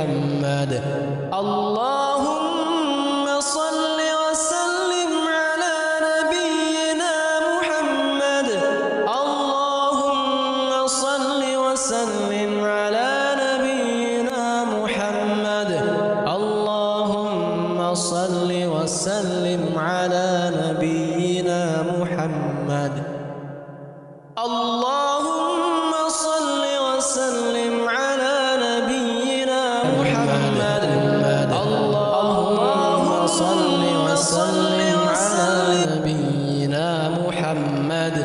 محمد اللهم صل وسلم على نبينا محمد اللهم صل وسلم على نبينا محمد اللهم صل وسلم على نبينا محمد اللهم صل وسلم على نبينا محمد اللهم صل وسلم على نبينا محمد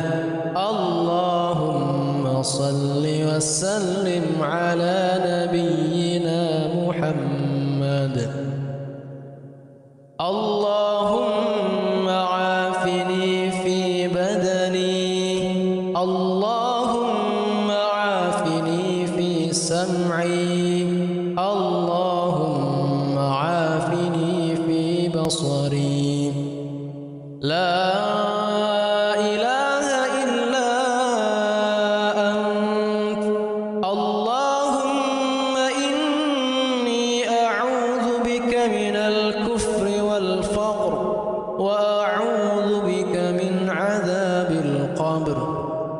اللهم صل وسلم على نبينا محمد اللهم عافني في بدني اللهم عافني في سمعي اللهم عافني في بصري لا إله إلا أنت اللهم إني أعوذ بك من الكفر والفقر وأعوذ بك من عذاب القبر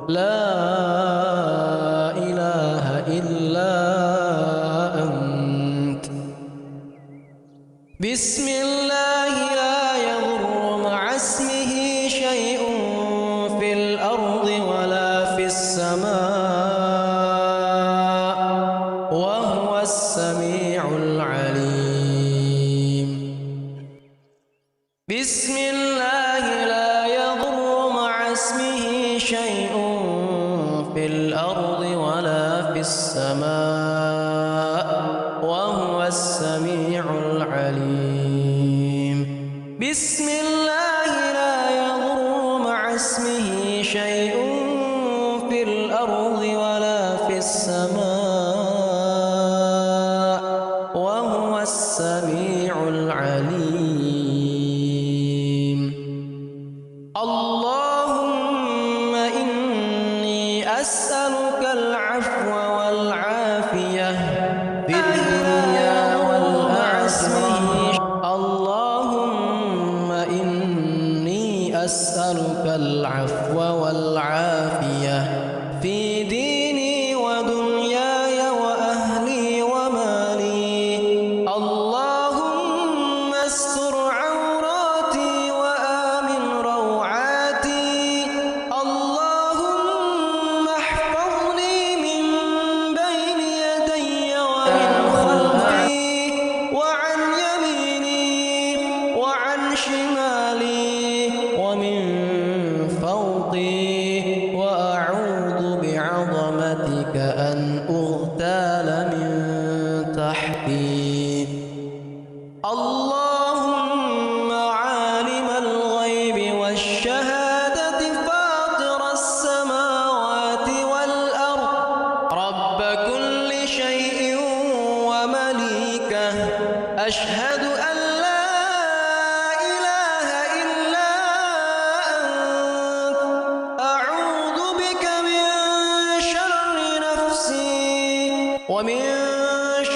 لا إله إلا أنت بسم الله لا يضر مع اسمه شيء في الأرض ولا في السماء وهو السميع العليم بسم الله لا يضر مع اسمه شيء في الأرض ولا في السماء وهو السميع العليم بسم الله لا يضر مع اسمه شيء في الأرض ولا في السماء وهو السميع العليم اللهم إني أسألك العفو والعافية في الدنيا والآخرة اللهم إني أسألك العفو والعافية في ديني ودنياي وأهلي ومالي اللهم استر عوراتي وآمن روعاتي اللهم احفظني من بين يدي ومن خلفي وعن يميني وعن شمالي ومن فوقي وأعوذ بعظمتك أن أغتال من تحتي اللهم عالم الغيب والشهادة فاطر السماوات والأرض رب كل شيء ومليكه أشهد أن لا إله إلا أنت أعوذ بك من شر نفسي ومن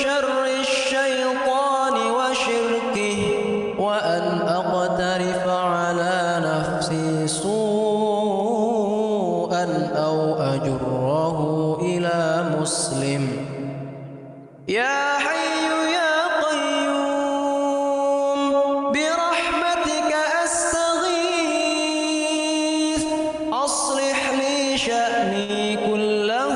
شر الشيطان وشركه وأن أقترف على نفسي سوءا أو أجره إلى مسلم يا حي يا قيوم برحمتك أستغيث أصلح لي شأني كله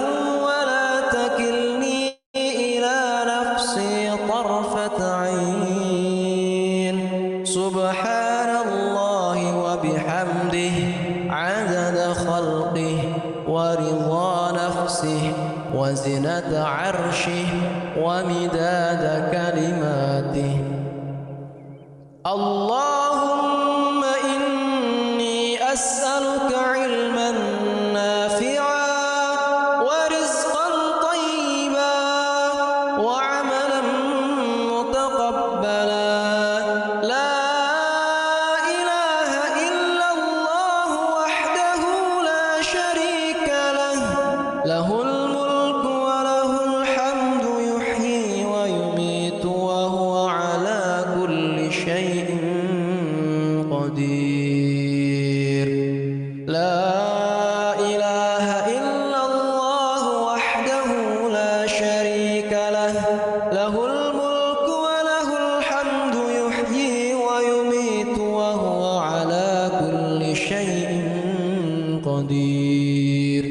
ولا تكلني إلى نفسي طرفة عين سبحان الله وبحمده عدد خلقه ورضا نفسه وزنة عرشه ومداد كلماته اللهم إني أسألك علما نافعا ورزقا طيبا وعملا متقبلا لا إله إلا الله وحده لا شريك له الملك وله الحمد يحيي ويميت له الملك وله الحمد يحيي ويميت وهو على كل شيء قدير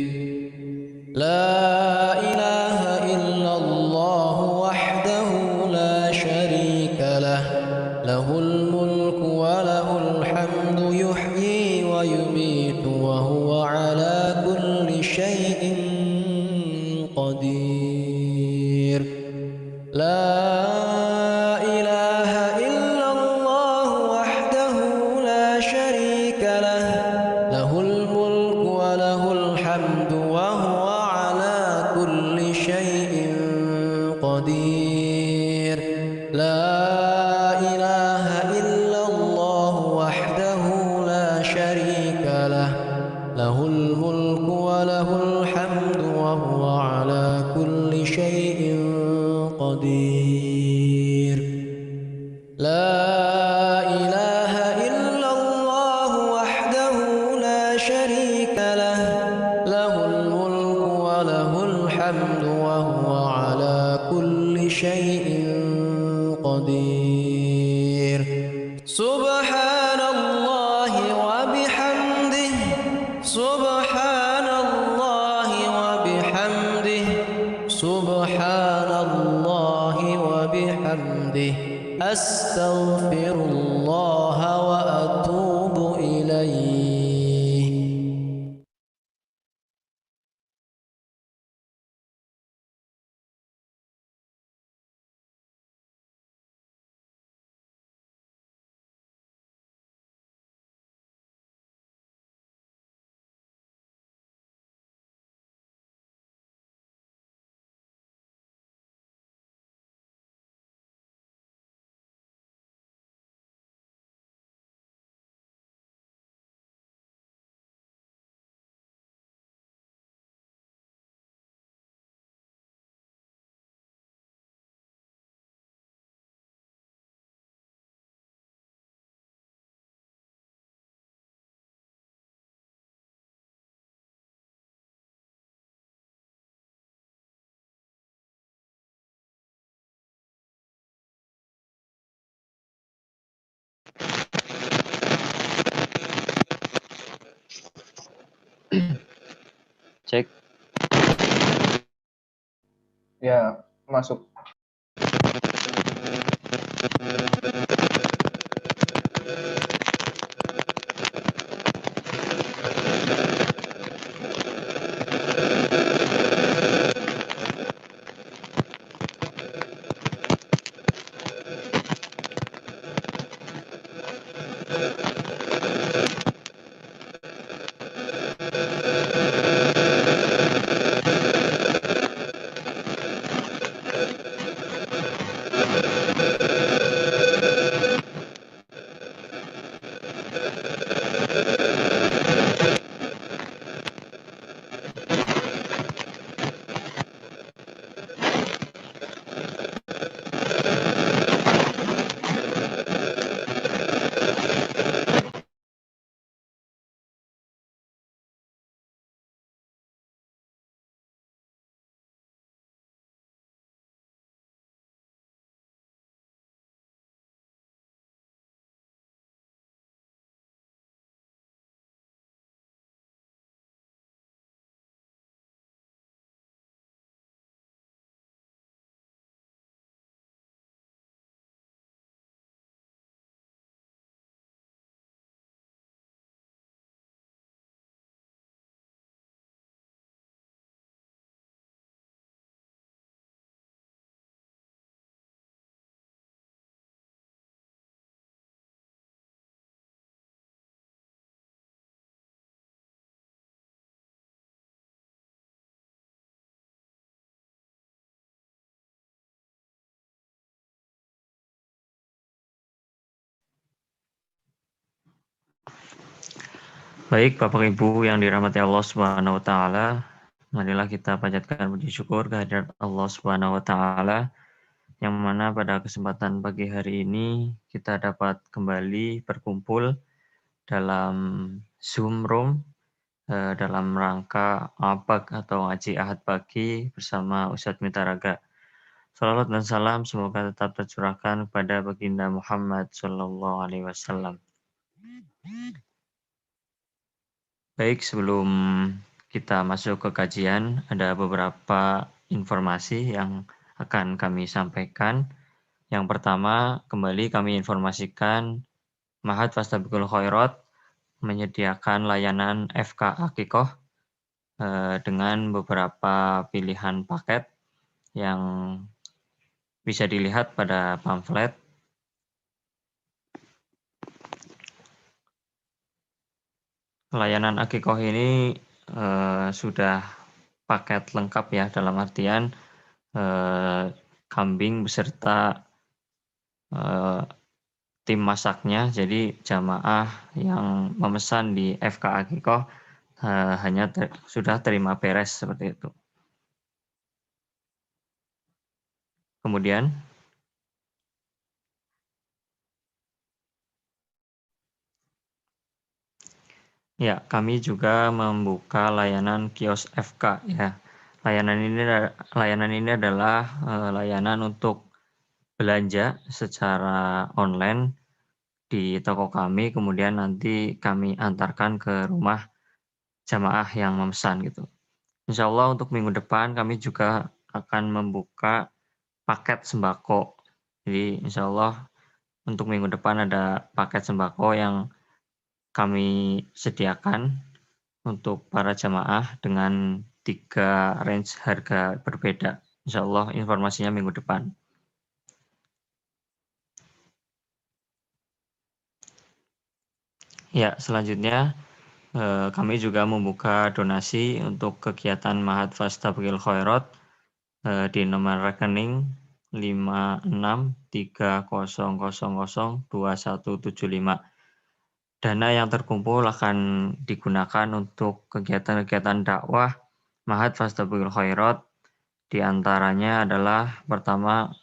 لا إله إلا الله وحده لا شريك له له الملك وله الحمد يحيي ويميت وهو على كل شيء قدير لا إله إلا الله وحده لا شريك له له الملك وله الحمد وهو على كل شيء قدير لا إله إلا الله وحده لا شريك له له الملك وله الحمد وهو على كل شيء قدير لا إله إلا الله وحده لا شريك له له الملك وله الحمد وهو على كل شيء قدير سبحان الله وبحمده سبحان الله وبحمده سبحان الله وبحمده أستغفر الله وأتوب إليه. Cek. Ya, masuk. Baik, Bapak Ibu yang dirahmati Allah Subhanahu wa taala, marilah kita panjatkan puji syukur kehadirat Allah Subhanahu wa taala yang mana pada kesempatan pagi hari ini kita dapat kembali berkumpul dalam Zoom Room dalam rangka ABAG atau Ngaji Ahad Pagi bersama Ustadz Mitaraga. Salawat dan salam semoga tetap tercurahkan kepada baginda Muhammad Sallallahu Alaihi Wasallam. Baik, sebelum kita masuk ke kajian, ada beberapa informasi yang akan kami sampaikan. Yang pertama, kembali kami informasikan Ma'had Fastabiqul Khairat menyediakan layanan FK Akikoh dengan beberapa pilihan paket yang bisa dilihat pada pamflet. Layanan Akikoh ini sudah paket lengkap ya, dalam artian kambing beserta tim masaknya. Jadi jamaah yang memesan di FK Akikoh hanya sudah terima beres seperti itu. Kemudian ya, kami juga membuka layanan kios FK ya. Layanan ini adalah layanan untuk belanja secara online di toko kami, kemudian nanti kami antarkan ke rumah jamaah yang memesan gitu. Insya Allah untuk minggu depan kami juga akan membuka paket sembako. Jadi insya Allah untuk minggu depan ada paket sembako yang kami sediakan untuk para jamaah dengan 3 range harga berbeda. Insya Allah informasinya minggu depan. Ya, selanjutnya kami juga membuka donasi untuk kegiatan Ma'had Fastabiqul Khairat di nomor rekening 5630002175. Dana yang terkumpul akan digunakan untuk kegiatan-kegiatan dakwah Ma'had Fastabiqul Khairat. Di antaranya adalah pertama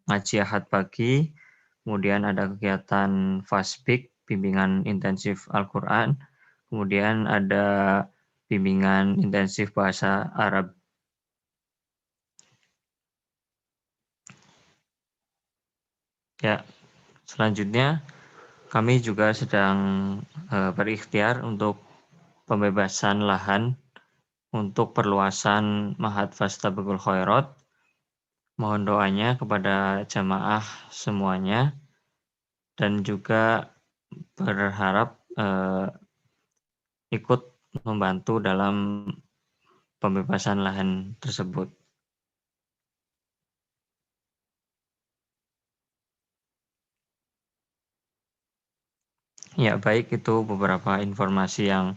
ngaji ahad pagi, kemudian ada kegiatan fasbik, bimbingan intensif Al-Quran, kemudian ada bimbingan intensif bahasa Arab. Ya, selanjutnya kami juga sedang berikhtiar untuk pembebasan lahan untuk perluasan Ma'had Fastabiqul Khairat. Mohon doanya kepada jamaah semuanya dan juga berharap ikut membantu dalam pembebasan lahan tersebut. Ya, baik, itu beberapa informasi yang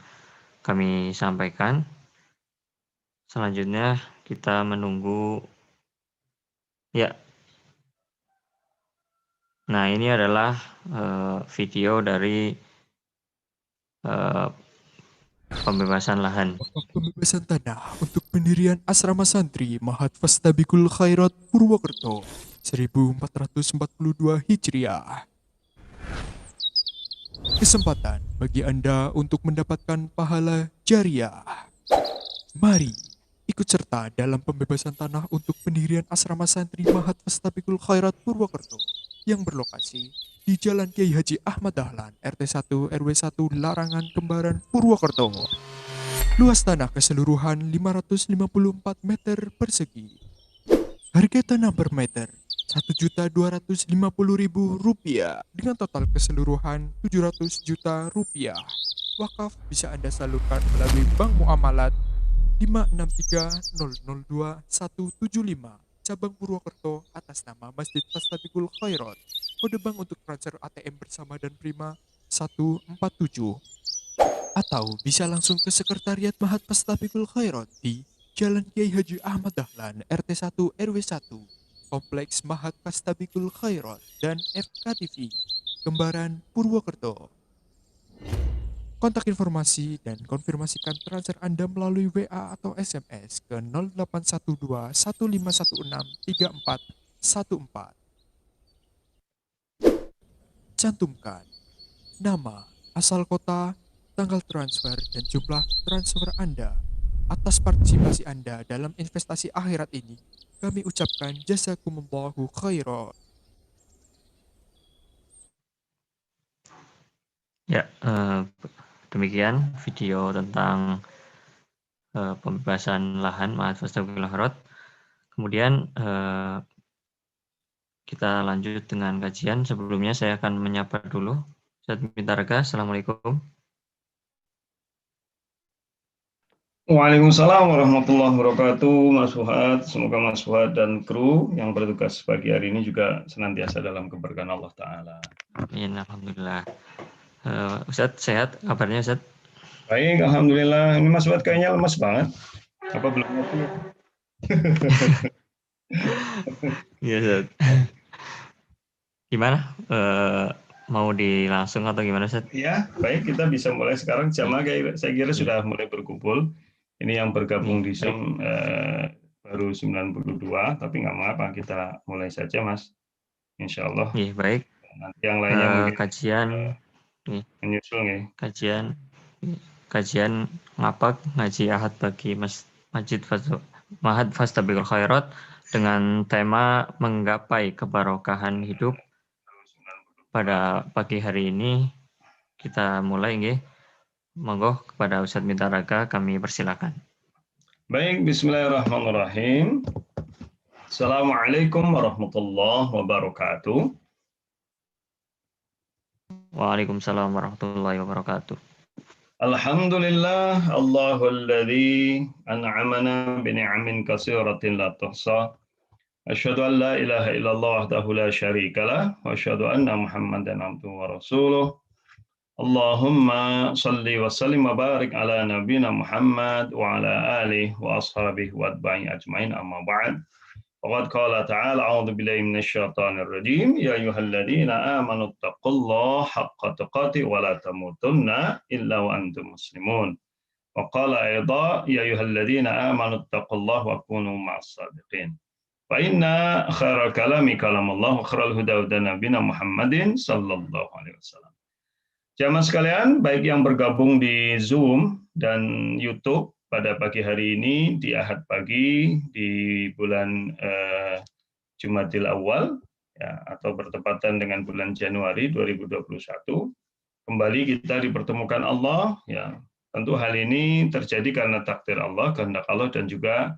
kami sampaikan. Selanjutnya kita menunggu ya. Nah, ini adalah video dari pembebasan lahan. Pembebasan tanah untuk pendirian asrama santri Ma'had Fastabiqul Khairat Purwokerto 1442 Hijriah. Kesempatan bagi Anda untuk mendapatkan pahala jariah. Mari ikut serta dalam pembebasan tanah untuk pendirian asrama santri Ma'had Fastabiqul Khairat Purwokerto yang berlokasi di Jalan Kiai Haji Ahmad Dahlan, RT 1 RW 1 Larangan Kembaran Purwokerto. Luas tanah keseluruhan 554 meter persegi. Harga tanah per meter Rp1.250.000 dengan total keseluruhan Rp700 juta. Wakaf bisa Anda salurkan melalui Bank Muamalat 563002175 cabang Purwokerto atas nama Masjid Fastabiqul Khairat. Kode bank untuk transfer ATM bersama dan prima 147. Atau bisa langsung ke Sekretariat Ma'had Fastabiqul Khairat di Jalan Kiai Haji Ahmad Dahlan, RT 1 RW 1, Kompleks Ma'had Fastabiqul Khairat dan FKTV, Kembaran, Purwokerto. Kontak informasi dan konfirmasikan transfer Anda melalui WA atau SMS ke 0812 1516 3414. Cantumkan nama, asal kota, tanggal transfer, dan jumlah transfer Anda. Atas partisipasi Anda dalam investasi akhirat ini, Kami ucapkan jazakumullahu khairan. Ya, demikian video tentang pembebasan lahan Ma'had Fastabiqul Khairat. Kemudian kita lanjut dengan kajian. Sebelumnya saya akan menyapa dulu Ustaz Mintarga. Assalamualaikum. Waalaikumsalam warahmatullahi wabarakatuh, Mas Fuad. Semoga Mas Fuad dan kru yang bertugas pagi hari ini juga senantiasa dalam keberkahan Allah Ta'ala. Amin, alhamdulillah. Ustaz sehat? Kabarnya Ustaz? Baik, alhamdulillah. Ini Mas Fuad kayaknya lemas banget. Apa belum ngopi? Iya Ustaz. Gimana? Mau dilangsung atau gimana Ustaz? Ya, baik, kita bisa mulai sekarang. Jamaah saya kira sudah mulai berkumpul. Ini yang bergabung di Zoom baru 92, tapi nggak apa-apa, kita mulai saja Mas. Insya Allah. Iya, baik. Nanti yang lainnya mungkin kajian menyusul nih. Kajian ngapak ngaji Ahad bagi Ma'had Fastabiqul Khairat dengan tema menggapai kebarokahan hidup. Pada pagi hari ini kita mulai nggih. Monggo kepada Ustaz Mintaraka kami persilakan. Baik, bismillahirrahmanirrahim. Assalamualaikum warahmatullahi wabarakatuh. Waalaikumsalam warahmatullahi wabarakatuh. Alhamdulillah, Allahul ladzi an'amana bi ni'amin katsiratin la tuhsa. Asyhadu an la ilaha illallah wahdahu la syarikalah wa asyhadu anna Muhammadan abduhu wa rasuluh. Allahumma salli wa sallim wa barik ala nabiyina Muhammad wa ala alihi wa ashabihi wa atba'i ajmain, amma ba'd. Faqad qala ta'ala a'udzu billahi minasy syaithanir rajim ya ayyuhalladzina amanu taqullaha haqqa tuqatih wa la tamutunna illa wa antum muslimun. Wa qala aidha ya ayyuhalladzina amanu taqullaha wa kunu ma'as shadiqin. Fa inna khairal kalami kalamullah wa khairal huda huda nabiyina Muhammadin sallallahu alaihi wasallam. Jamaah sekalian, baik yang bergabung di Zoom dan YouTube pada pagi hari ini di Ahad pagi di bulan Jumadil Awal ya, atau bertepatan dengan bulan Januari 2021, kembali kita dipertemukan Allah ya. Tentu hal ini terjadi karena takdir Allah, kehendak Allah, dan juga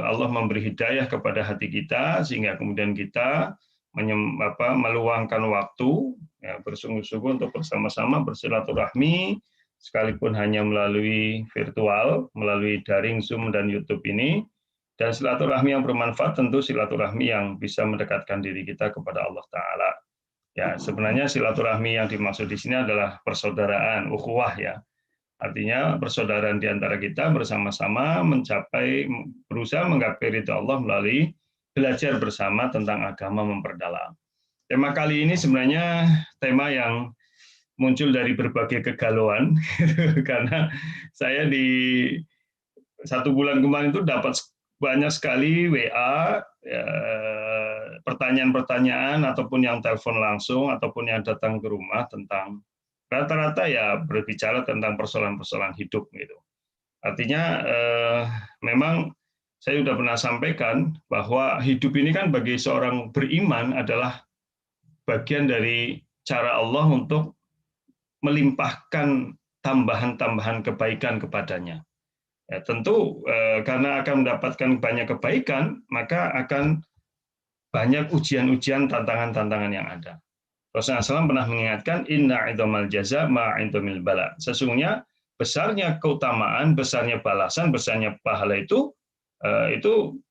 Allah memberi hidayah kepada hati kita sehingga kemudian kita meluangkan waktu ya, bersungguh-sungguh untuk bersama-sama bersilaturahmi sekalipun hanya melalui virtual, melalui daring Zoom dan YouTube ini, dan silaturahmi yang bermanfaat tentu silaturahmi yang bisa mendekatkan diri kita kepada Allah Ta'ala. Ya, sebenarnya silaturahmi yang dimaksud di sini adalah persaudaraan, ukhuwah ya. Artinya persaudaraan di antara kita bersama-sama berusaha menggapai ridha Allah melalui belajar bersama tentang agama memperdalam. Tema kali ini sebenarnya tema yang muncul dari berbagai kegalauan, karena saya di 1 bulan kemarin itu dapat banyak sekali WA, pertanyaan-pertanyaan, ataupun yang telepon langsung, ataupun yang datang ke rumah tentang rata-rata ya berbicara tentang persoalan-persoalan hidup gitu. Artinya memang saya sudah pernah sampaikan bahwa hidup ini kan bagi seorang beriman adalah bagian dari cara Allah untuk melimpahkan tambahan-tambahan kebaikan kepadanya. Ya, tentu karena akan mendapatkan banyak kebaikan, maka akan banyak ujian-ujian, tantangan-tantangan yang ada. Rasulullah SAW pernah mengingatkan, inna idhamal jaza ma'idhamil bala. Sesungguhnya besarnya keutamaan, besarnya balasan, besarnya pahala itu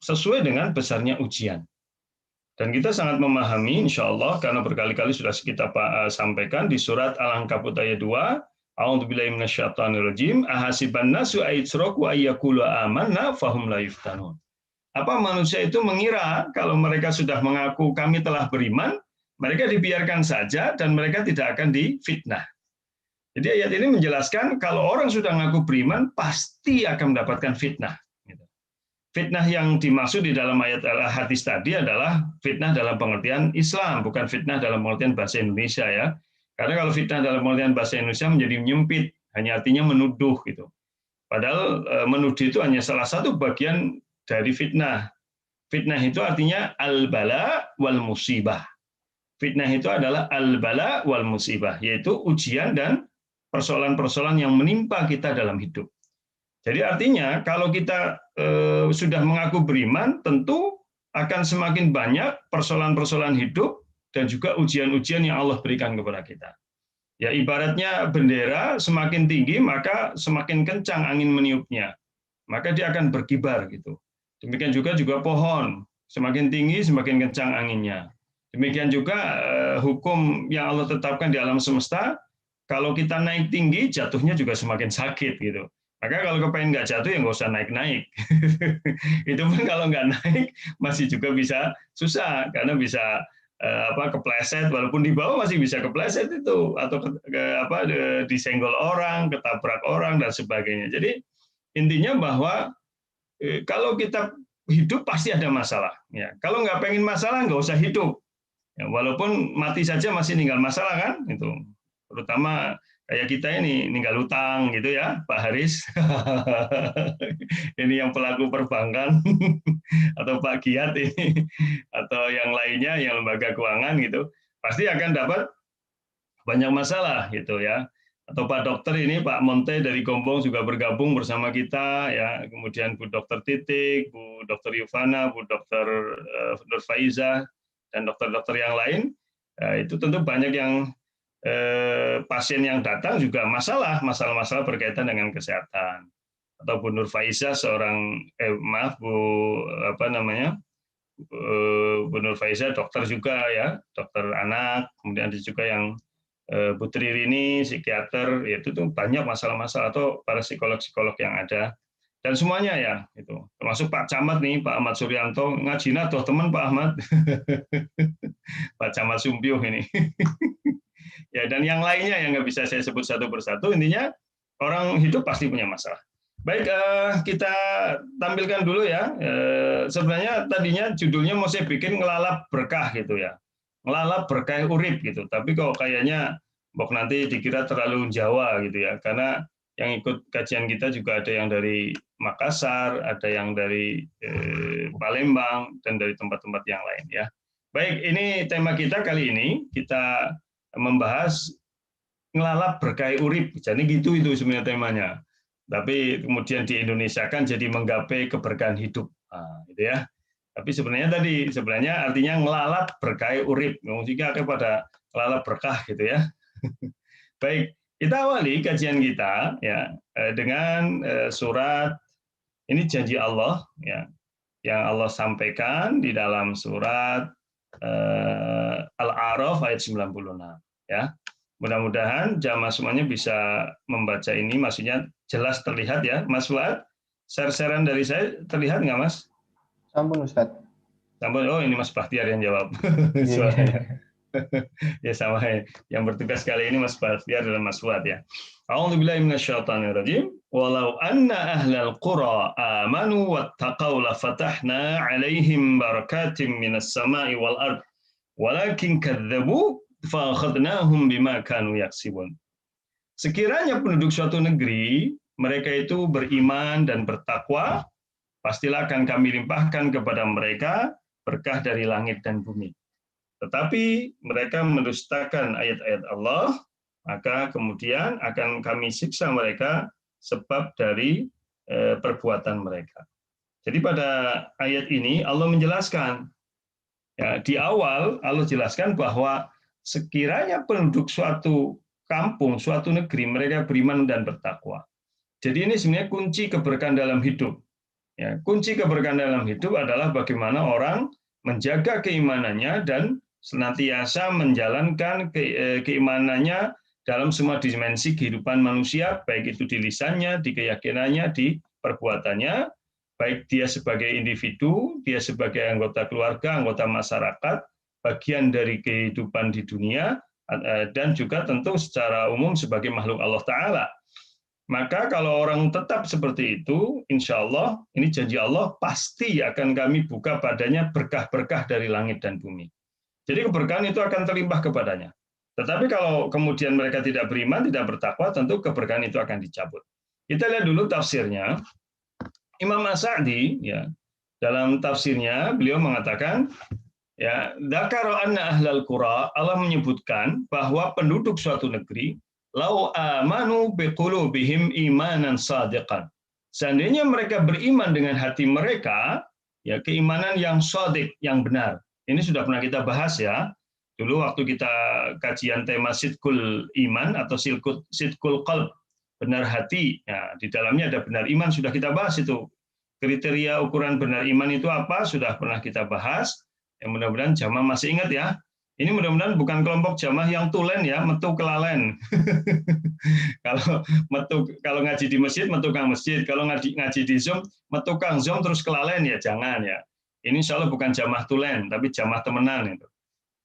sesuai dengan besarnya ujian. Dan kita sangat memahami, insya Allah, karena berkali-kali sudah kita sampaikan di surat Al-Ankabut ayat 2, A'udzubillahi minasyaitonirrajim, ahasiban nasu ayyutraku ayyaqulu amanna fahum la yuftanun. Apa manusia itu mengira kalau mereka sudah mengaku kami telah beriman, mereka dibiarkan saja dan mereka tidak akan difitnah. Jadi ayat ini menjelaskan kalau orang sudah mengaku beriman pasti akan mendapatkan fitnah. Fitnah yang dimaksud di dalam ayat hadis tadi adalah fitnah dalam pengertian Islam, bukan fitnah dalam pengertian bahasa Indonesia ya. Karena kalau fitnah dalam pengertian bahasa Indonesia menjadi menyempit, hanya artinya menuduh gitu. Padahal menuduh itu hanya salah satu bagian dari fitnah. Fitnah itu artinya al-bala wal musibah. Fitnah itu adalah al-bala wal musibah, yaitu ujian dan persoalan-persoalan yang menimpa kita dalam hidup. Jadi artinya kalau kita sudah mengaku beriman, tentu akan semakin banyak persoalan-persoalan hidup dan juga ujian-ujian yang Allah berikan kepada kita. Ya ibaratnya bendera semakin tinggi maka semakin kencang angin meniupnya, maka dia akan berkibar gitu. Demikian juga pohon, semakin tinggi semakin kencang anginnya. Demikian juga hukum yang Allah tetapkan di alam semesta, kalau kita naik tinggi jatuhnya juga semakin sakit gitu. Maka kalau kepengen nggak jatuh ya nggak usah naik-naik. Itu pun kalau nggak naik masih juga bisa susah karena bisa kepleset, walaupun di bawah masih bisa kepleset itu, atau disenggol orang, ketabrak orang dan sebagainya. Jadi intinya bahwa kalau kita hidup pasti ada masalah. Ya, kalau nggak pengen masalah nggak usah hidup. Ya, walaupun mati saja masih ninggal masalah kan, itu. Terutama kayak kita ini ninggal utang gitu ya, Pak Haris. Ini yang pelaku perbankan atau Pak Giat ini atau yang lainnya yang lembaga keuangan gitu, pasti akan dapat banyak masalah gitu ya. Atau Pak Dokter ini, Pak Monte dari Gombong juga bergabung bersama kita ya. Kemudian Bu Dokter Titik, Bu Dokter Yuvana, Bu Dokter Nur Faiza dan dokter-dokter yang lain. Itu tentu banyak yang pasien yang datang juga masalah-masalah berkaitan dengan kesehatan. Atau Bu Nur Faiza seorang Bu Nur Faiza dokter juga ya, dokter anak, kemudian ada juga yang Bu Tri Rini psikiater, itu tuh banyak masalah-masalah, atau para psikolog-psikolog yang ada. Dan semuanya ya, itu termasuk Pak Camat nih, Pak Ahmad Suryanto, ngajina tuh teman Pak Ahmad. Pak Camat Sumpiyuh ini. Ya, dan yang lainnya yang nggak bisa saya sebut satu persatu, intinya orang hidup pasti punya masalah. Baik, kita tampilkan dulu ya. Sebenarnya tadinya judulnya mau saya bikin ngelalap berkah gitu ya. Ngelalap berkah urip gitu. Tapi kok kayaknya nanti dikira terlalu Jawa gitu ya. Karena yang ikut kajian kita juga ada yang dari Makassar, ada yang dari Palembang, dan dari tempat-tempat yang lain ya. Baik, ini tema kita kali ini, kita membahas ngelalap berkah urip. Jadi gitu itu sebenarnya temanya. Tapi kemudian di Indonesia kan jadi menggapai keberkahan hidup. Nah, gitu ya. Tapi sebenarnya artinya ngelalap berkah urip. Jika kepada ngelalap berkah gitu ya. Baik, kita awali kajian kita ya dengan surat ini janji Allah ya, yang Allah sampaikan di dalam surat Al-A'raf ayat 96 ya. Mudah-mudahan jamaah semuanya bisa membaca ini, maksudnya jelas terlihat ya. Mas Fuad, share-sharean dari saya terlihat nggak Mas? Sampun Ustaz. Sampun. Oh, ini Mas Bahtiar yang jawab. Ya sama ya. Yang bertugas kali ini Mas Bahtiar dan Mas Fuad ya. A'udzubillahi minasyaitonirrajim. Walau anna ahlal qura amanu wattaqau lafatahna 'alaihim barakatim minas sama'i wal ard. Walakin kadzdzabu fa'akhadnahum bima kanu yaksibun. Sekiranya penduduk suatu negeri mereka itu beriman dan bertakwa, pastilah akan kami limpahkan kepada mereka berkah dari langit dan bumi. Tetapi mereka mendustakan ayat-ayat Allah, maka kemudian akan kami siksa mereka sebab dari perbuatan mereka. Jadi pada ayat ini Allah menjelaskan, ya, di awal Allah jelaskan bahwa sekiranya penduduk suatu kampung, suatu negeri, mereka beriman dan bertakwa. Jadi ini sebenarnya kunci keberkahan dalam hidup. Ya, kunci keberkahan dalam hidup adalah bagaimana orang menjaga keimanannya dan senantiasa menjalankan keimanannya dalam semua dimensi kehidupan manusia, baik itu di lisannya, di keyakinannya, di perbuatannya, baik dia sebagai individu, dia sebagai anggota keluarga, anggota masyarakat, bagian dari kehidupan di dunia, dan juga tentu secara umum sebagai makhluk Allah Ta'ala. Maka kalau orang tetap seperti itu, insya Allah, ini janji Allah, pasti akan kami buka padanya berkah-berkah dari langit dan bumi. Jadi keberkahan itu akan terlimpah kepadanya. Tetapi kalau kemudian mereka tidak beriman, tidak bertakwa, tentu keberkahan itu akan dicabut. Kita lihat dulu tafsirnya. Imam As-Sa'di ya, dalam tafsirnya beliau mengatakan, ya, dzakara anna ahlal qura, Allah menyebutkan bahwa penduduk suatu negeri lau amanu biqulubihim imanan shadiqan. Seandainya mereka beriman dengan hati mereka, ya, keimanan yang shadiq, yang benar. Ini sudah pernah kita bahas ya. Dulu waktu kita kajian tema sidqul iman atau sidqul qalb, benar hati. Ya, di dalamnya ada benar iman, sudah kita bahas itu. Kriteria ukuran benar iman itu apa? Sudah pernah kita bahas. Yang mudah-mudahan jamaah masih ingat ya. Ini mudah-mudahan bukan kelompok jamaah yang tulen ya, metu kelalen. Kalau ngaji di masjid, metu kang masjid. Kalau ngaji di Zoom, metu kang Zoom terus kelalen ya, jangan ya. Ini insya Allah bukan jamaah tulen, tapi jamaah temenan itu.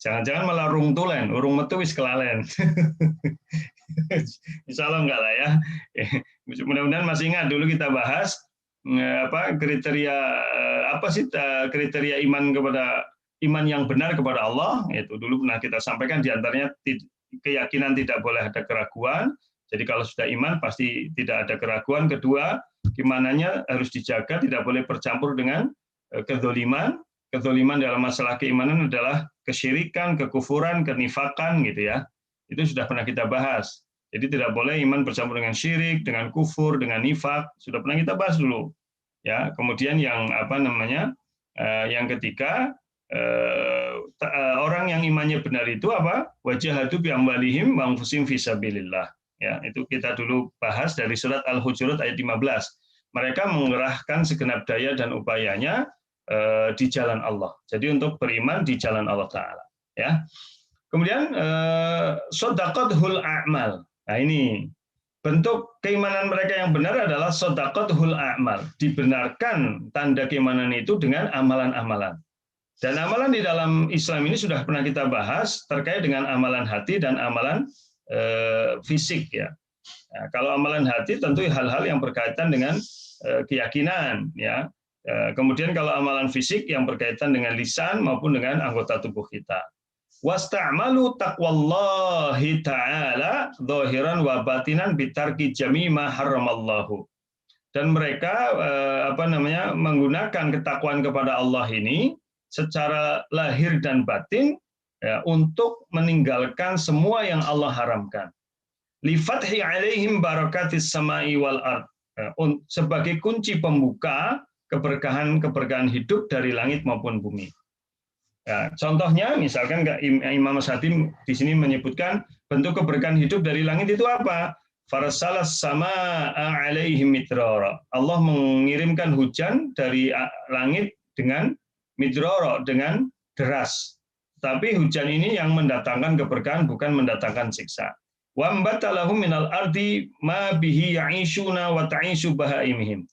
Jangan-jangan malah urung tulen, urung metu wis kelalen. Insya Allah enggak lah ya. Mudah-mudahan masih ingat dulu kita bahas kriteria apa sih kriteria iman yang benar kepada Allah. Itu dulu pernah kita sampaikan, diantaranya keyakinan tidak boleh ada keraguan. Jadi kalau sudah iman pasti tidak ada keraguan. Kedua, keimanannya harus dijaga, tidak boleh bercampur dengan kedzoliman. Kedzoliman dalam masalah keimanan adalah kesyirikan, kekufuran, kenifakan gitu ya. Itu sudah pernah kita bahas. Jadi tidak boleh iman bercampur dengan syirik, dengan kufur, dengan nifak. Sudah pernah kita bahas dulu. Ya, kemudian yang yang ketiga, orang yang imannya benar itu apa? Wajahadu bi amwalihim wa anfusihim fisabilillah. Ya, itu kita dulu bahas dari surat Al-Hujurat ayat 15. Mereka mengerahkan segenap daya dan upayanya di jalan Allah. Jadi untuk beriman di jalan Allah Ta'ala. Ya. Kemudian shadaqathul a'mal. Nah ini bentuk keimanan mereka yang benar adalah shadaqathul a'mal. Dibenarkan tanda keimanan itu dengan amalan-amalan. Dan amalan di dalam Islam ini sudah pernah kita bahas terkait dengan amalan hati dan amalan fisik ya. Nah, kalau amalan hati tentu hal-hal yang berkaitan dengan keyakinan ya. Kemudian kalau amalan fisik yang berkaitan dengan lisan maupun dengan anggota tubuh kita. Wasta'malu taqwallahi ta'ala zahiran wa batinan bitarki jami' ma haramallahu. Dan mereka menggunakan ketakwaan kepada Allah ini secara lahir dan batin ya, untuk meninggalkan semua yang Allah haramkan. Li fathi alaihim barakatis samai wal ard. Sebagai kunci pembuka keberkahan hidup dari langit maupun bumi. Ya, contohnya, misalkan Imam Syafi'i di sini menyebutkan bentuk keberkahan hidup dari langit itu apa? Farsalas samaa alaihim midrara. Allah mengirimkan hujan dari langit dengan midrara, dengan deras. Tapi hujan ini yang mendatangkan keberkahan, bukan mendatangkan siksa. Wa ambatalahum minal ardi ma bihi ya'ishuna wa ta'ishu bahaimihim.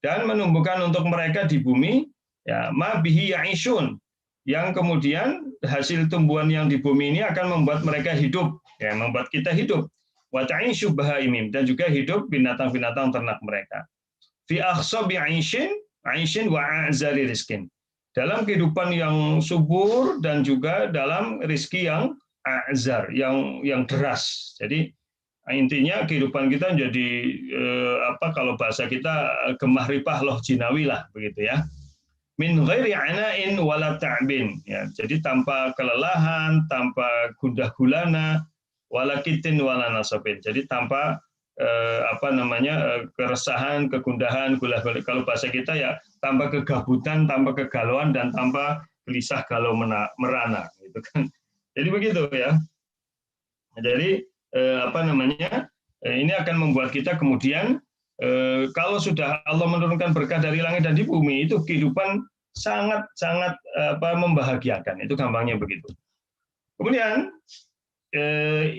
Dan menumbuhkan untuk mereka di bumi ya ma bihi ya'ishun, yang kemudian hasil tumbuhan yang di bumi ini akan membuat mereka hidup ya, membuat kita hidup. Wa ta'ishu bahaimim, dan juga hidup binatang-binatang ternak mereka. Fi akhsabi 'aishin wa a'zari rizkin. Dalam kehidupan yang subur dan juga dalam rezeki yang a'zar, yang deras. Jadi intinya kehidupan kita jadi kalau bahasa kita gemah ripah loh jinawi lah begitu ya. Min ghairi ana'in wala ta'bin ya. Jadi tanpa kelelahan, tanpa gundah gulana, wala kitin wala nasabin. Jadi tanpa keresahan, kegundahan, gula-gula. Kalau bahasa kita ya tanpa kegabutan, tanpa kegalauan, dan tanpa gelisah galau merana gitu kan. Jadi begitu ya. Jadi ini akan membuat kita kemudian kalau sudah Allah menurunkan berkah dari langit dan di bumi, itu kehidupan sangat membahagiakan. Itu gampangnya begitu. Kemudian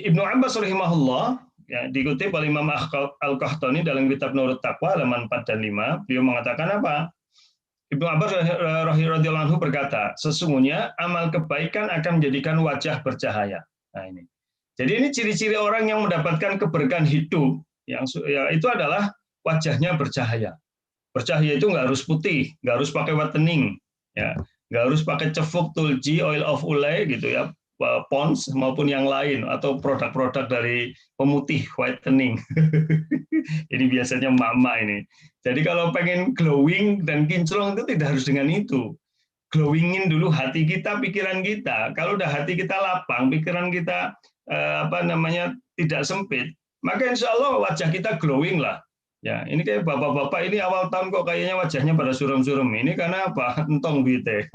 Ibnu Abbas rahimahullah ya, dikutip oleh Imam Al-Qahtani dalam kitab Nurut Taqwa halaman 4 dan 5, beliau mengatakan apa? Ibnu Abbas radhiyallahu anhu berkata, sesungguhnya amal kebaikan akan menjadikan wajah bercahaya. Nah ini. Jadi ini ciri-ciri orang yang mendapatkan keberkahan hidup yang ya, itu adalah wajahnya bercahaya. Bercahaya itu nggak harus putih, nggak harus pakai whitening, ya, nggak harus pakai cefuk, tulji, oil of ulay gitu ya. Pond's maupun yang lain atau produk-produk dari pemutih whitening. Ini biasanya emak-emak ini. Jadi kalau pengen glowing dan kinclong itu tidak harus dengan itu. Glowingin dulu hati kita, pikiran kita. Kalau udah hati kita lapang, pikiran kita tidak sempit, maka insya Allah wajah kita glowing lah. Ya, ini kayak bapak-bapak ini awal tahun kok kayaknya wajahnya pada suram-suram. Ini karena apa? Entong duitnya.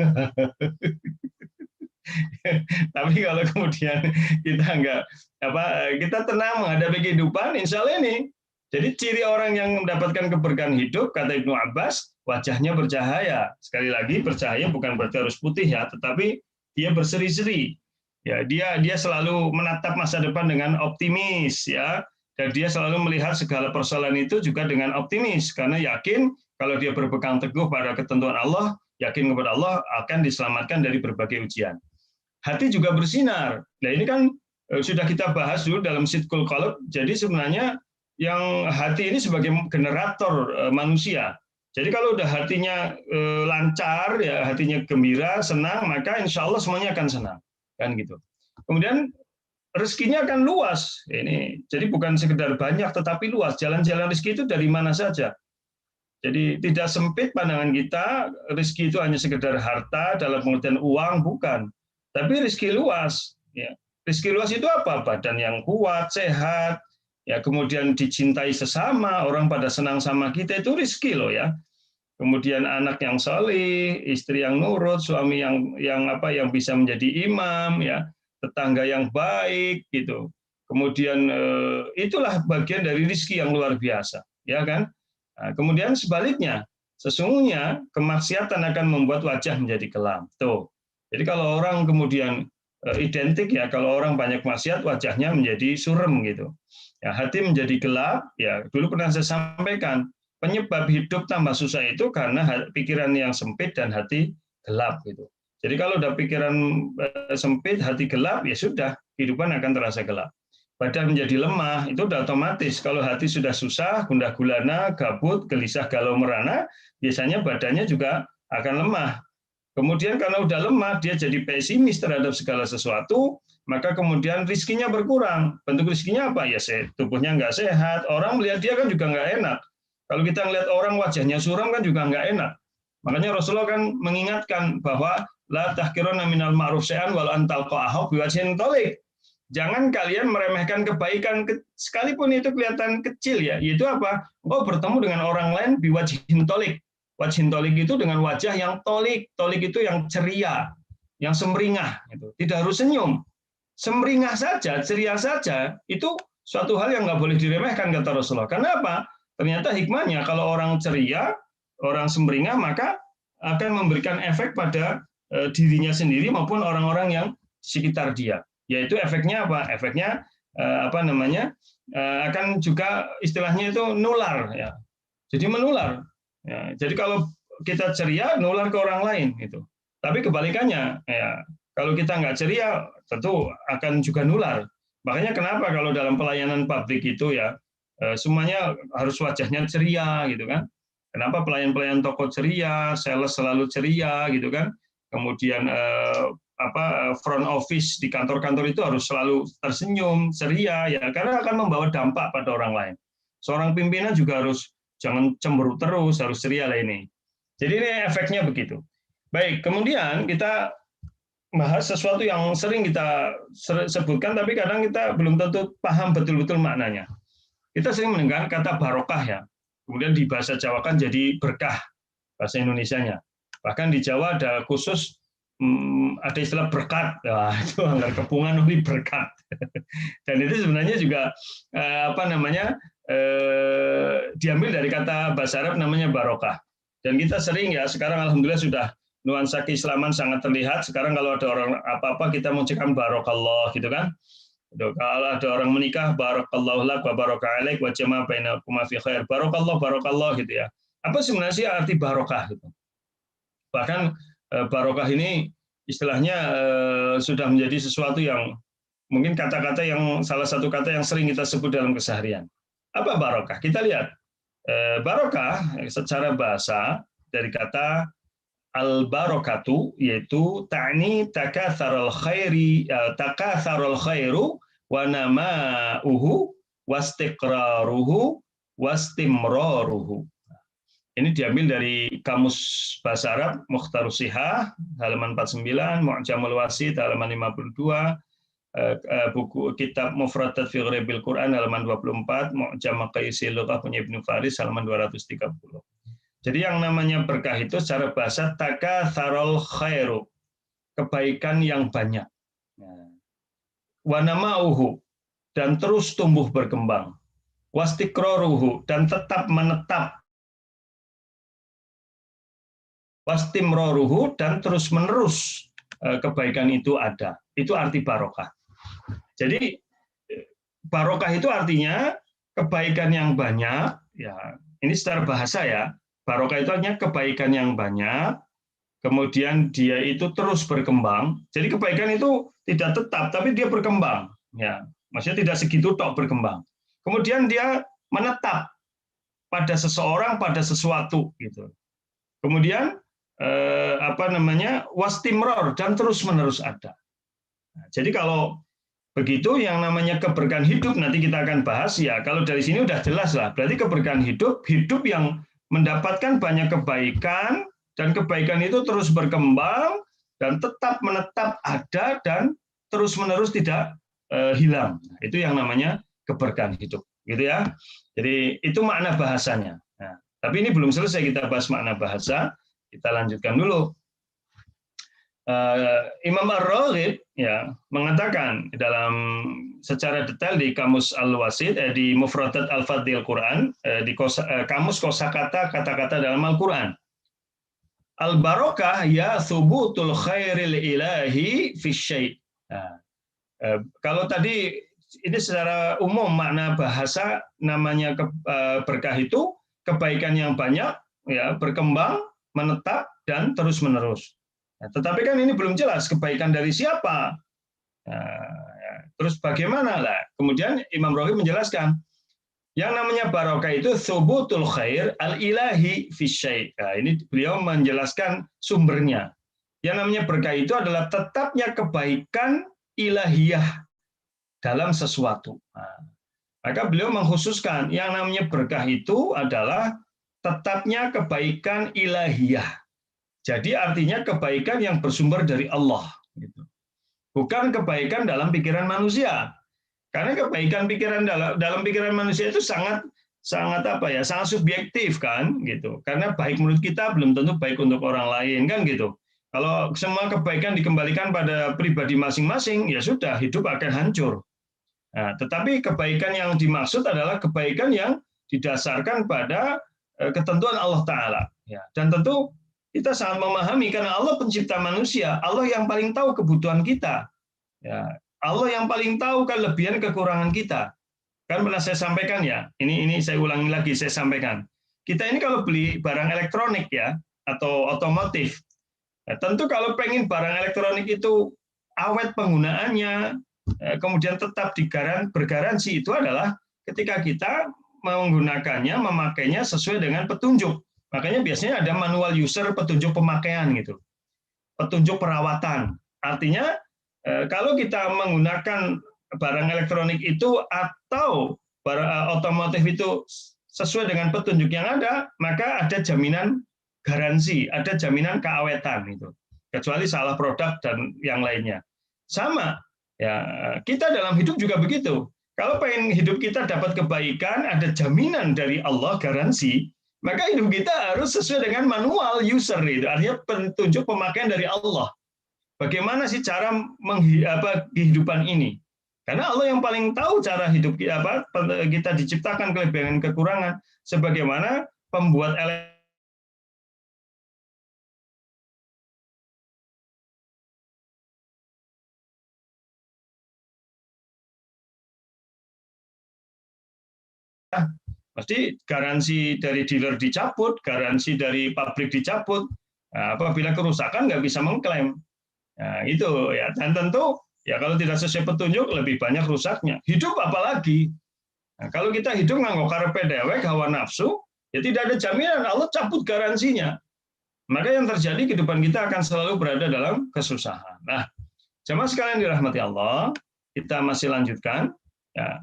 Tapi kalau kemudian kita tenang menghadapi kehidupan, insya Allah ini. Jadi ciri orang yang mendapatkan keberkahan hidup, kata Ibnu Abbas, wajahnya bercahaya. Sekali lagi, bercahaya bukan berarti harus putih ya, tetapi dia berseri-seri. Ya, dia selalu menatap masa depan dengan optimis ya, dan dia selalu melihat segala persoalan itu juga dengan optimis karena yakin kalau dia berpegang teguh pada ketentuan Allah, yakin kepada Allah akan diselamatkan dari berbagai ujian. Hati juga bersinar. Nah ini kan sudah kita bahas dulu dalam Sidqul Qalb. Jadi sebenarnya yang hati ini sebagai generator manusia. Jadi kalau udah hatinya lancar, ya hatinya gembira, senang, maka insya Allah semuanya akan senang, kan gitu. Kemudian rezekinya akan luas. Ini jadi bukan sekedar banyak, tetapi luas. Jalan-jalan rezeki itu dari mana saja. Jadi tidak sempit pandangan kita. Rezeki itu hanya sekedar harta dalam pengertian uang, bukan. Tapi rezeki luas, ya. Rezeki luas itu apa? Badan yang kuat, sehat, ya, kemudian dicintai sesama, orang pada senang sama kita, itu rezeki loh ya. Kemudian anak yang saleh, istri yang nurut, suami yang bisa menjadi imam, ya, tetangga yang baik, gitu. Kemudian itulah bagian dari rezeki yang luar biasa, ya kan? Nah, kemudian sebaliknya, sesungguhnya kemaksiatan akan membuat wajah menjadi kelam. Tuh. Jadi kalau orang kemudian identik ya, kalau orang banyak maksiat wajahnya menjadi surem gitu. Ya, hati menjadi gelap. Ya, dulu pernah saya sampaikan penyebab hidup tambah susah itu karena pikiran yang sempit dan hati gelap gitu. Jadi kalau udah pikiran sempit, hati gelap, ya sudah kehidupan akan terasa gelap. Badan menjadi lemah itu udah otomatis. Kalau hati sudah susah, gundah gulana, gabut, gelisah, galau merana, biasanya badannya juga akan lemah. Kemudian karena udah lemah, dia jadi pesimis terhadap segala sesuatu, maka kemudian rizkinya berkurang. Bentuk rizkinya apa? Ya tubuhnya nggak sehat, orang melihat dia kan juga nggak enak. Kalau kita melihat orang wajahnya suram kan juga nggak enak. Makanya Rasulullah kan mengingatkan bahwa la tahqiruna minal ma'ruf syai'an walau an talqa'ahu biwajhin thaliq. Jangan kalian meremehkan kebaikan sekalipun itu kelihatan kecil ya. Yaitu apa? Oh, bertemu dengan orang lain biwajhin thaliq. Wajhin tolik itu dengan wajah yang tolik. Tolik itu yang ceria, yang semringah. Tidak harus senyum. Semringah saja, ceria saja, itu suatu hal yang nggak boleh diremehkan, kata Rasulullah. Kenapa? Ternyata hikmahnya, kalau orang ceria, orang semringah, maka akan memberikan efek pada dirinya sendiri maupun orang-orang yang di sekitar dia. Yaitu efeknya apa? Efeknya akan juga istilahnya itu nular. Ya. Jadi menular. Ya, jadi kalau kita ceria, nular ke orang lain itu. Tapi kebalikannya, ya, kalau kita nggak ceria, tentu akan juga nular. Makanya kenapa kalau dalam pelayanan pabrik itu ya, semuanya harus wajahnya ceria gitu kan? Kenapa pelayan-pelayan toko ceria, sales selalu ceria gitu kan? Kemudian front office di kantor-kantor itu harus selalu tersenyum, ceria ya, karena akan membawa dampak pada orang lain. Seorang pimpinan juga harus jangan cemberut terus, harus ceria lah ini. Jadi ini efeknya begitu. Baik, kemudian kita bahas sesuatu yang sering kita sebutkan, tapi kadang kita belum tentu paham betul-betul maknanya. Kita sering mendengar kata barokah ya, kemudian di bahasa Jawa kan jadi berkah, bahasa Indonesianya. Bahkan di Jawa ada khusus, ada istilah berkat, nah, itu anggar kepungan ini berkat. Dan itu sebenarnya juga diambil dari kata bahasa Arab namanya barokah. Dan kita sering ya, sekarang alhamdulillah sudah nuansa keislaman sangat terlihat. Sekarang kalau ada orang apa-apa kita mengucapkan barokallah gitu kan. Kalau ada orang menikah, barakallahu lak wa baraka alaik wa jama'a bainakuma fi khair. Barokallah gitu ya. Apa sebenarnya sih arti barokah gitu? Bahkan barokah ini istilahnya sudah menjadi sesuatu yang mungkin kata-kata yang salah satu kata yang sering kita sebut dalam keseharian. Apa barokah? Kita lihat barokah secara bahasa dari kata Al-barakatu yaitu ta'ni takatsarul khairu wa nama'uhu wastiqraruhu wastimraruhu. Ini diambil dari Kamus Bahasa Arab Mukhtarus Shihah halaman 49, Mu'jamul Wasit halaman 52, buku kitab Mufradat fi Gharibil Quran halaman 24, Mu'jam Maqayisil Lughah punya Ibnu Faris halaman 230. Jadi yang namanya berkah itu secara bahasa takatsarul khairu, kebaikan yang banyak. Wa nama'uhu, dan terus tumbuh berkembang. Wastiqraruhu, dan tetap menetap. Wastimraruhu, dan terus menerus kebaikan itu ada. Itu arti barokah. Jadi barokah itu artinya kebaikan yang banyak, ya. Ini secara bahasa ya. Barokah itu artinya kebaikan yang banyak, kemudian dia itu terus berkembang. Jadi kebaikan itu tidak tetap, tapi dia berkembang. Ya, maksudnya tidak segitu tok berkembang. Kemudian dia menetap pada seseorang, pada sesuatu, gitu. Kemudian wastimror, dan terus menerus ada. Nah, jadi kalau begitu yang namanya keberkahan hidup nanti kita akan bahas ya. Kalau dari sini udah jelas lah. Berarti keberkahan hidup yang mendapatkan banyak kebaikan, dan kebaikan itu terus berkembang dan tetap menetap ada dan terus menerus tidak hilang. Itu yang namanya keberkahan hidup, gitu ya. Jadi itu makna bahasanya. Nah, tapi ini belum selesai kita bahas makna bahasa. Kita lanjutkan dulu. Imam Ar-Raghib ya mengatakan dalam secara detail di Kamus Al-Wasit di Mufradat Al-Fadhil Quran di Kamus kosakata kata-kata dalam Al-Qur'an. Al-barokah ya thubutul khairil ilahi fi syai'. Nah, kalau tadi ini secara umum makna bahasa namanya berkah itu kebaikan yang banyak ya, berkembang, menetap dan terus-menerus. Nah, tetapi kan ini belum jelas kebaikan dari siapa. Nah, terus bagaimana lah? Kemudian Imam Raghib menjelaskan, yang namanya barokah itu thubutul khair al-ilahi fi syai'. Nah, ini beliau menjelaskan sumbernya. Yang namanya berkah itu adalah tetapnya kebaikan ilahiyah dalam sesuatu. Nah, maka beliau mengkhususkan yang namanya berkah itu adalah tetapnya kebaikan ilahiyah. Jadi artinya kebaikan yang bersumber dari Allah, bukan kebaikan dalam pikiran manusia. Karena kebaikan pikiran dalam pikiran manusia itu sangat subjektif kan, gitu. Karena baik menurut kita belum tentu baik untuk orang lain kan, gitu. Kalau semua kebaikan dikembalikan pada pribadi masing-masing, ya sudah hidup akan hancur. Nah, tetapi kebaikan yang dimaksud adalah kebaikan yang didasarkan pada ketentuan Allah Ta'ala. Ya. Dan tentu kita sangat memahami karena Allah pencipta manusia, Allah yang paling tahu kebutuhan kita. Ya, Allah yang paling tahu kelebihan kekurangan kita. Kan pernah saya sampaikan ya, ini saya ulangi lagi, saya sampaikan. Kita ini kalau beli barang elektronik ya, atau otomotif, ya, tentu kalau pengen barang elektronik itu awet penggunaannya, kemudian tetap bergaransi, itu adalah ketika kita menggunakannya, memakainya sesuai dengan petunjuk. Makanya biasanya ada manual user, petunjuk pemakaian gitu, petunjuk perawatan. Artinya kalau kita menggunakan barang elektronik itu atau barang otomotif itu sesuai dengan petunjuk yang ada, maka ada jaminan garansi, ada jaminan keawetan itu. Kecuali salah produk dan yang lainnya. Sama ya, kita dalam hidup juga begitu. Kalau pengen hidup kita dapat kebaikan, ada jaminan dari Allah, garansi. Maka hidup kita harus sesuai dengan manual user itu, artinya petunjuk pemakaian dari Allah. Bagaimana sih cara kehidupan ini? Karena Allah yang paling tahu cara hidup kita diciptakan kelebihan kekurangan. Sebagaimana pembuat pasti garansi dari dealer dicabut, garansi dari pabrik dicabut. Nah, apabila kerusakan nggak bisa mengklaim. Nah, itu ya. Dan tentu ya kalau tidak sesuai petunjuk lebih banyak rusaknya. Hidup apalagi. Nah, kalau kita hidup nganggo karepe dewek hawa nafsu, ya tidak ada jaminan Allah cabut garansinya. maka yang terjadi kehidupan kita akan selalu berada dalam kesusahan. Nah, jamaah sekalian dirahmati Allah, kita masih lanjutkan. Ya,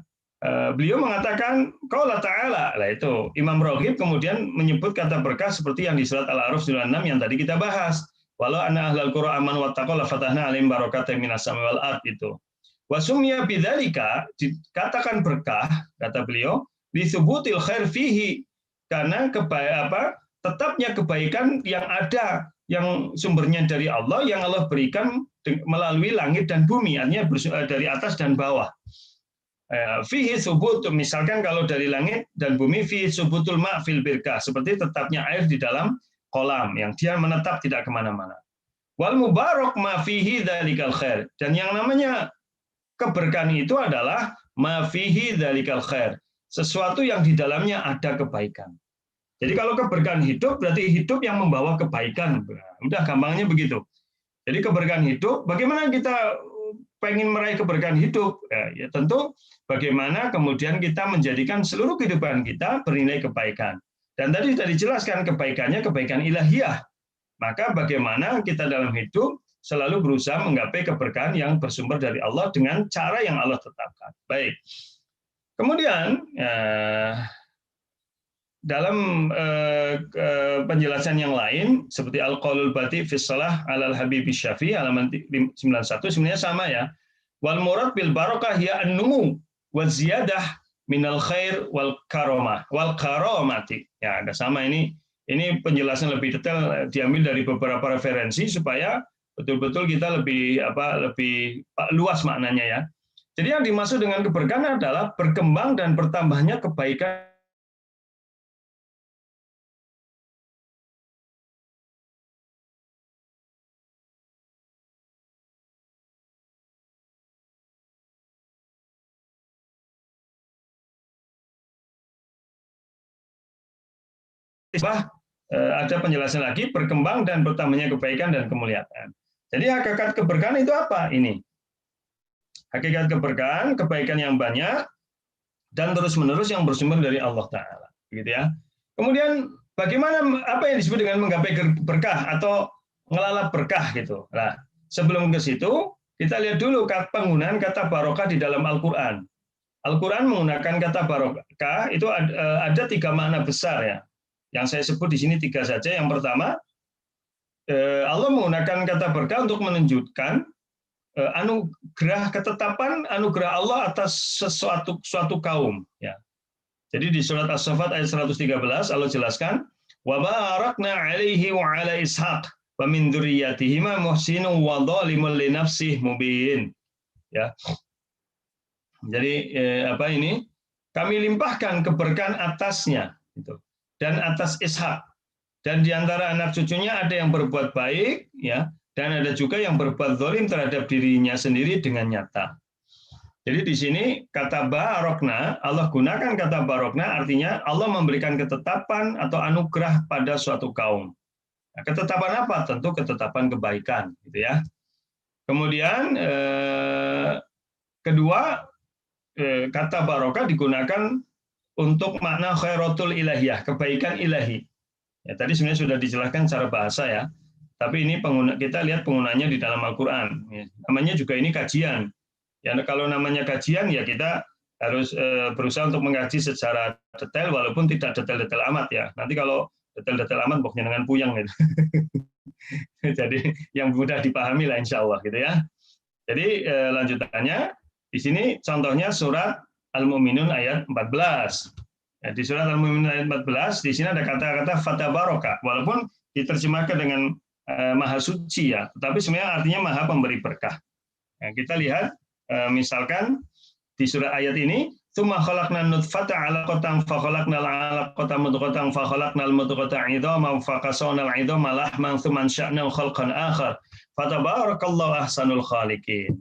beliau mengatakan, Qaula ta'ala, lah itu Imam Raghib kemudian menyebut kata berkah seperti yang di surat Al-A'raf 96 yang tadi kita bahas. Walau anna ahlal qura amanu wattaqaw la fatahna 'alaihim barakatim minas samai wal ard itu. Wa summiya bidzalika, dikatakan berkah kata beliau, li thubutil khair fihi, karena tetapnya kebaikan yang ada, yang sumbernya dari Allah, yang Allah berikan melalui langit dan bumi, artinya dari atas dan bawah. Fihi subut, misalkan kalau dari langit dan bumi, fihi subutul ma' fil birkah, seperti tetapnya air di dalam kolam, yang dia menetap tidak kemana-mana. Wal mubarak ma fihi dzalikal khair, dan yang namanya keberkahan itu adalah ma fihi dzalikal khair, sesuatu yang di dalamnya ada kebaikan. Jadi kalau keberkahan hidup berarti hidup yang membawa kebaikan. Udah gampangnya begitu. Jadi keberkahan hidup, bagaimana kita pengen meraih keberkahan hidup? Ya tentu bagaimana kemudian kita menjadikan seluruh kehidupan kita bernilai kebaikan. Dan tadi sudah dijelaskan kebaikannya kebaikan ilahiyah. Maka bagaimana kita dalam hidup selalu berusaha menggapai keberkahan yang bersumber dari Allah dengan cara yang Allah tetapkan. Baik. Kemudian dalam penjelasan yang lain seperti Al-Qaulul Bati fi Shalah 'alal Habibi Syafi'i halaman 91 sebenarnya sama ya. Wal murad bil barakah hiya an-numu wa ziyadah minal khair wal karamati. Ya, agak sama ini penjelasan lebih detail diambil dari beberapa referensi supaya betul-betul kita lebih luas maknanya ya. Jadi yang dimaksud dengan keberkahan adalah berkembang dan bertambahnya kebaikan ada penjelasan lagi, berkembang dan bertambahnya kebaikan dan kemuliaan. Jadi hakikat keberkahan itu apa? Ini. Hakikat keberkahan, kebaikan yang banyak, dan terus-menerus yang bersumber dari Allah Ta'ala. Gitu ya. Kemudian, bagaimana, apa yang disebut dengan menggapai berkah atau ngelalap berkah gitu. Nah, sebelum ke situ, kita lihat dulu penggunaan kata barokah di dalam Al-Quran. Al-Quran menggunakan kata barokah, itu ada 3 makna besar ya. Yang saya sebut di sini 3 saja. Yang pertama, Allah menggunakan kata berkah untuk menunjukkan anugerah ketetapan anugerah Allah atas suatu kaum. Ya. Jadi di surat As-Saffat ayat 113 Allah jelaskan, wa barakna alaihi wa ala ishaq wa min dzurriyyatihi ma muhsinun wa dzalimun li nafsihi mubin. Ya. Jadi kami limpahkan keberkahan atasnya gitu. Dan atas Ishak, dan di antara anak cucunya ada yang berbuat baik, ya, dan ada juga yang berbuat zalim terhadap dirinya sendiri dengan nyata. Jadi di sini kata barokna, Allah gunakan kata barokna, artinya Allah memberikan ketetapan atau anugerah pada suatu kaum. Nah, ketetapan apa? Tentu ketetapan kebaikan, gitu ya. Kemudian kedua, kata barokah digunakan untuk makna khairatul ilahiyah, kebaikan ilahi. Ya, tadi sebenarnya sudah dijelaskan secara bahasa ya, tapi ini kita lihat penggunaannya di dalam Al-Quran. Ya, namanya juga ini kajian. Ya, kalau namanya kajian ya kita harus berusaha untuk mengkaji secara detail walaupun tidak detail-detail amat ya. Nanti kalau detail-detail amat pokoknya dengan puyeng gitu. Jadi yang mudah dipahami lah insya Allah gitu ya. Jadi lanjutannya di sini contohnya surat Al-Mu'minun ayat 14. Ya, di surat Al-Mu'minun ayat 14, di sini ada kata-kata fatabaraka, walaupun diterjemahkan dengan maha suci ya, tetapi sebenarnya artinya maha pemberi berkah. Ya, kita lihat misalkan di surat ayat ini, tsumma khalaqnan nutfata 'alaqatan fa khalaqnal 'alaqata mudghatan fa khalaqnal mudghata 'idhaman fa qasawnal 'idhama lahman tsumma ansha'nahu khalqan akhar fatabarakallahu ahsanul khaliqin.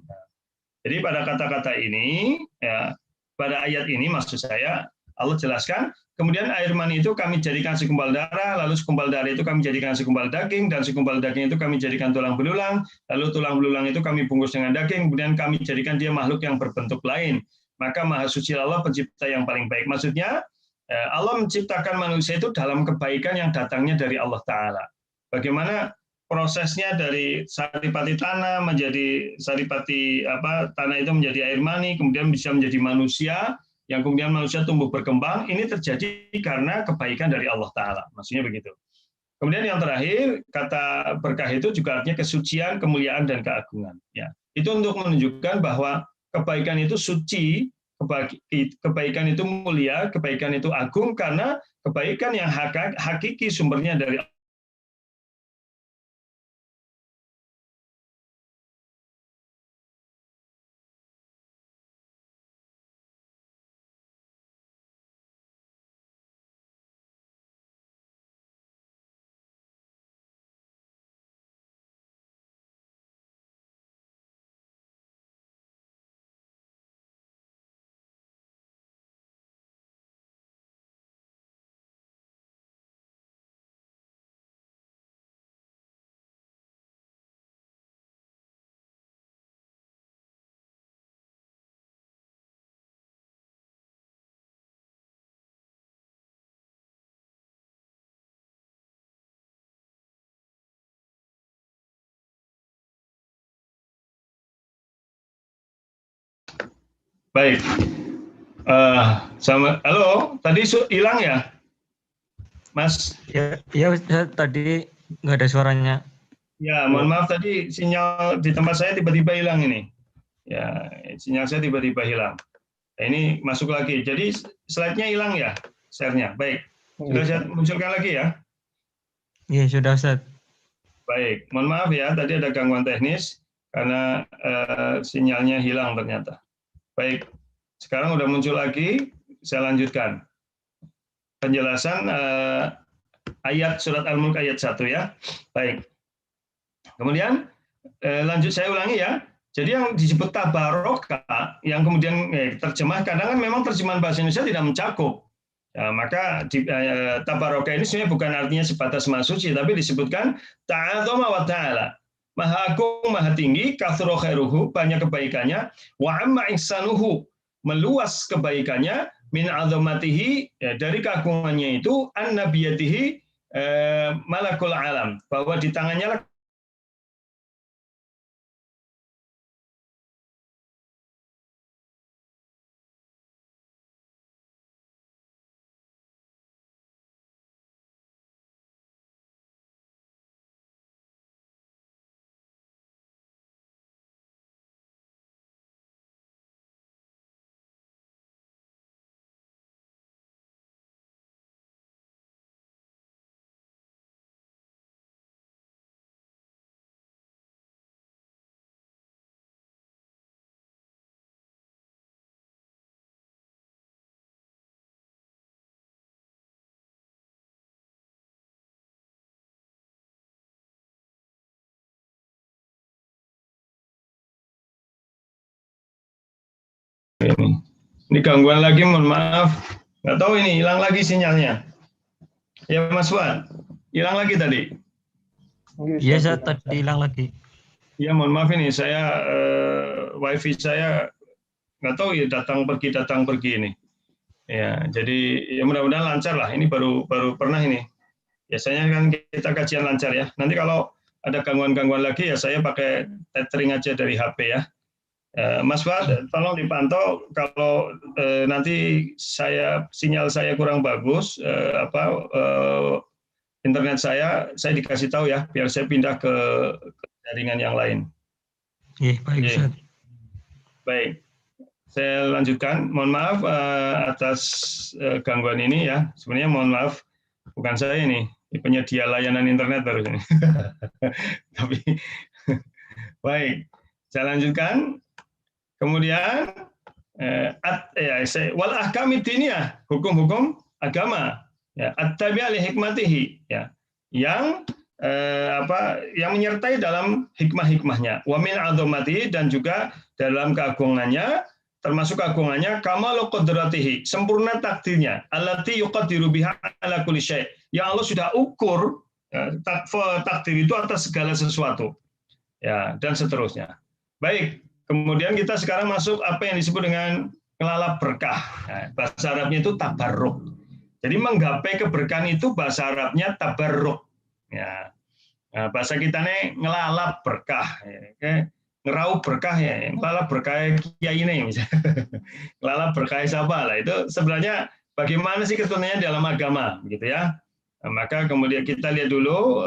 Jadi pada kata-kata ini ya, pada ayat ini maksud saya Allah jelaskan, kemudian air mani itu kami jadikan segumpal darah, lalu segumpal darah itu kami jadikan segumpal daging, dan segumpal daging itu kami jadikan tulang belulang, lalu tulang belulang itu kami bungkus dengan daging, kemudian kami jadikan dia makhluk yang berbentuk lain. Maka maha suci Allah pencipta yang paling baik. Maksudnya Allah menciptakan manusia itu dalam kebaikan yang datangnya dari Allah Ta'ala. bagaimana prosesnya dari saripati tanah menjadi saripati tanah itu menjadi air mani, kemudian bisa menjadi manusia, yang kemudian manusia tumbuh berkembang. Ini terjadi karena kebaikan dari Allah Ta'ala, maksudnya begitu. Kemudian yang terakhir, kata berkah itu juga artinya kesucian, kemuliaan, dan keagungan. Ya, itu untuk menunjukkan bahwa kebaikan itu suci, kebaikan itu mulia, kebaikan itu agung, karena kebaikan yang hakiki sumbernya dari Allah. Baik, halo, tadi hilang ya, Mas? Ya Ustaz, tadi nggak ada suaranya. Ya, mohon maaf tadi sinyal di tempat saya tiba-tiba hilang ini. Ya, sinyal saya tiba-tiba hilang. Nah, ini masuk lagi. Jadi slide-nya hilang ya, share-nya. Baik, sudah saya munculkan lagi ya. Iya, sudah Ustaz. Baik, mohon maaf ya, tadi ada gangguan teknis karena sinyalnya hilang ternyata. Baik, sekarang udah muncul lagi, saya lanjutkan. Penjelasan ayat surat Al-Mulk ayat 1 ya. Baik. Kemudian lanjut saya ulangi ya. Jadi yang disebut tabarokah, yang kemudian terjemah, kadang kan memang terjemahan bahasa Indonesia tidak mencakup. Ya, maka tabarokah ini sebenarnya bukan artinya sebatas maha suci, tapi disebutkan ta'adzama wa ta'ala. Maha agung, maha tinggi, katsura khairuhu, banyak kebaikannya, wa amma ihsanuhu, meluas kebaikannya, min azamatihi, ya, dari keagungannya itu, an nabiyatihi malakul alam, bahwa di tangannya lah ini gangguan lagi, mohon maaf. Nggak tahu ini, hilang lagi sinyalnya. Ya Mas Fuad, hilang lagi tadi. Iya, saya tadi hilang lagi. Ya mohon maaf ini, saya wifi saya nggak tahu ya datang pergi ini. Ya, jadi ya mudah-mudahan lancar lah. Ini baru pernah ini. Biasanya kan kita kajian lancar ya. Nanti kalau ada gangguan-gangguan lagi ya saya pakai tethering aja dari HP ya. Mas Fuad, tolong dipantau kalau nanti sinyal saya kurang bagus, internet saya dikasih tahu ya, biar saya pindah ke jaringan yang lain. Iya, baik Ustaz. Baik, saya lanjutkan. Mohon maaf atas gangguan ini ya. Sebenarnya mohon maaf, bukan saya ini, penyedia layanan internet baru ini. Tapi baik, saya lanjutkan. Kemudian wal ahkami diniyah, hukum-hukum agama, ya, at-tabi'ah li hikmatihi, ya, yang yang menyertai dalam hikmah-hikmahnya, wa min azamatihi, dan juga dalam keagungannya, termasuk keagungannya kamalu qudratihi, sempurna takdirnya, allati yuqaddiru biha ala kulli syai', yang Allah sudah ukur takdir itu atas segala sesuatu, ya, dan seterusnya. Baik. Kemudian kita sekarang masuk apa yang disebut dengan ngelalap berkah. Nah, bahasa Arabnya itu tabarruk. Jadi menggapai keberkahan itu bahasa Arabnya tabarruk. Ya. Nah, bahasa kita nih ngelalap berkah, ya. Ngeraup berkah ya, ngelalap berkah kiai ini misalnya. Ngelalap berkah siapa lah, itu sebenarnya bagaimana sih keturunannya dalam agama, gitu ya. Nah, maka kemudian kita lihat dulu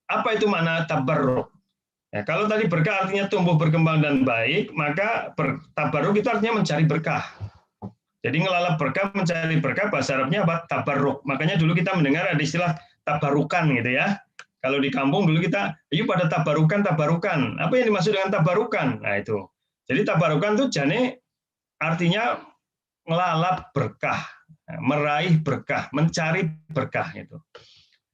apa itu makna tabarruk. Ya, kalau tadi berkah artinya tumbuh berkembang dan baik, maka tabarruk itu artinya mencari berkah. Jadi ngelalap berkah, mencari berkah, bahasa Arabnya apa? Tabarruk. Makanya dulu kita mendengar ada istilah tabarukan gitu ya. Kalau di kampung dulu kita, yuk pada tabarukan. Apa yang dimaksud dengan tabarukan? Nah itu. Jadi tabarukan itu jane artinya ngelalap berkah, meraih berkah, mencari berkah itu.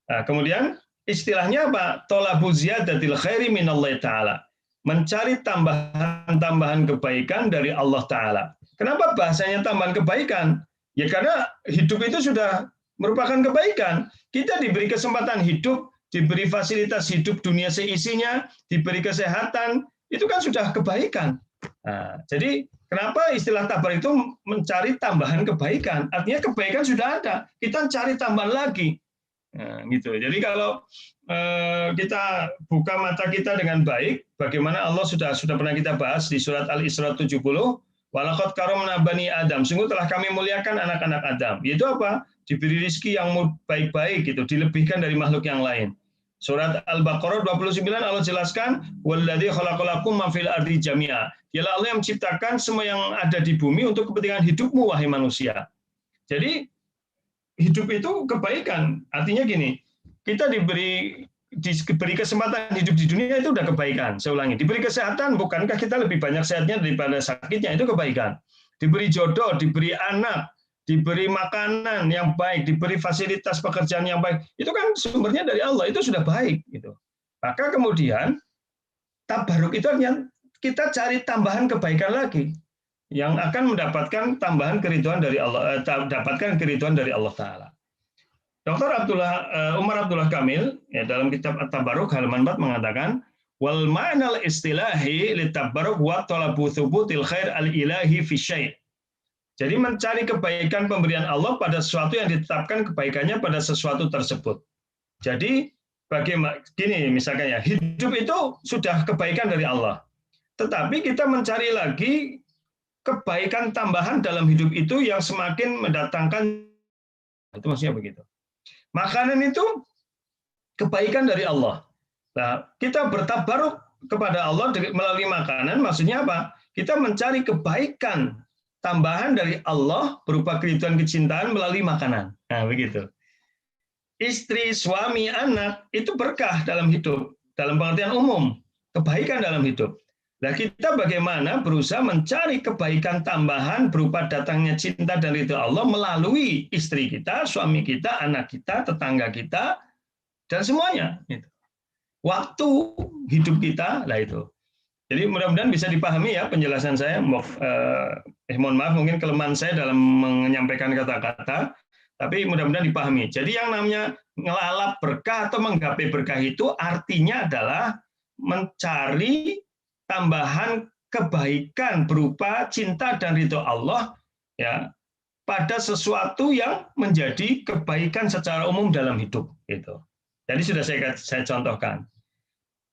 Nah, kemudian istilahnya apa? Thalabu ziyadatil khairi minallahi ta'ala. Mencari tambahan kebaikan dari Allah Ta'ala. Kenapa bahasanya tambahan kebaikan? Ya karena hidup itu sudah merupakan kebaikan. Kita diberi kesempatan hidup, diberi fasilitas hidup dunia seisinya, diberi kesehatan, itu kan sudah kebaikan. Nah, jadi kenapa istilah tabar itu mencari tambahan kebaikan? Artinya kebaikan sudah ada, kita cari tambahan lagi. Nah, gitu. Jadi kalau kita buka mata kita dengan baik, bagaimana Allah sudah pernah kita bahas di surat Al-Isra 70, walaqad karamna bani Adam, sungguh telah kami muliakan anak-anak Adam. Yaitu apa? Diberi rezeki yang baik-baik gitu, dilebihkan dari makhluk yang lain. Surat Al-Baqarah 29 Allah jelaskan, walladzi khalaqalakum ma fil ardi jami'a. Dialah Allah yang menciptakan semua yang ada di bumi untuk kepentingan hidupmu wahai manusia. Jadi hidup itu kebaikan. Artinya gini, kita diberi kesempatan hidup di dunia itu udah kebaikan. Saya ulangi, diberi kesehatan, bukankah kita lebih banyak sehatnya daripada sakitnya? Itu kebaikan. Diberi jodoh, diberi anak, diberi makanan yang baik, diberi fasilitas pekerjaan yang baik, itu kan sumbernya dari Allah, itu sudah baik. Gitu. Maka kemudian tabaruk itu artinya kita cari tambahan kebaikan lagi yang akan mendapatkan tambahan keridhaan dari Allah, dapatkan keridhaan dari Allah Ta'ala. Dr. Umar Abdullah Kamil ya, dalam kitab At-Tabarruk halaman 4 mengatakan, wal ma'nal istilahi litabarruk wa talabu thubutil khair al-ilahi fi syai'. Jadi mencari kebaikan pemberian Allah pada sesuatu yang ditetapkan kebaikannya pada sesuatu tersebut. Jadi bagaimana gini misalkan ya, hidup itu sudah kebaikan dari Allah. Tetapi kita mencari lagi kebaikan tambahan dalam hidup itu yang semakin mendatangkan, itu maksudnya begitu. Makanan itu kebaikan dari Allah. Nah, kita bertabaruk kepada Allah melalui makanan, maksudnya apa? Kita mencari kebaikan tambahan dari Allah berupa keridhaan kecintaan melalui makanan. Nah, begitu. Istri, suami, anak itu berkah dalam hidup, dalam pengertian umum, kebaikan dalam hidup. Nah, kita bagaimana berusaha mencari kebaikan tambahan berupa datangnya cinta dan ridha Allah melalui istri kita, suami kita, anak kita, tetangga kita, dan semuanya. Waktu hidup kita, lah itu. Jadi mudah-mudahan bisa dipahami ya penjelasan saya. Mohon maaf mungkin kelemahan saya dalam menyampaikan kata-kata, tapi mudah-mudahan dipahami. Jadi yang namanya ngelalap berkah atau menggapai berkah itu artinya adalah mencari tambahan kebaikan berupa cinta dan ridho Allah ya pada sesuatu yang menjadi kebaikan secara umum dalam hidup gitu. Jadi sudah saya contohkan.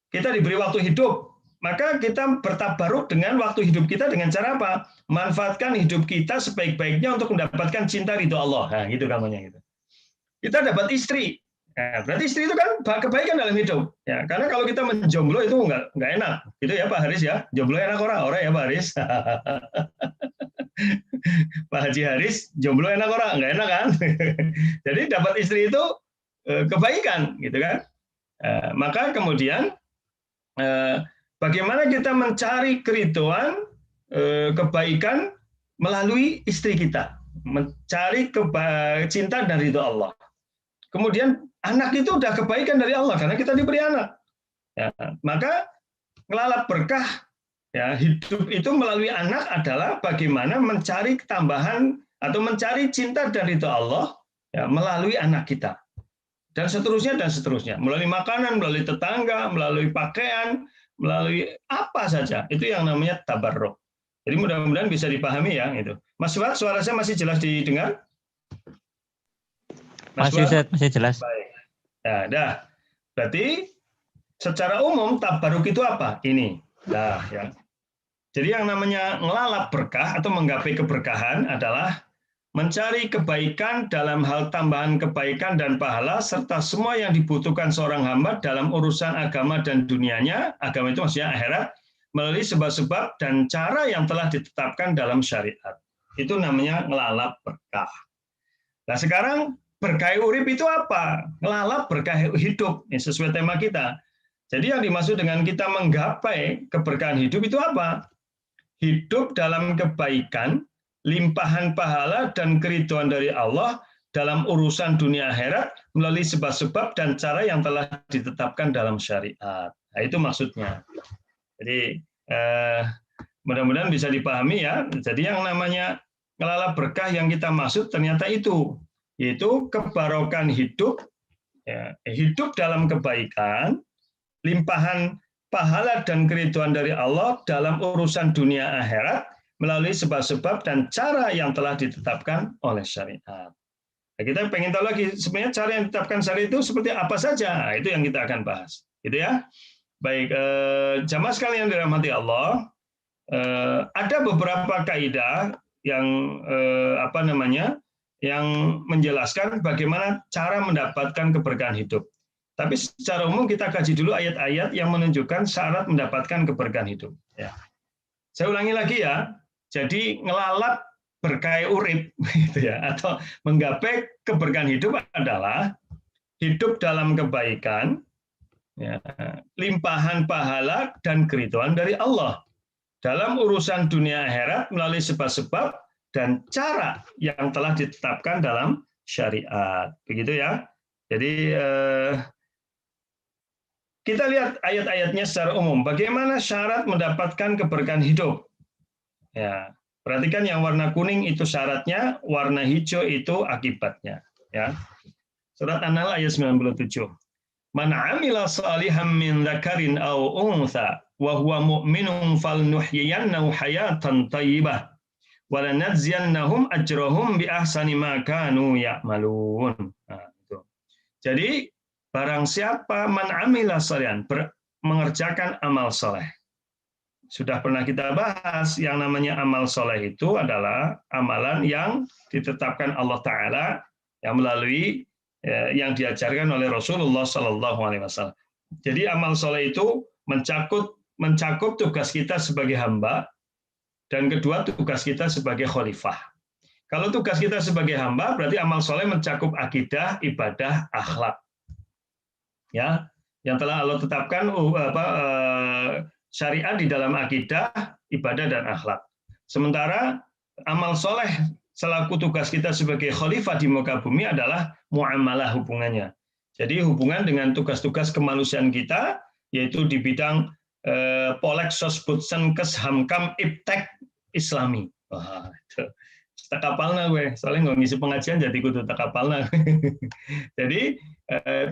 Kita diberi waktu hidup, maka kita bertabaruk dengan waktu hidup kita dengan cara apa? Manfaatkan hidup kita sebaik-baiknya untuk mendapatkan cinta ridho Allah. Nah, gitu kamunya gitu. Kita dapat istri. Nah, berarti istri itu kan kebaikan dalam hidup. Ya, karena kalau kita menjomblo itu nggak enak. Gitu ya Pak Haris ya. Jomblo enak orang ya Pak Haris. Pak Haji Haris, jomblo enak orang, nggak enak kan? Jadi dapat istri itu kebaikan, gitu kan? Maka kemudian bagaimana kita mencari keridhaan kebaikan melalui istri kita, mencari cinta dan ridho Allah. Kemudian anak itu udah kebaikan dari Allah karena kita diberi anak. Ya, maka ngelalap berkah ya hidup itu melalui anak adalah bagaimana mencari tambahan atau mencari cinta dan ridho Allah ya, melalui anak kita. Dan seterusnya melalui makanan, melalui tetangga, melalui pakaian, melalui apa saja itu yang namanya tabarruk. Jadi mudah-mudahan bisa dipahami ya itu. Mas Fuad, suara saya masih jelas didengar? Masih Ustaz, masih jelas. Baik. Ya, dah. Berarti secara umum tabaruk itu apa? Ini. Dah, ya. Jadi yang namanya ngelalap berkah atau menggapai keberkahan adalah mencari kebaikan dalam hal tambahan kebaikan dan pahala serta semua yang dibutuhkan seorang hamba dalam urusan agama dan dunianya, agama itu maksudnya akhirat, melalui sebab-sebab dan cara yang telah ditetapkan dalam syariat. Itu namanya ngelalap berkah. Nah sekarang berkah urip itu apa? Ngelalap berkah hidup, ini sesuai tema kita. Jadi yang dimaksud dengan kita menggapai keberkahan hidup itu apa? Hidup dalam kebaikan, limpahan pahala dan keridhaan dari Allah dalam urusan dunia akhirat melalui sebab-sebab dan cara yang telah ditetapkan dalam syariat. Nah, itu maksudnya. Jadi mudah-mudahan bisa dipahami ya. Jadi yang namanya ngelalap berkah yang kita maksud ternyata itu, yaitu kebarokan hidup, ya, hidup dalam kebaikan, limpahan pahala dan keridhaan dari Allah dalam urusan dunia akhirat melalui sebab-sebab dan cara yang telah ditetapkan oleh syariat. Nah, kita pengen tahu lagi sebenarnya cara yang ditetapkan syariat itu seperti apa saja. Nah, itu yang kita akan bahas, gitu ya. Baik, jamaah sekalian yang dirahmati Allah, ada beberapa kaidah yang yang menjelaskan bagaimana cara mendapatkan keberkahan hidup. Tapi secara umum kita kaji dulu ayat-ayat yang menunjukkan syarat mendapatkan keberkahan hidup. Ya. Saya ulangi lagi ya. Jadi ngelalap berkah urip, gitu ya, atau menggapai keberkahan hidup adalah hidup dalam kebaikan, ya, limpahan pahala dan keridhaan dari Allah dalam urusan dunia akhirat melalui sebab-sebab dan cara yang telah ditetapkan dalam syariat. Begitu ya. Jadi kita lihat ayat-ayatnya secara umum. Bagaimana syarat mendapatkan keberkahan hidup? Ya, perhatikan yang warna kuning itu syaratnya, warna hijau itu akibatnya. Ya. Surat An-Nahl ayat 97. Man 'amila shalihan min dzakarin aw untha wa huwa mu'minun falnuhyiyannahu hayatan thayyibah wa lanajziyannahum ajrahum bi ahsani ma kanu ya'malun. Nah, itu. Jadi barang siapa man amila shalihan, mengerjakan amal soleh. Sudah pernah kita bahas, yang namanya amal soleh itu adalah amalan yang ditetapkan Allah Ta'ala yang melalui yang diajarkan oleh Rasulullah SAW. Jadi amal soleh itu mencakup tugas kita sebagai hamba, dan kedua tugas kita sebagai khalifah. Kalau tugas kita sebagai hamba, berarti amal soleh mencakup akidah, ibadah, akhlak. Ya, yang telah Allah tetapkan syariat di dalam akidah, ibadah dan akhlak. Sementara amal soleh selaku tugas kita sebagai khalifah di muka bumi adalah muamalah hubungannya. Jadi hubungan dengan tugas-tugas kemanusiaan kita, yaitu di bidang polek sosbutsen keshamkam iptek islami. Wah, itu takapalna gue, soalnya nggak ngisi pengajian jadi kudu takapalna. Jadi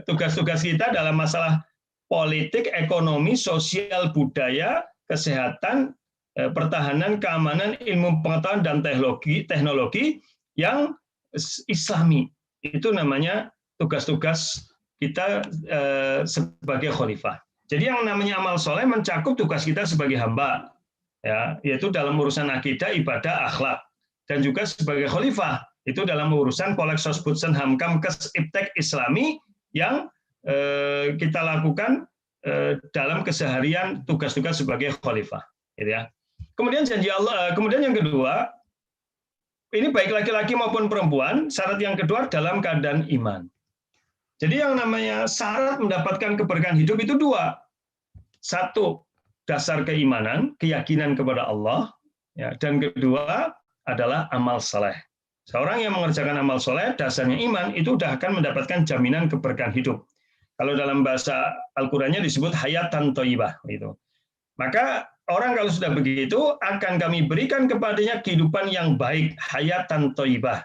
tugas-tugas kita dalam masalah politik, ekonomi, sosial, budaya, kesehatan, pertahanan, keamanan, ilmu pengetahuan dan teknologi yang islami. Itu namanya tugas-tugas kita sebagai khalifah. Jadi yang namanya amal soleh mencakup tugas kita sebagai hamba, ya, yaitu dalam urusan akidah, ibadah, akhlak. Dan juga sebagai khalifah, itu dalam urusan polek sosbutsen hamkam kes iptek islami yang kita lakukan dalam keseharian tugas-tugas sebagai khalifah. Gitu ya. Kemudian janji Allah, kemudian yang kedua, ini baik laki-laki maupun perempuan, syarat yang kedua dalam keadaan iman. Jadi yang namanya syarat mendapatkan keberkahan hidup itu dua. Satu, dasar keimanan, keyakinan kepada Allah, ya, dan kedua adalah amal soleh. Seorang yang mengerjakan amal soleh, dasarnya iman, itu sudah akan mendapatkan jaminan keberkahan hidup. Kalau dalam bahasa Al-Qur'annya disebut hayatan thayyibah. Gitu. Maka orang kalau sudah begitu, akan kami berikan kepadanya kehidupan yang baik, hayatan thayyibah.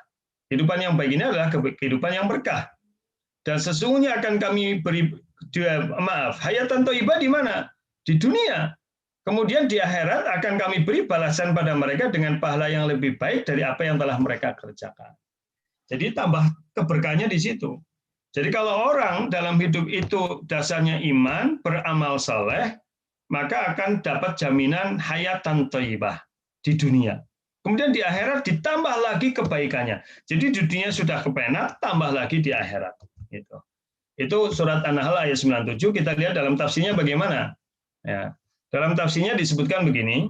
Kehidupan yang baik ini adalah kehidupan yang berkah. Dan sesungguhnya akan kami beri, hayatan thayyibah di mana? Di dunia. Kemudian di akhirat akan kami beri balasan pada mereka dengan pahala yang lebih baik dari apa yang telah mereka kerjakan. Jadi tambah keberkahannya di situ. Jadi kalau orang dalam hidup itu dasarnya iman, beramal saleh, maka akan dapat jaminan hayatan thayyibah di dunia. Kemudian di akhirat ditambah lagi kebaikannya. Jadi di dunia sudah kepenak, tambah lagi di akhirat. Gitu. Itu surat An-Nahl ayat 97. Kita lihat dalam tafsirnya bagaimana. Ya. Dalam tafsirnya disebutkan begini.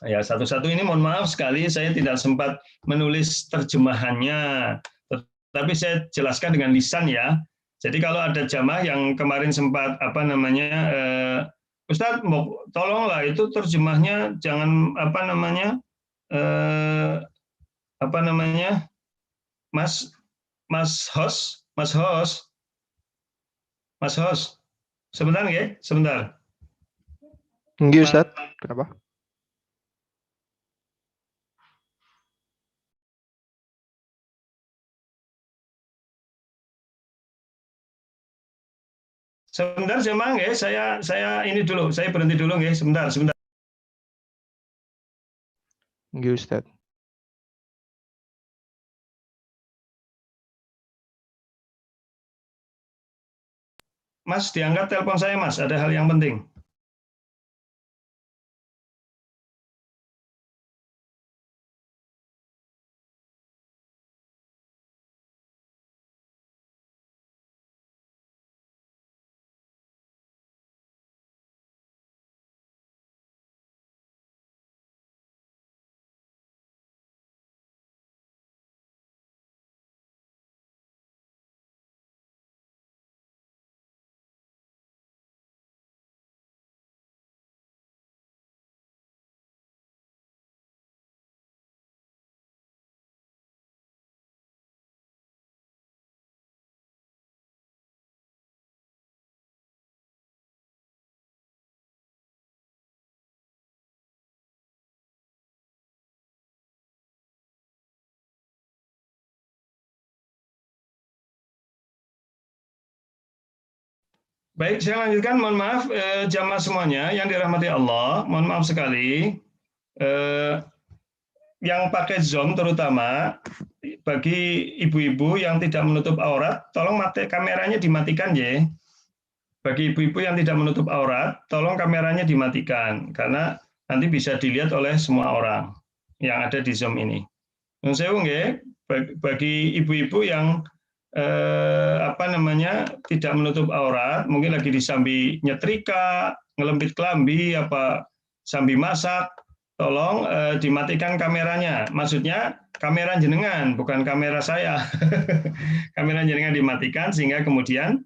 Ya, satu-satu ini mohon maaf sekali saya tidak sempat menulis terjemahannya. Tapi saya jelaskan dengan lisan ya. Jadi kalau ada jamaah yang kemarin sempat Ustadz, tolonglah itu terjemahnya jangan Mas host, sebentar ya, sebentar. Enggak, Ustadz. Kenapa? Sebentar jemaah ya, saya ini dulu, saya berhenti dulu ya, sebentar. Enggak, Ustadz. Mas, diangkat telepon saya, Mas, ada hal yang penting. Baik, saya lanjutkan. Mohon maaf, jamaah semuanya yang dirahmati Allah. Mohon maaf sekali. Yang pakai Zoom terutama bagi ibu-ibu yang tidak menutup aurat, tolong kameranya dimatikan ya. Bagi ibu-ibu yang tidak menutup aurat, tolong kameranya dimatikan karena nanti bisa dilihat oleh semua orang yang ada di Zoom ini. Nun sewu nggih, bagi ibu-ibu yang tidak menutup aurat, mungkin lagi disambi nyetrika, ngelempit kelambi, sambi masak, tolong dimatikan kameranya. Maksudnya kamera jenengan, bukan kamera saya. Kamera jenengan dimatikan sehingga kemudian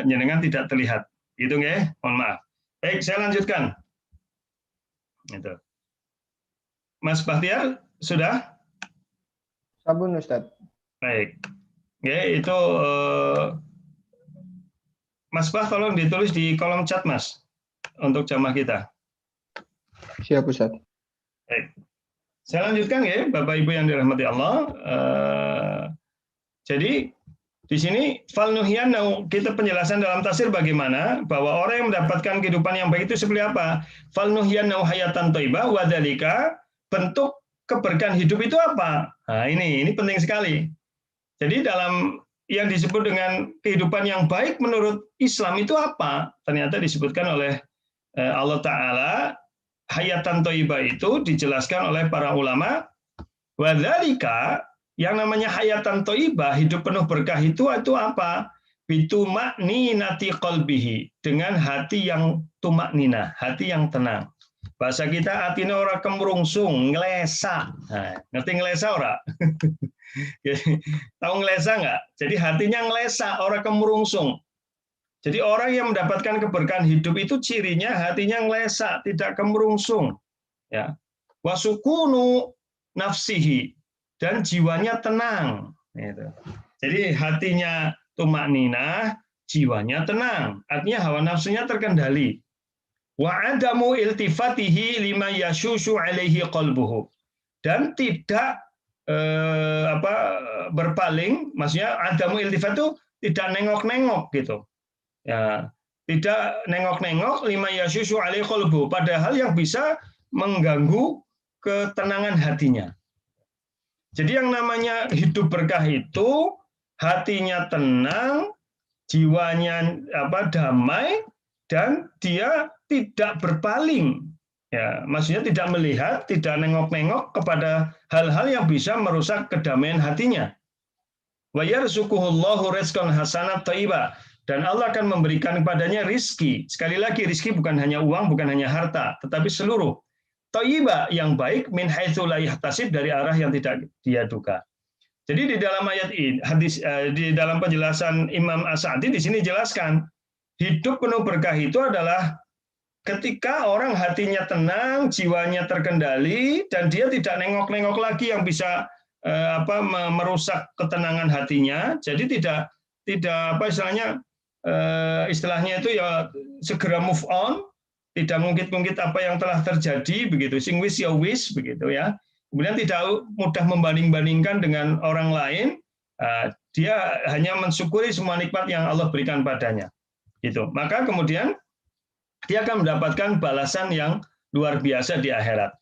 jenengan tidak terlihat. Gitu nggih? Mohon maaf. Baik, saya lanjutkan. Itu. Mas Bahtiar, sudah? Sabun, Ustadz. Baik. Oke, itu Mas Bah, tolong ditulis di kolom chat, Mas, untuk jamaah kita. Siap, Ustadz. Baik. Saya lanjutkan ya, Bapak Ibu yang dirahmati Allah. Jadi di sini falnuhyan, kita penjelasan dalam tafsir bagaimana bahwa orang yang mendapatkan kehidupan yang baik itu seperti apa? Falnuhyan hayatan thayyibah wa dzalika, bentuk keberkahan hidup itu apa? Nah, ini penting sekali. Jadi dalam yang disebut dengan kehidupan yang baik menurut Islam itu apa? Ternyata disebutkan oleh Allah Ta'ala, hayatan thayyibah itu dijelaskan oleh para ulama, wadzalika, yang namanya hayatan thayyibah, hidup penuh berkah itu apa? Bituma'ninati qalbihi, dengan hati yang tumakninah, hati yang tenang. Bahasa kita atine ora kemrungsung, ngelesa. Nah, ngerti ngelesa ora? Tahu ngelesa nggak? Jadi hatinya ngelesa, orang kemurungsung. Jadi orang yang mendapatkan keberkahan hidup itu cirinya hatinya ngelesa, tidak kemurungsung. Ya. Wasukunu nafsihi, dan jiwanya tenang. Gitu. Jadi hatinya tumakninah, jiwanya tenang. Artinya hawa nafsunya terkendali. Wa adamu iltifatihi lima yashushu alaihi qalbuhu, dan tidak berpaling, maksudnya adamu iltifat itu tidak nengok-nengok gitu. Ya, tidak nengok-nengok lima yashushu alaihi qalbu, padahal yang bisa mengganggu ketenangan hatinya. Jadi yang namanya hidup berkah itu hatinya tenang, jiwanya damai, dan dia tidak berpaling. Ya, maksudnya tidak melihat, tidak nengok-nengok kepada hal-hal yang bisa merusak kedamaian hatinya. Wa yarzuquhullahu rizqan hasanat thayyiba, dan Allah akan memberikan kepadanya rizki. Sekali lagi, rizki bukan hanya uang, bukan hanya harta, tetapi seluruh thayyiba yang baik, min haitsu la yahtasib, dari arah yang tidak dia duga. Jadi di dalam ayat ini, di dalam penjelasan Imam As-Sa'di di sini jelaskan, hidup penuh berkah itu adalah ketika orang hatinya tenang, jiwanya terkendali, dan dia tidak nengok-nengok lagi yang bisa merusak ketenangan hatinya. Jadi tidak istilahnya itu ya segera move on, tidak ngungkit-ngungkit apa yang telah terjadi begitu. Sing wis ya wis begitu ya. Kemudian tidak mudah membanding-bandingkan dengan orang lain. Dia hanya mensyukuri semua nikmat yang Allah berikan padanya. Gitu. Maka kemudian dia akan mendapatkan balasan yang luar biasa di akhirat.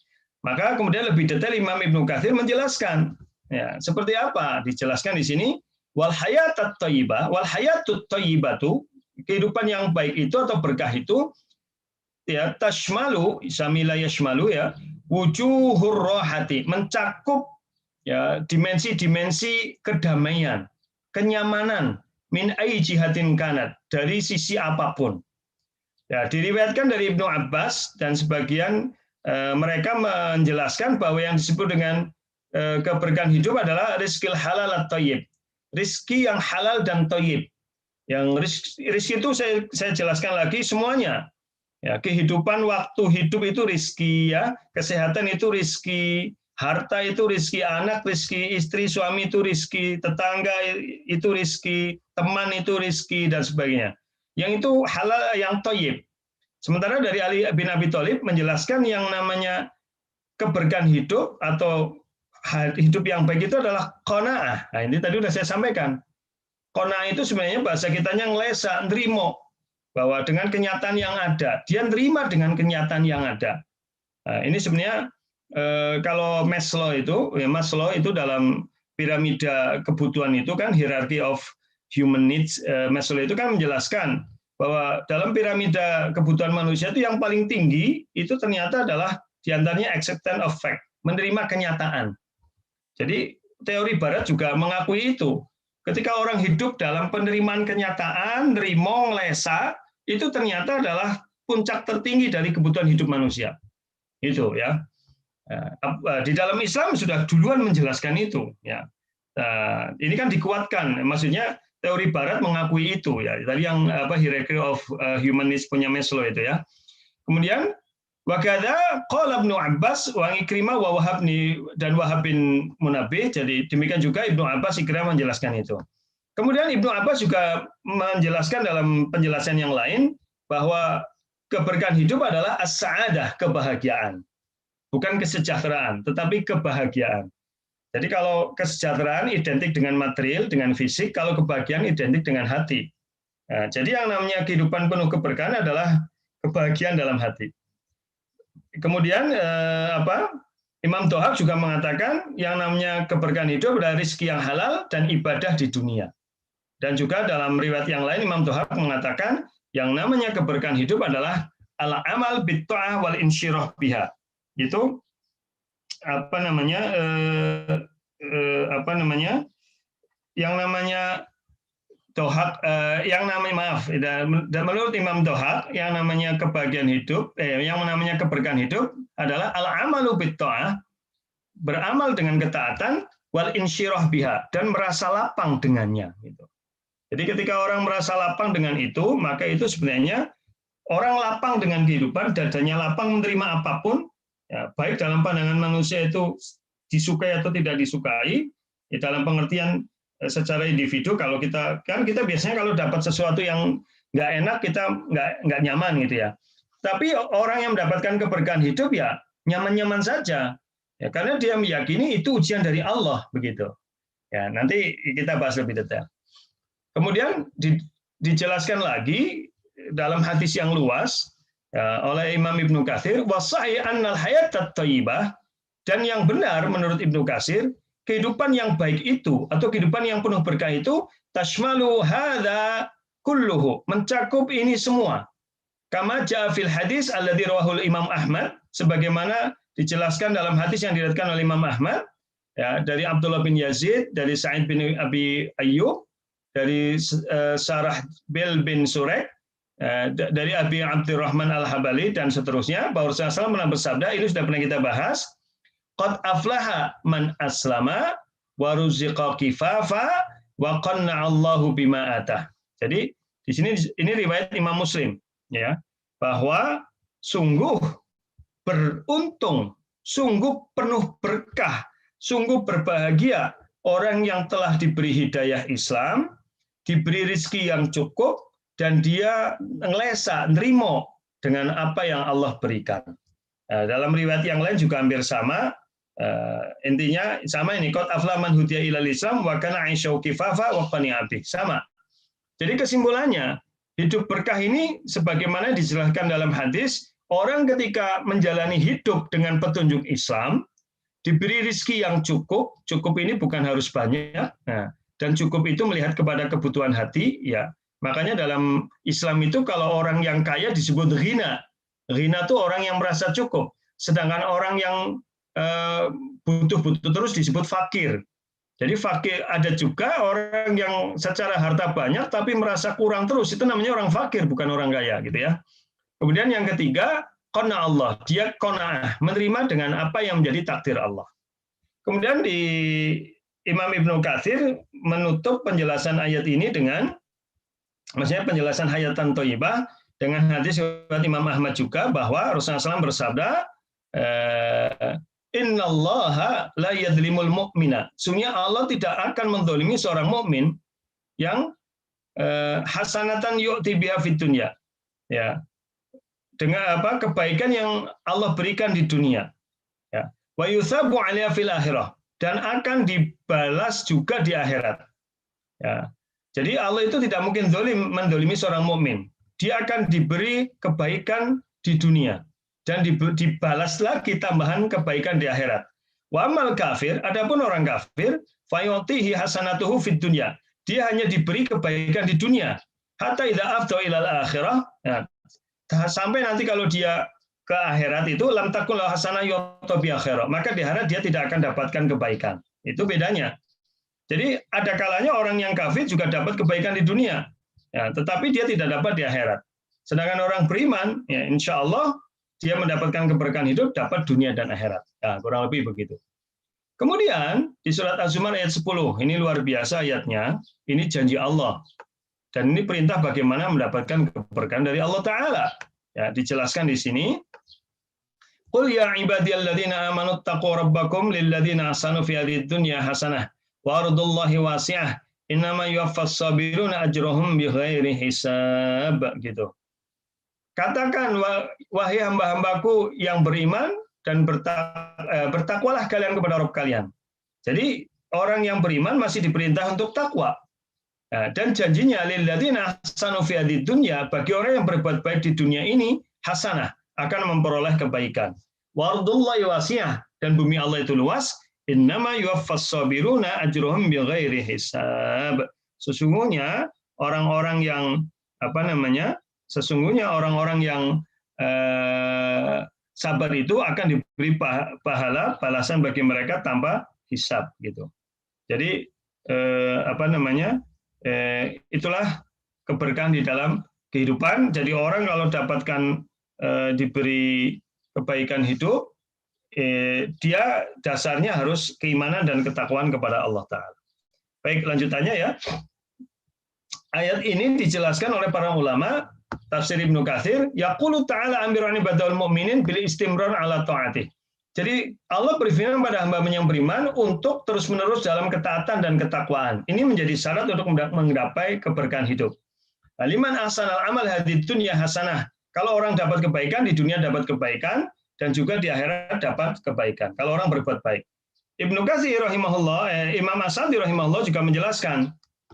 Maka kemudian lebih detail Imam Ibnu Katsir menjelaskan, ya, seperti apa? Dijelaskan di sini, wal hayatut thayyibah, wal hayatut thayyibatu, kehidupan yang baik itu atau berkah itu, ya, tashmalu, samila yashmalu, ya, wujuhur rohati, mencakup ya dimensi-dimensi kedamaian, kenyamanan, min ai jihatin kanat, dari sisi apapun. Ya, diriwayatkan dari Ibnu Abbas dan sebagian mereka menjelaskan bahwa yang disebut dengan keberkahan hidup adalah rizqil halal at-thayyib. Rizki yang halal dan thayyib. Yang rizki itu saya jelaskan lagi semuanya. Ya, kehidupan waktu hidup itu rizki, ya, kesehatan itu rizki, harta itu rizki, anak rizki, istri suami itu rizki, tetangga itu rizki, teman itu rizki, dan sebagainya. Yang itu halal yang thayyib. Sementara dari Ali bin Abi Thalib menjelaskan yang namanya keberkahan hidup atau hidup yang baik itu adalah qanaah. Nah, ini tadi sudah saya sampaikan. Qanaah itu sebenarnya bahasa kitanya ngelesa, nerimo, bahwa dengan kenyataan yang ada, dia nerima dengan kenyataan yang ada. Nah, ini sebenarnya kalau Maslow itu dalam piramida kebutuhan itu kan hierarchy of human needs, Maslow itu kan menjelaskan bahwa dalam piramida kebutuhan manusia itu yang paling tinggi itu ternyata adalah diantaranya acceptance of fact, menerima kenyataan. Jadi teori Barat juga mengakui itu. Ketika orang hidup dalam penerimaan kenyataan, nerimo, ngelesa, itu ternyata adalah puncak tertinggi dari kebutuhan hidup manusia. Itu ya. Di dalam Islam sudah duluan menjelaskan itu. Ya. Ini kan dikuatkan, maksudnya teori Barat mengakui itu ya. Tadi yang hierarchy of human needs punya Maslow itu ya. Kemudian wakada qala Ibnu Abbas wa Ikrimah wa Wahab dan Wahab bin Munabbih. Jadi demikian juga Ibnu Abbas Ikrimah menjelaskan itu. Kemudian Ibnu Abbas juga menjelaskan dalam penjelasan yang lain bahwa keberkahan hidup adalah as-sa'adah, kebahagiaan. Bukan kesejahteraan, tetapi kebahagiaan. Jadi kalau kesejahteraan identik dengan material, dengan fisik, kalau kebahagiaan identik dengan hati. Nah, jadi yang namanya kehidupan penuh keberkahan adalah kebahagiaan dalam hati. Kemudian Imam Tohak juga mengatakan yang namanya keberkahan hidup adalah rezeki yang halal dan ibadah di dunia. Dan juga dalam riwayat yang lain Imam Tohak mengatakan yang namanya keberkahan hidup adalah al-amal bit-ta'ah wal insyirah biha. Itu yang namanya Tohak, dan menurut Imam Tohak yang namanya kebahagiaan hidup, yang namanya keberkahan hidup adalah al-amalu bit-ta'ah, beramal dengan ketaatan, wal insyirah biha, dan merasa lapang dengannya. Gitu. Jadi ketika orang merasa lapang dengan itu, maka itu sebenarnya orang lapang dengan kehidupan, dadanya lapang menerima apapun, ya, baik dalam pandangan manusia itu disukai atau tidak disukai, ya, dalam pengertian secara individu. Kalau kita biasanya kalau dapat sesuatu yang nggak enak kita nggak nyaman gitu ya. Tapi orang yang mendapatkan keberkahan hidup ya nyaman-nyaman saja, ya, karena dia meyakini itu ujian dari Allah begitu. Ya, nanti kita bahas lebih detail. Kemudian dijelaskan lagi dalam hadis yang luas ya, oleh Imam Ibnu Katsir, wasai annal hayatat thayyibah, dan yang benar menurut Ibnu Katsir, kehidupan yang baik itu atau kehidupan yang penuh berkah itu tashmalu hadza kulluhu, mencakup ini semua. Kama ja'a fil hadis alladzi rawahul Imam Ahmad, sebagaimana dijelaskan dalam hadis yang diriwayatkan oleh Imam Ahmad ya, dari Abdullah bin Yazid, dari Sa'id bin Abi Ayyub, dari Sarahbil bin Surek, dari Abi Abdurrahman Al-Habali dan seterusnya, bahwa Rasulullah SAW pernah bersabda, ini sudah pernah kita bahas, qad aflaha man aslama wa ruziqa kifafa wa qanna'allahu bima atah. Jadi di sini ini riwayat Imam Muslim ya, bahwa sungguh beruntung, sungguh penuh berkah, sungguh berbahagia orang yang telah diberi hidayah Islam, diberi rezeki yang cukup, dan dia ngelesa, nerimo dengan apa yang Allah berikan. Dalam riwayat yang lain juga hampir sama, intinya sama ini, qad aflaha man hudiya ilal Islam wa kana 'aisyahu kifafa wa qani'a bih. Sama. Jadi kesimpulannya, hidup berkah ini sebagaimana dijelaskan dalam hadis, orang ketika menjalani hidup dengan petunjuk Islam, diberi rezeki yang cukup, cukup ini bukan harus banyak, dan cukup itu melihat kepada kebutuhan hati, ya. Makanya dalam Islam itu kalau orang yang kaya disebut ghina. Ghina itu orang yang merasa cukup. Sedangkan orang yang butuh-butuh terus disebut fakir. Jadi fakir, ada juga orang yang secara harta banyak tapi merasa kurang terus, itu namanya orang fakir, bukan orang kaya gitu ya. Kemudian yang ketiga, qana Allah, dia qanaah, menerima dengan apa yang menjadi takdir Allah. Kemudian di Imam Ibnu Katsir menutup penjelasan ayat ini dengan, maksudnya penjelasan hayatan thayyibah dengan hadis riwayat Imam Ahmad juga, bahwa Rasulullah SAW bersabda, innallaha la yadzlimul mu'mina. Sungguhnya Allah tidak akan menzalimi seorang mukmin yang hasanatan yu'ti biha fid dunya. Ya. Dengan apa? Kebaikan yang Allah berikan di dunia. Ya. Wa yutsabu 'alaiha fil akhirah, dan akan dibalas juga di akhirat. Ya. Jadi Allah itu tidak mungkin menzalimi seorang mukmin. Dia akan diberi kebaikan di dunia dan dibalas lagi tambahan kebaikan di akhirat. Wa amal kafir, adapun orang kafir, fayutihi hasanatuhu fid dunya. Dia hanya diberi kebaikan di dunia. Hatta idza afdha ilal akhirah, ya, sampai nanti kalau dia ke akhirat itu lam takun lahu hasanah yu'ta bi akhirah, maka di akhirat dia tidak akan dapatkan kebaikan. Itu bedanya. Jadi ada kalanya orang yang kafir juga dapat kebaikan di dunia, ya, tetapi dia tidak dapat di akhirat. Sedangkan orang beriman, ya, insya Allah dia mendapatkan keberkahan hidup, dapat dunia dan akhirat. Ya, kurang lebih begitu. Kemudian di surat Az-Zumar ayat 10, ini luar biasa ayatnya, ini janji Allah. Dan ini perintah bagaimana mendapatkan keberkahan dari Allah Ta'ala. Ya, dijelaskan di sini. Qul ya ibadiyalladzina amanu taqu rabbakum lilladzina ahsanu fi hadhihi dunya hasanah wa ardullahi wasi'ah innama yuwaffas sabiruna ajrahum bighairi hisab, gitu. Katakan, wahai hamba-hambaku yang beriman, dan bertakwalah kalian kepada Rabb kalian. Jadi orang yang beriman masih diperintah untuk takwa. Dan janjinya lilladzina ahsanu fi hadhihi dunya, bagi orang yang berbuat baik di dunia ini, hasanah, akan memperoleh kebaikan. Wardullahi wasi'ah, dan bumi Allah itu luas. Innama yuwaffas sabiruna ajruhum bighairi hisab. Sesungguhnya orang-orang yang sesungguhnya orang-orang yang sabar itu akan diberi pahala balasan bagi mereka tanpa hisab, gitu. Jadi itulah keberkahan di dalam kehidupan. Jadi orang kalau dapatkan diberi kebaikan hidup, dia dasarnya harus keimanan dan ketakwaan kepada Allah Ta'ala. Baik, lanjutannya ya. Ayat ini dijelaskan oleh para ulama tafsir Ibnu Katsir, yaqulu ta'ala amirun ibadul mu'minin bil istimrar ala ta'atih. Jadi Allah berfirman pada hamba yang beriman untuk terus-menerus dalam ketaatan dan ketakwaan. Ini menjadi syarat untuk menggapai keberkahan hidup. Liman ahsanal amal hadid dunya hasanah. Kalau orang dapat kebaikan, di dunia dapat kebaikan, dan juga di akhirat dapat kebaikan. Kalau orang berbuat baik. Ibnu Katsir rahimahullah, Imam As-Sa'di rahimahullah juga menjelaskan,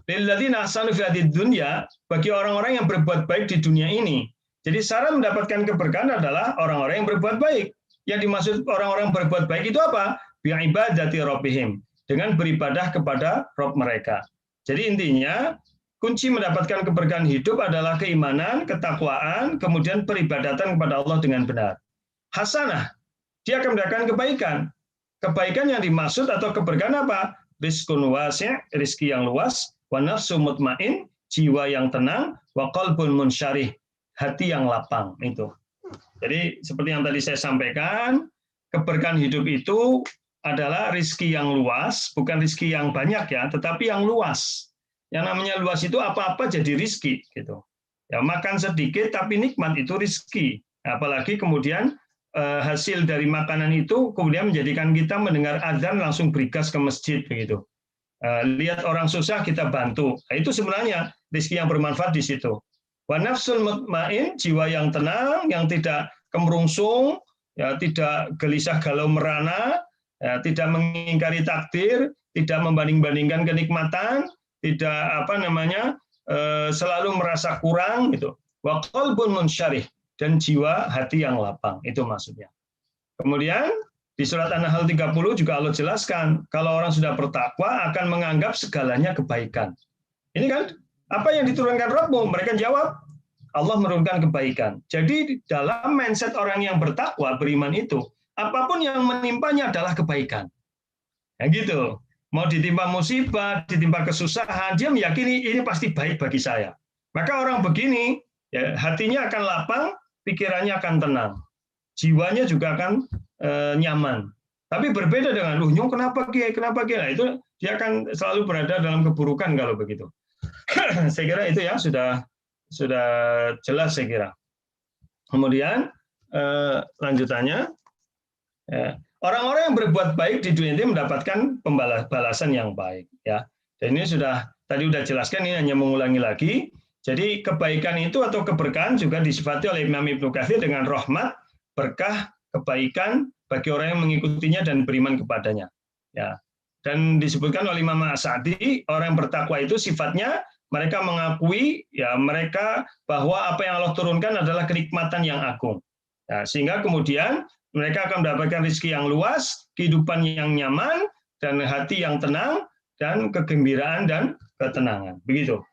lilladzina ahsanu fi hadid dunya, bagi orang-orang yang berbuat baik di dunia ini. Jadi syarat mendapatkan keberkahan adalah orang-orang yang berbuat baik. Yang dimaksud orang-orang berbuat baik itu apa? Bi'ibadati rabbihim. dengan beribadah kepada Rabb mereka. Jadi intinya, kunci mendapatkan keberkahan hidup adalah keimanan, ketakwaan, kemudian peribadatan kepada Allah dengan benar. Hasanah, dia akan mendapatkan kebaikan. Kebaikan yang dimaksud atau keberkahan apa? Rizqun wasi', rizki yang luas, wa nafsu mutmain, jiwa yang tenang, wa qalbun munsyarih, hati yang lapang. Itu. Jadi seperti yang tadi saya sampaikan, keberkahan hidup itu adalah rizki yang luas, bukan rizki yang banyak ya, tetapi yang luas. Yang namanya luas itu apa-apa jadi rizki. Gitu. Ya, makan sedikit tapi nikmat itu rizki. Apalagi kemudian hasil dari makanan itu kemudian menjadikan kita mendengar azan langsung berigas ke masjid begitu. Lihat orang susah kita bantu. Nah, itu sebenarnya rizki yang bermanfaat di situ. Wa nafsul mutmain, jiwa yang tenang, yang tidak kemerungsung, ya, tidak gelisah galau merana, ya, tidak mengingkari takdir, tidak membanding-bandingkan kenikmatan, tidak selalu merasa kurang gitu. Wa qalbun munsyarih, dan jiwa hati yang lapang, itu maksudnya. Kemudian di surat An-Nahl 30 juga Allah jelaskan, kalau orang sudah bertakwa akan menganggap segalanya kebaikan. Ini kan apa yang diturunkan Rabbmu? Mereka jawab, Allah menurunkan kebaikan. Jadi dalam mindset orang yang bertakwa, beriman itu, apapun yang menimpanya adalah kebaikan. Ya gitu. Mau ditimpa musibah, ditimpa kesusahan, dia meyakini ini pasti baik bagi saya. Maka orang begini, ya, hatinya akan lapang, pikirannya akan tenang. Jiwanya juga akan nyaman. Tapi berbeda dengan, Nyung kenapa Kiai? Nah, itu dia akan selalu berada dalam keburukan kalau begitu. Saya kira itu ya sudah jelas saya kira. Kemudian lanjutannya, orang-orang yang berbuat baik di dunia ini mendapatkan pembalasan yang baik. Ya, dan ini tadi sudah jelaskan, ini hanya mengulangi lagi. Jadi kebaikan itu atau keberkahan juga disifati oleh Imam Ibnu Katsir dengan rahmat, berkah, kebaikan bagi orang yang mengikutinya dan beriman kepadanya. Ya, dan disebutkan oleh Imam As-Sa'di, orang yang bertakwa itu sifatnya mereka mengakui ya mereka bahwa apa yang Allah turunkan adalah kenikmatan yang agung. Ya, sehingga kemudian mereka akan mendapatkan rezeki yang luas, kehidupan yang nyaman, dan hati yang tenang, dan kegembiraan dan ketenangan. Begitu.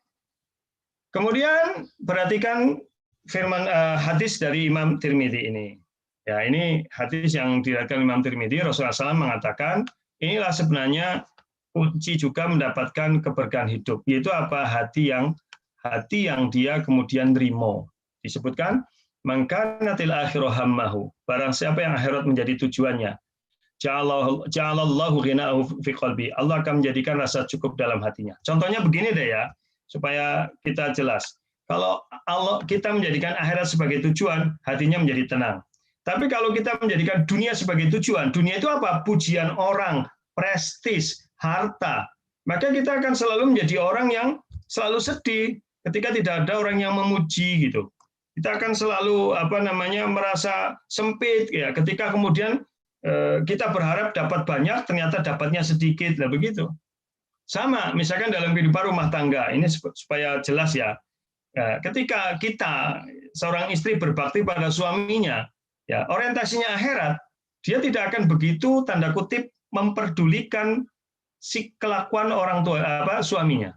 Kemudian perhatikan firman hadis dari Imam Tirmidzi ini. Ya, ini hadis yang diriwayatkan Imam Tirmidzi, Rasulullah SAW mengatakan, inilah sebenarnya kunci juga mendapatkan keberkahan hidup, yaitu apa? Hati yang dia kemudian nerimo. Disebutkan, man kanatil akhiru hammahu, barang siapa yang akhirat menjadi tujuannya, ja'alallahu ghina'ahu fi qalbi, Allah akan menjadikan rasa cukup dalam hatinya. Contohnya begini deh ya, supaya kita jelas. Kalau kita menjadikan akhirat sebagai tujuan, hatinya menjadi tenang. Tapi kalau kita menjadikan dunia sebagai tujuan, dunia itu apa? Pujian orang, prestis, harta. Maka kita akan selalu menjadi orang yang selalu sedih ketika tidak ada orang yang memuji gitu. Kita akan selalu merasa sempit ya ketika kemudian kita berharap dapat banyak, ternyata dapatnya sedikit, lah begitu. Sama, misalkan dalam kehidupan rumah tangga, ini supaya jelas ya. Ketika kita seorang istri berbakti pada suaminya, ya orientasinya akhirat, dia tidak akan begitu tanda kutip memperdulikan si kelakuan orang tua suaminya.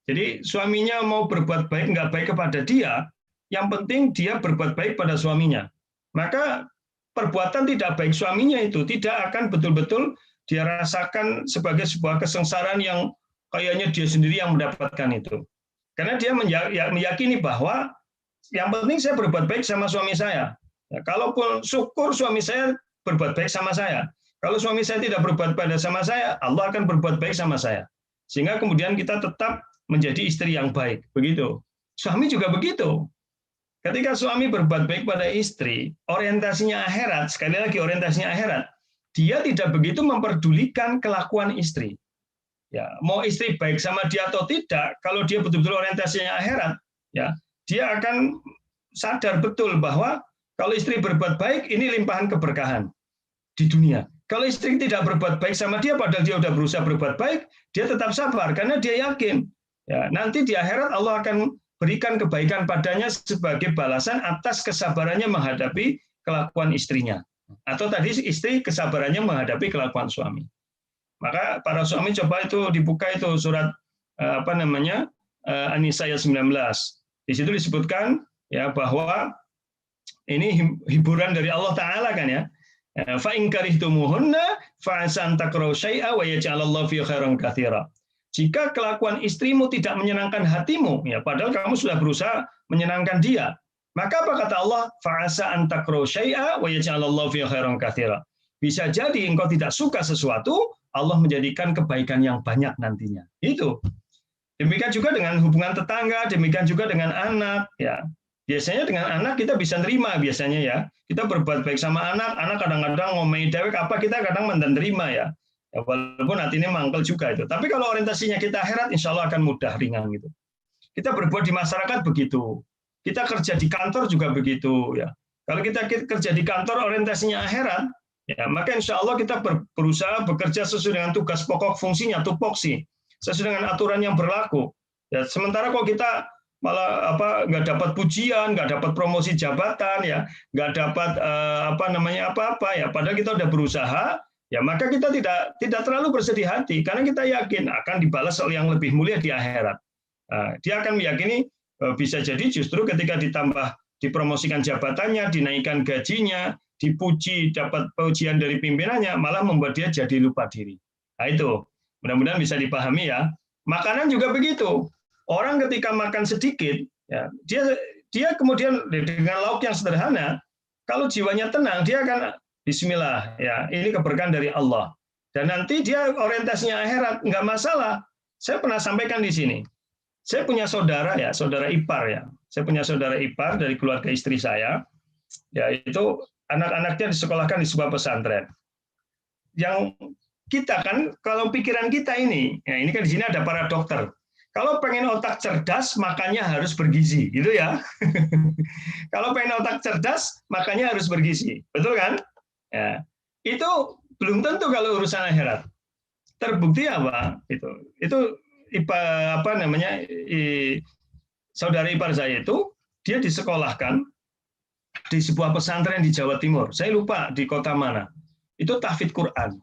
Jadi suaminya mau berbuat baik nggak baik kepada dia, yang penting dia berbuat baik pada suaminya. Maka perbuatan tidak baik suaminya itu tidak akan betul-betul dia rasakan sebagai sebuah kesengsaraan yang kayaknya dia sendiri yang mendapatkan itu. Karena dia meyakini bahwa yang penting saya berbuat baik sama suami saya. Ya, kalaupun syukur suami saya berbuat baik sama saya. Kalau suami saya tidak berbuat baik sama saya, Allah akan berbuat baik sama saya. Sehingga kemudian kita tetap menjadi istri yang baik. Begitu. Suami juga begitu. Ketika suami berbuat baik pada istri, orientasinya akhirat, sekali lagi orientasinya akhirat, dia tidak begitu memperdulikan kelakuan istri. Ya, mau istri baik sama dia atau tidak, kalau dia betul-betul orientasinya akhirat, ya, dia akan sadar betul bahwa kalau istri berbuat baik, ini limpahan keberkahan di dunia. Kalau istri tidak berbuat baik sama dia, padahal dia sudah berusaha berbuat baik, dia tetap sabar karena dia yakin, ya, nanti di akhirat Allah akan berikan kebaikan padanya sebagai balasan atas kesabarannya menghadapi kelakuan istrinya. Atau tadi istri kesabarannya menghadapi kelakuan suami. Maka para suami coba itu dibuka itu surat An-Nisa ayat 19. Di situ disebutkan ya bahwa ini hiburan dari Allah Ta'ala kan ya. Fa in karihtumuhunna fa asan takrahu syai'a wa yaj'alallahu fi khairan katsira. Jika kelakuan istrimu tidak menyenangkan hatimu, ya padahal kamu sudah berusaha menyenangkan dia, maka apa kata Allah? Fa asa an takrahu syai'a wa yaj'alallahu fi khairan katsira. Bisa jadi engkau tidak suka sesuatu, Allah menjadikan kebaikan yang banyak nantinya. Itu. Demikian juga dengan hubungan tetangga, demikian juga dengan anak, ya. Biasanya dengan anak kita bisa nerima biasanya ya. Kita berbuat baik sama anak, anak kadang-kadang ngomei dewek apa, kita kadang menerima ya. Ya, walaupun hatinya mangkel juga itu. Tapi kalau orientasinya kita akhirat, insya Allah akan mudah, ringan gitu. Kita berbuat di masyarakat begitu. Kita kerja di kantor juga begitu ya. Kalau kita kerja di kantor orientasinya akhirat, ya maka insya Allah kita berusaha bekerja sesuai dengan tugas pokok fungsinya, tupoksi, sesuai dengan aturan yang berlaku. Ya, sementara kalau kita malah nggak dapat pujian, nggak dapat promosi jabatan, ya nggak dapat apa-apa ya. Padahal kita udah berusaha, ya maka kita tidak terlalu bersedih hati karena kita yakin akan dibalas oleh yang lebih mulia di akhirat. Dia akan meyakini bisa jadi justru ketika ditambah dipromosikan jabatannya, dinaikkan gajinya, dipuji, dapat pujian dari pimpinannya, malah membuat dia jadi lupa diri. Nah itu mudah-mudahan bisa dipahami ya. Makanan juga begitu. Orang ketika makan sedikit, ya, dia kemudian dengan lauk yang sederhana, kalau jiwanya tenang, dia akan Bismillah, ya, ini keberkahan dari Allah. Dan nanti dia orientasinya akhirat, nggak masalah. Saya pernah sampaikan di sini. Saya punya saudara ya, saudara ipar ya. Saya punya saudara ipar dari keluarga istri saya. Ya itu anak-anaknya disekolahkan di sebuah pesantren. Yang kita kan, kalau pikiran kita ini, ya ini kan di sini ada para dokter. Kalau pengen otak cerdas, makannya harus bergizi, gitu ya. Kalau pengen otak cerdas, makannya harus bergizi, betul kan? Ya. Itu belum tentu kalau urusan akhirat. Terbukti apa? Itu saudara ipar saya itu, dia disekolahkan di sebuah pesantren di Jawa Timur. Saya lupa di kota mana. Itu tahfidz Quran.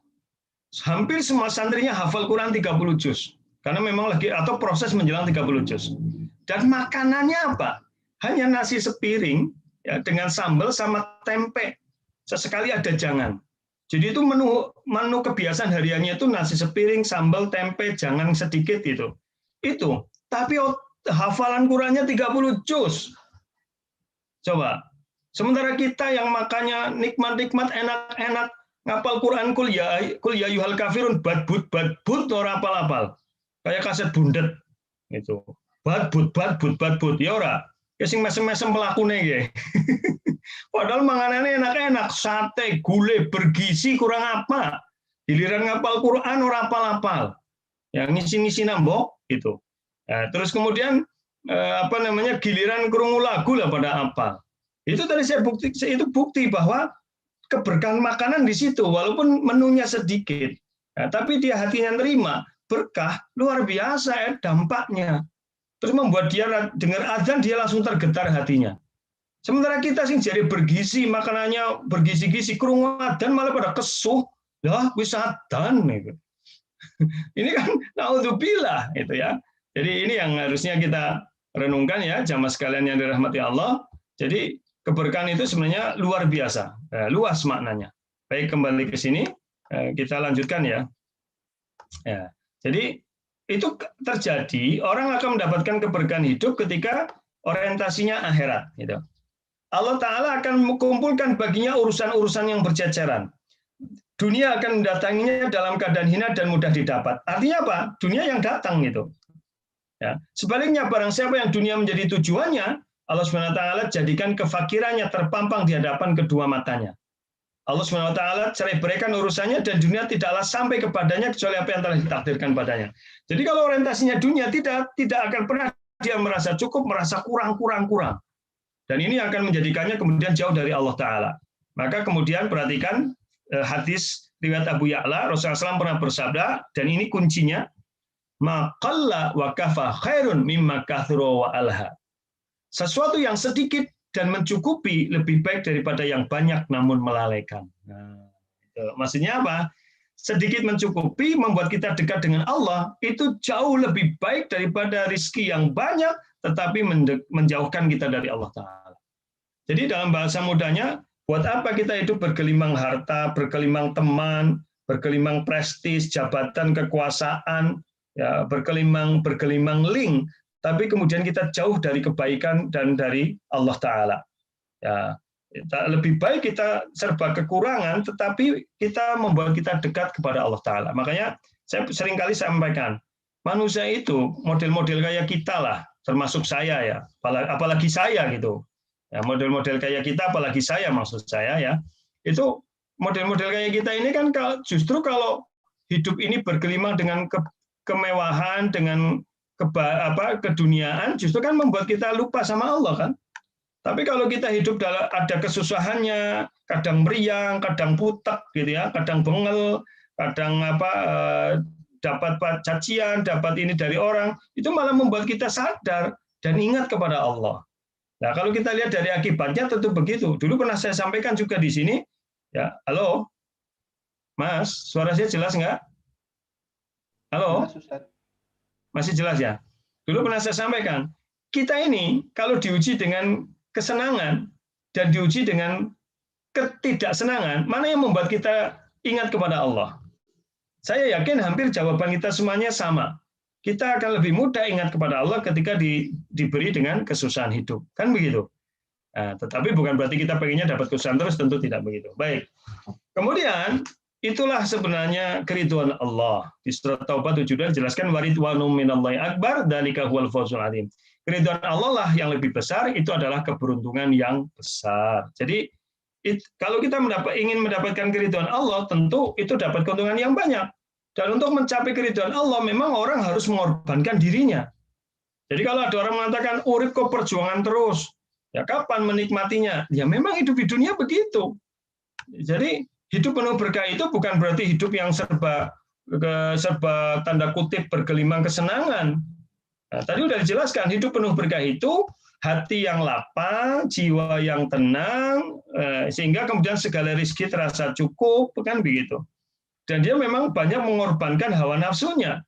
Hampir semua santrinya hafal Quran 30 juz. Karena memang lagi atau proses menjelang 30 juz. Dan makanannya apa? Hanya nasi sepiring ya, dengan sambal sama tempe. Sesekali ada jangan. Jadi itu menu kebiasaan hariannya itu nasi sepiring, sambal, tempe, jangan sedikit gitu. Itu. Tapi hafalan Qurannya 30 juz. Coba. Sementara kita yang makannya nikmat-nikmat, enak-enak, ngapal Quran kul ya yuhal kafirun badbut ora apal-apal. Kayak kaset bundet itu. Badbut ya ora. Ya sing mesem-mesem melakune nggih. Padahal manganane enak-enak, sate, gulai, bergizi kurang apa. Giliran ngapal Quran ora apal-apal. Ya ngisi-ngisi nambok gitu. Nah, terus kemudian giliran krungu lagu lah pada apal. Itu tadi itu bukti bahwa keberkahan makanan di situ walaupun menunya sedikit. Nah, tapi dia hatinya nerima. Berkah luar biasa ya dampaknya. Terus membuat dia dengar azan dia langsung tergetar hatinya. Sementara kita sing jadi bergizi, makanannya bergizi-gizi, krungu adzan malah pada kesuh. Lah wis adzan gitu. Ini kan naudzubillah itu ya. Jadi ini yang harusnya kita renungkan ya jamaah sekalian yang dirahmati Allah. Jadi keberkahan itu sebenarnya luar biasa, luas maknanya. Baik, kembali ke sini kita lanjutkan ya. Ya. Jadi itu terjadi, orang akan mendapatkan keberkahan hidup ketika orientasinya akhirat. Gitu. Allah Ta'ala akan mengumpulkan baginya urusan-urusan yang berjajaran. Dunia akan mendatanginya dalam keadaan hina dan mudah didapat. Artinya apa? Dunia yang datang gitu. Ya. Sebaliknya, barang siapa yang dunia menjadi tujuannya, Allah SWT jadikan kefakirannya terpampang di hadapan kedua matanya. Allah SWT cerai beraikan urusannya dan dunia tidaklah sampai kepadanya kecuali apa yang telah ditakdirkan padanya. Jadi kalau orientasinya dunia tidak akan pernah dia merasa cukup, merasa kurang. Dan ini akan menjadikannya kemudian jauh dari Allah Ta'ala. Maka kemudian perhatikan hadis riwayat Abu Ya'la, Rasulullah SAW pernah bersabda, dan ini kuncinya, maqalla wa kafa khairun mimma kathura wa alha. Sesuatu yang sedikit dan mencukupi lebih baik daripada yang banyak namun melalaikan. Nah, itu. Maksudnya apa? sedikit mencukupi, membuat kita dekat dengan Allah, itu jauh lebih baik daripada rizki yang banyak, tetapi menjauhkan kita dari Allah Ta'ala. Jadi dalam bahasa mudanya, buat apa kita hidup bergelimang harta, bergelimang teman, bergelimang prestis, jabatan, kekuasaan, ya, bergelimang link, tapi kemudian kita jauh dari kebaikan dan dari Allah Ta'ala. Ya, lebih baik kita serba kekurangan, tetapi kita membuat kita dekat kepada Allah Ta'ala. Makanya saya seringkali sampaikan, manusia itu model-model kayak kita lah, termasuk saya ya, apalagi saya gitu. Ya, model-model kayak kita, apalagi saya maksud saya ya, itu model-model kayak kita ini kan justru kalau hidup ini bergelimang dengan kemewahan, dengan keduniaan, justru kan membuat kita lupa sama Allah kan. Tapi kalau kita hidup ada kesusahannya, kadang meriang, kadang putek gitu ya, kadang bengel, kadang dapat cacian, dapat ini dari orang, itu malah membuat kita sadar dan ingat kepada Allah. Nah, kalau kita lihat dari akibatnya tentu begitu. Dulu pernah saya sampaikan juga di sini, ya, halo, Mas, suara saya jelas nggak? Halo, masih jelas ya? Dulu pernah saya sampaikan, kita ini kalau diuji dengan kesenangan dan diuji dengan ketidaksenangan, mana yang membuat kita ingat kepada Allah? Saya yakin hampir jawaban kita semuanya sama. Kita akan lebih mudah ingat kepada Allah ketika diberi dengan kesusahan hidup. Kan begitu? Nah, tetapi bukan berarti kita pengennya dapat kesusahan terus, tentu tidak begitu. Baik. Kemudian, itulah sebenarnya keridhaan Allah. Di surat Taubah 72 dijelaskan, waridwanum minallahi akbar, dzalika huwal fawzul adzim. Keridhaan Allah lah yang lebih besar, itu adalah keberuntungan yang besar. Jadi kalau kita ingin mendapatkan keridhaan Allah, tentu itu dapat keuntungan yang banyak. Dan untuk mencapai keridhaan Allah, memang orang harus mengorbankan dirinya. Jadi kalau ada orang mengatakan, urip kok perjuangan terus, ya kapan menikmatinya? Ya memang hidup di dunia begitu. Jadi hidup penuh berkah itu bukan berarti hidup yang serba tanda kutip bergelimang kesenangan. Nah, tadi sudah dijelaskan, hidup penuh berkah itu hati yang lapang, jiwa yang tenang, sehingga kemudian segala rezeki terasa cukup, kan begitu. Dan dia memang banyak mengorbankan hawa nafsunya.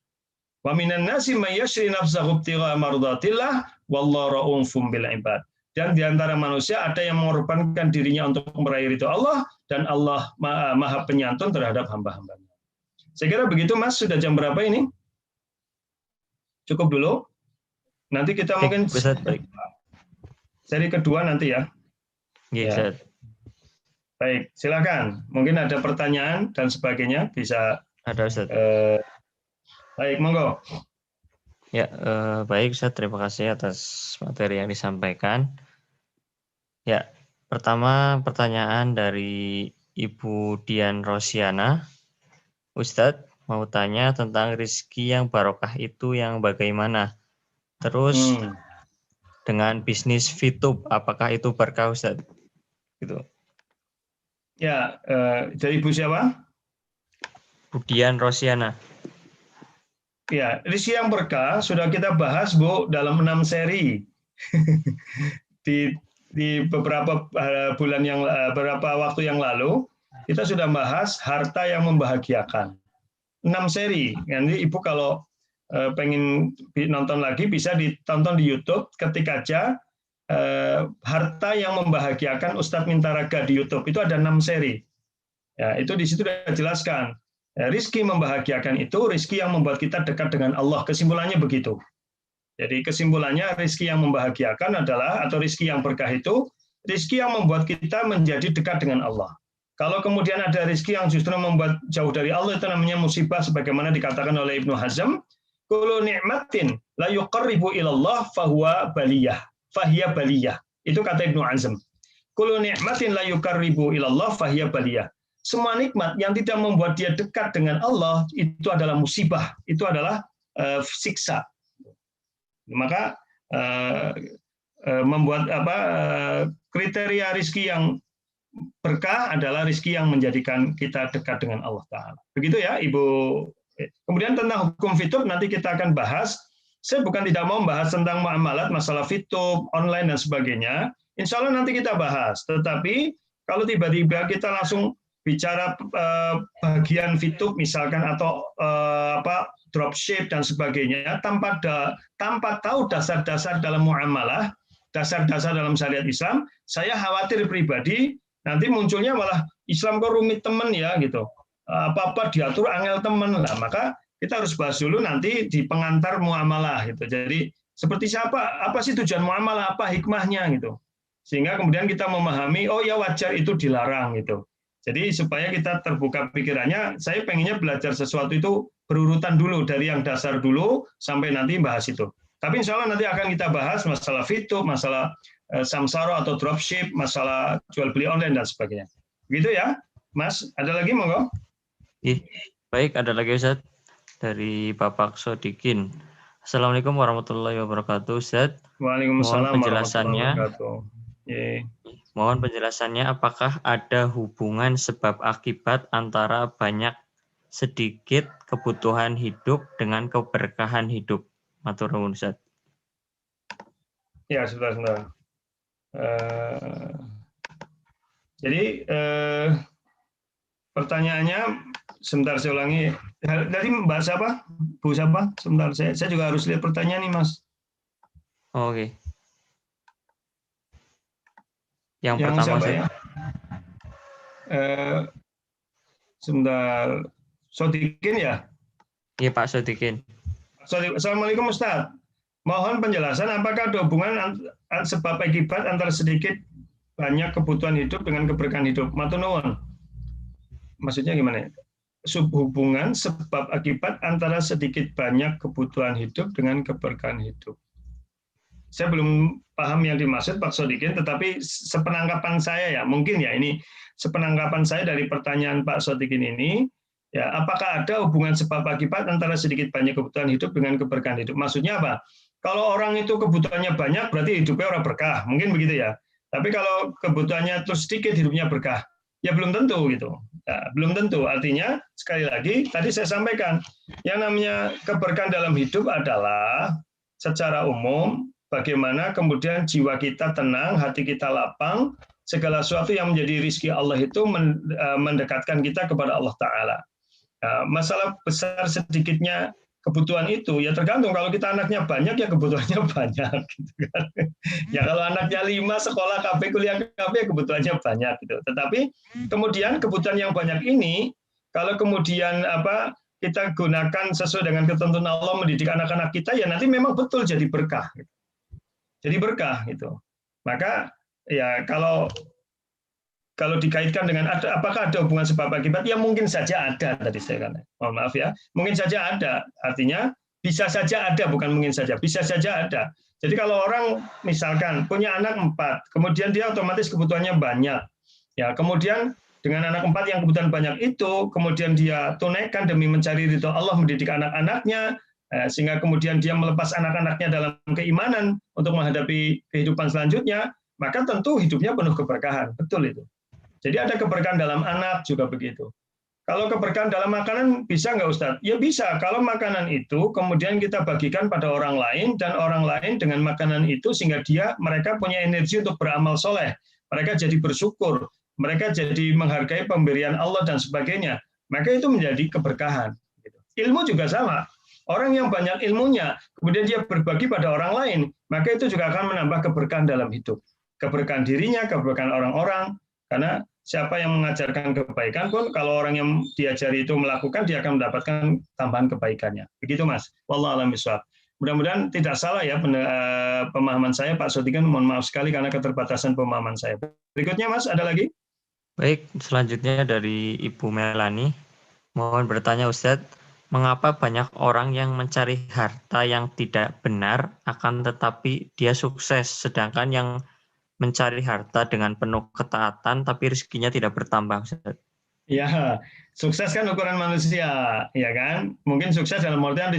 Wa minan nasi may yashri nafsahu ibtigha'a mardatillah wallahu ra'ufum bil ibad. Dan di antara manusia ada yang mengorbankan dirinya untuk meraih ridho Allah, dan Allah maha penyantun terhadap hamba-hambanya. Saya kira begitu, Mas. Sudah jam berapa ini? Cukup dulu. Nanti kita mungkin seri kedua nanti ya. Iya, ya. Baik, silakan. Mungkin ada pertanyaan dan sebagainya bisa. Ada, Ustaz. Baik, monggo. Ya, baik Ustaz. Terima kasih atas materi yang disampaikan. Ya, pertama pertanyaan dari Ibu Dian Rosiana. Ustadz, mau tanya tentang rizki yang barokah itu yang bagaimana? Terus dengan bisnis VTube, apakah itu berkah, Ustadz? Gitu. Ya, dari Ibu siapa? Bu Dian Rosiana. Ya, rizki yang berkah sudah kita bahas, Bu, dalam 6 seri. di beberapa bulan beberapa waktu yang lalu, kita sudah bahas harta yang membahagiakan. 6 seri. Nanti Ibu kalau pengen nonton lagi bisa ditonton di YouTube, ketik aja harta yang membahagiakan Ustadz Mintaraga di YouTube. Itu ada 6 seri. Ya, itu di situ sudah jelaskan. Ya, rizki membahagiakan itu rizki yang membuat kita dekat dengan Allah. Kesimpulannya begitu. Jadi kesimpulannya rizki yang membahagiakan adalah, atau rizki yang berkah itu rizki yang membuat kita menjadi dekat dengan Allah. Kalau kemudian ada rizki yang justru membuat jauh dari Allah, itu namanya musibah, sebagaimana dikatakan oleh Ibnu Hazm, kullu ni'matin la yuqarribu ilallah fahuwa baliyah, fahiya baliyah. Itu kata Ibnu Hazm. Kullu ni'matin la yuqarribu ilallah fahiya baliyah. Semua nikmat yang tidak membuat dia dekat dengan Allah, itu adalah musibah, itu adalah siksa. Maka membuat kriteria rizki yang berkah adalah rizki yang menjadikan kita dekat dengan Allah Ta'ala. Begitu ya, Ibu. Kemudian tentang hukum VTube nanti kita akan bahas. Saya bukan tidak mau membahas tentang muamalat, masalah VTube, online dan sebagainya. Insya Allah nanti kita bahas. Tetapi kalau tiba-tiba kita langsung bicara bagian fitub misalkan atau dropship dan sebagainya tanpa tahu dasar-dasar dalam muamalah, dasar-dasar dalam syariat Islam, saya khawatir pribadi nanti munculnya malah Islam kok rumit temen ya gitu. Apa-apa diatur angel temen lah, maka kita harus bahas dulu nanti di pengantar muamalah gitu. Jadi seperti apa sih tujuan muamalah, apa hikmahnya gitu. Sehingga kemudian kita memahami, oh ya wajar itu dilarang gitu. Jadi supaya kita terbuka pikirannya, saya pengennya belajar sesuatu itu berurutan dulu, dari yang dasar dulu sampai nanti bahas itu. Tapi insya Allah nanti akan kita bahas masalah fitub, masalah samsara atau dropship, masalah jual beli online dan sebagainya. Begitu ya, Mas. Ada lagi monggo? Baik, ada lagi Ustaz dari Bapak Sodikin. Assalamualaikum warahmatullahi wabarakatuh, Ustaz. Waalaikumsalam penjelasannya. Yeah. Mohon penjelasannya, apakah ada hubungan sebab akibat antara banyak sedikit kebutuhan hidup dengan keberkahan hidup? Matur nuwun, Ustaz. Ya, sebentar. Jadi pertanyaannya, sebentar saya ulangi. Tadi bahas apa? Bu siapa? Sebentar, saya juga harus lihat pertanyaan nih, Mas. Oke. Yang pertama saya. Ya? Sebentar. Sodikin ya? Iya Pak Sodikin. Assalamualaikum Ustaz. Mohon penjelasan apakah ada hubungan sebab akibat antara sedikit banyak kebutuhan hidup dengan keberkahan hidup? Matur nuwun. Maksudnya gimana? Hubungan sebab akibat antara sedikit banyak kebutuhan hidup dengan keberkahan hidup. Saya belum paham yang dimaksud Pak Sodikin, tetapi sepenangkapan saya ya, mungkin ya ini sepenangkapan saya dari pertanyaan Pak Sodikin ini, ya apakah ada hubungan sebab akibat antara sedikit banyak kebutuhan hidup dengan keberkahan hidup? Maksudnya apa? Kalau orang itu kebutuhannya banyak, berarti hidupnya orang berkah, mungkin begitu ya. Tapi kalau kebutuhannya terus sedikit, hidupnya berkah, ya belum tentu gitu. Nah, belum tentu. Artinya sekali lagi tadi saya sampaikan, yang namanya keberkahan dalam hidup adalah secara umum bagaimana kemudian jiwa kita tenang, hati kita lapang, segala sesuatu yang menjadi rizki Allah itu mendekatkan kita kepada Allah Ta'ala. Masalah besar sedikitnya kebutuhan itu, ya tergantung. Kalau kita anaknya banyak, ya kebutuhannya banyak. Gitu kan. Ya kalau anaknya 5, sekolah KB, kuliah KB, ya kebutuhannya banyak. Gitu. Tetapi kemudian kebutuhan yang banyak ini, kalau kemudian kita gunakan sesuai dengan ketentuan Allah mendidik anak-anak kita, ya nanti memang betul jadi berkah. Gitu. Jadi berkah gitu. Maka ya kalau dikaitkan dengan apakah ada hubungan sebab akibat, ya mungkin saja ada tadi saya katakan. Mohon maaf ya, mungkin saja ada. Artinya bisa saja ada, bukan mungkin saja, bisa saja ada. Jadi kalau orang misalkan punya anak 4, kemudian dia otomatis kebutuhannya banyak. Ya, kemudian dengan anak 4 yang kebutuhan banyak itu, kemudian dia tunaikan demi mencari ridho Allah mendidik anak-anaknya, sehingga kemudian dia melepas anak-anaknya dalam keimanan untuk menghadapi kehidupan selanjutnya, maka tentu hidupnya penuh keberkahan. Betul itu. Jadi ada keberkahan dalam anak juga begitu. Kalau keberkahan dalam makanan bisa nggak Ustadz? Ya bisa. Kalau makanan itu kemudian kita bagikan pada orang lain, dan orang lain dengan makanan itu sehingga mereka punya energi untuk beramal soleh. Mereka jadi bersyukur. Mereka jadi menghargai pemberian Allah dan sebagainya. Maka itu menjadi keberkahan. Ilmu juga sama. Orang yang banyak ilmunya, kemudian dia berbagi pada orang lain, maka itu juga akan menambah keberkahan dalam hidup. Keberkahan dirinya, keberkahan orang-orang, karena siapa yang mengajarkan kebaikan pun, kalau orang yang diajari itu melakukan, dia akan mendapatkan tambahan kebaikannya. Begitu Mas. Wallahu a'lam bishawab. Mudah-mudahan tidak salah ya pemahaman saya, Pak Sodikin. Mohon maaf sekali karena keterbatasan pemahaman saya. Berikutnya Mas, ada lagi? Baik, selanjutnya dari Ibu Melani. Mohon bertanya Ustadz, mengapa banyak orang yang mencari harta yang tidak benar akan tetapi dia sukses, sedangkan yang mencari harta dengan penuh ketaatan tapi rezekinya tidak bertambah, Ustaz? Ya, sukses kan ukuran manusia, ya kan? Mungkin sukses dalam artian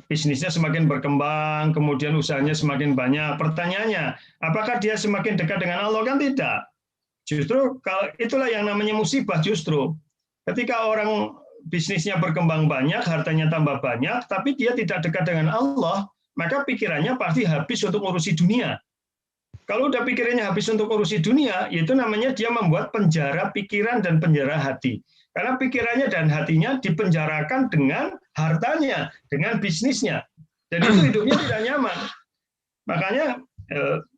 bisnisnya semakin berkembang, kemudian usahanya semakin banyak. Pertanyaannya, apakah dia semakin dekat dengan Allah? Kan tidak. Justru kalau itulah yang namanya musibah justru. Ketika orang bisnisnya berkembang banyak, hartanya tambah banyak, tapi dia tidak dekat dengan Allah, maka pikirannya pasti habis untuk ngurusi dunia. Kalau udah pikirannya habis untuk urusi dunia, itu namanya dia membuat penjara pikiran dan penjara hati. Karena pikirannya dan hatinya dipenjarakan dengan hartanya, dengan bisnisnya. Dan itu hidupnya tidak nyaman. Makanya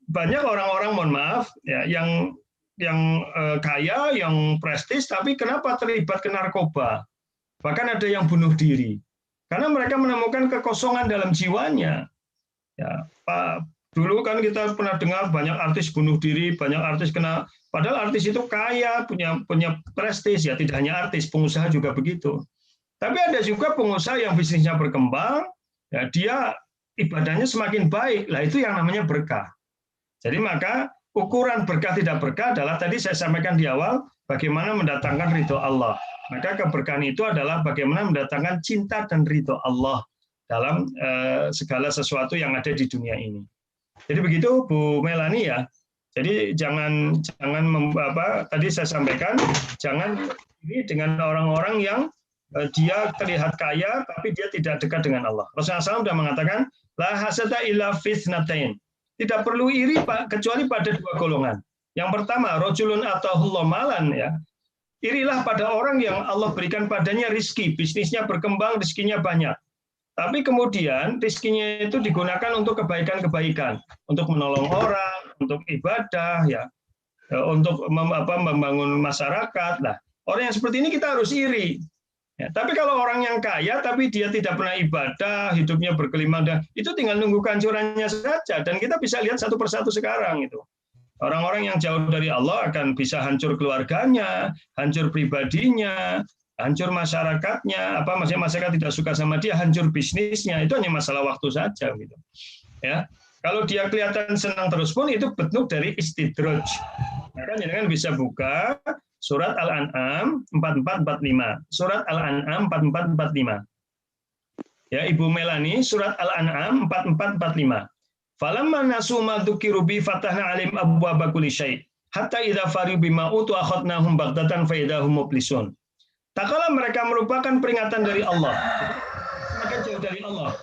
banyak orang-orang, mohon maaf, ya, yang kaya, yang prestis, tapi kenapa terlibat ke narkoba? Bahkan ada yang bunuh diri. Karena mereka menemukan kekosongan dalam jiwanya. Ya, Pak, dulu kan kita pernah dengar banyak artis bunuh diri, banyak artis kena. Padahal artis itu kaya, punya prestis, ya tidak hanya artis, pengusaha juga begitu. Tapi ada juga pengusaha yang bisnisnya berkembang, ya dia ibadahnya semakin baik. Lah itu yang namanya berkah. Jadi maka ukuran berkah tidak berkah adalah tadi saya sampaikan di awal, bagaimana mendatangkan ridho Allah. Maka keberkahan itu adalah bagaimana mendatangkan cinta dan ridho Allah dalam segala sesuatu yang ada di dunia ini. Jadi begitu Bu Melani ya. Jadi jangan tadi saya sampaikan, jangan ini dengan orang-orang yang dia terlihat kaya tapi dia tidak dekat dengan Allah. Rasulullah SAW sudah mengatakan la hasada illa fitnatain. Tidak perlu iri kecuali pada dua golongan. Yang pertama, rajulun atahullahu malan, ya. Irilah pada orang yang Allah berikan padanya rizki, bisnisnya berkembang, rizkinya banyak. Tapi kemudian rizkinya itu digunakan untuk kebaikan-kebaikan, untuk menolong orang, untuk ibadah, ya, untuk membangun masyarakat. Nah, orang yang seperti ini kita harus iri. Ya, tapi kalau orang yang kaya, tapi dia tidak pernah ibadah, hidupnya berkelimang, itu tinggal nunggu kehancurannya saja. Dan kita bisa lihat satu persatu sekarang itu. Orang-orang yang jauh dari Allah akan bisa hancur keluarganya, hancur pribadinya, hancur masyarakatnya, masyarakat tidak suka sama dia, hancur bisnisnya, itu hanya masalah waktu saja gitu. Ya. Kalau dia kelihatan senang terus pun itu bentuk dari istidraj. Maka jangan bisa buka surat Al-An'am 4445. Surat Al-An'am 4445. Ya, Ibu Melani, surat Al-An'am 4445. Falamma nasu ma dzukiru bi fatahna alim abwaaba kulli syai' hatta idza farihu bima utu akhadnahum baghtatan fa idahum mublisun. Tak kala mereka merupakan peringatan dari Allah, semakin jauh dari Allah.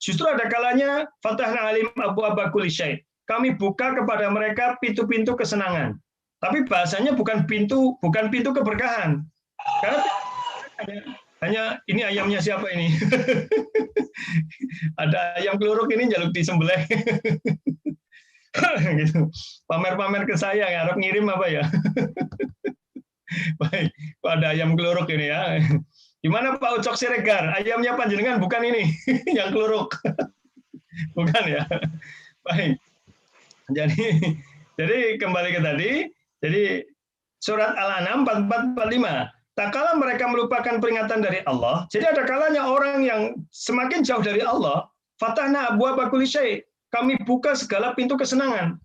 Justru ada kalanya fatahna alim abwaaba kulli syai'. Kami buka kepada mereka pintu-pintu kesenangan. Tapi bahasanya bukan pintu keberkahan. Karena hanya ini ayamnya siapa ini? Ada ayam keluruk ini jaluk disembelih. Gitu. Pamer-pamer ke saya, harap ngirim apa ya? Baik, ada ayam keluruk ini ya. Gimana Pak Ucok Siregar? Ayamnya panjenengan bukan ini yang keluruk. Bukan ya. Baik. Jadi kembali ke tadi. Jadi surat Al-An'am 4445. Tak kala mereka melupakan peringatan dari Allah, jadi ada kalanya orang yang semakin jauh dari Allah, fatahna abwaaba kulli syai', kami buka segala pintu kesenangan.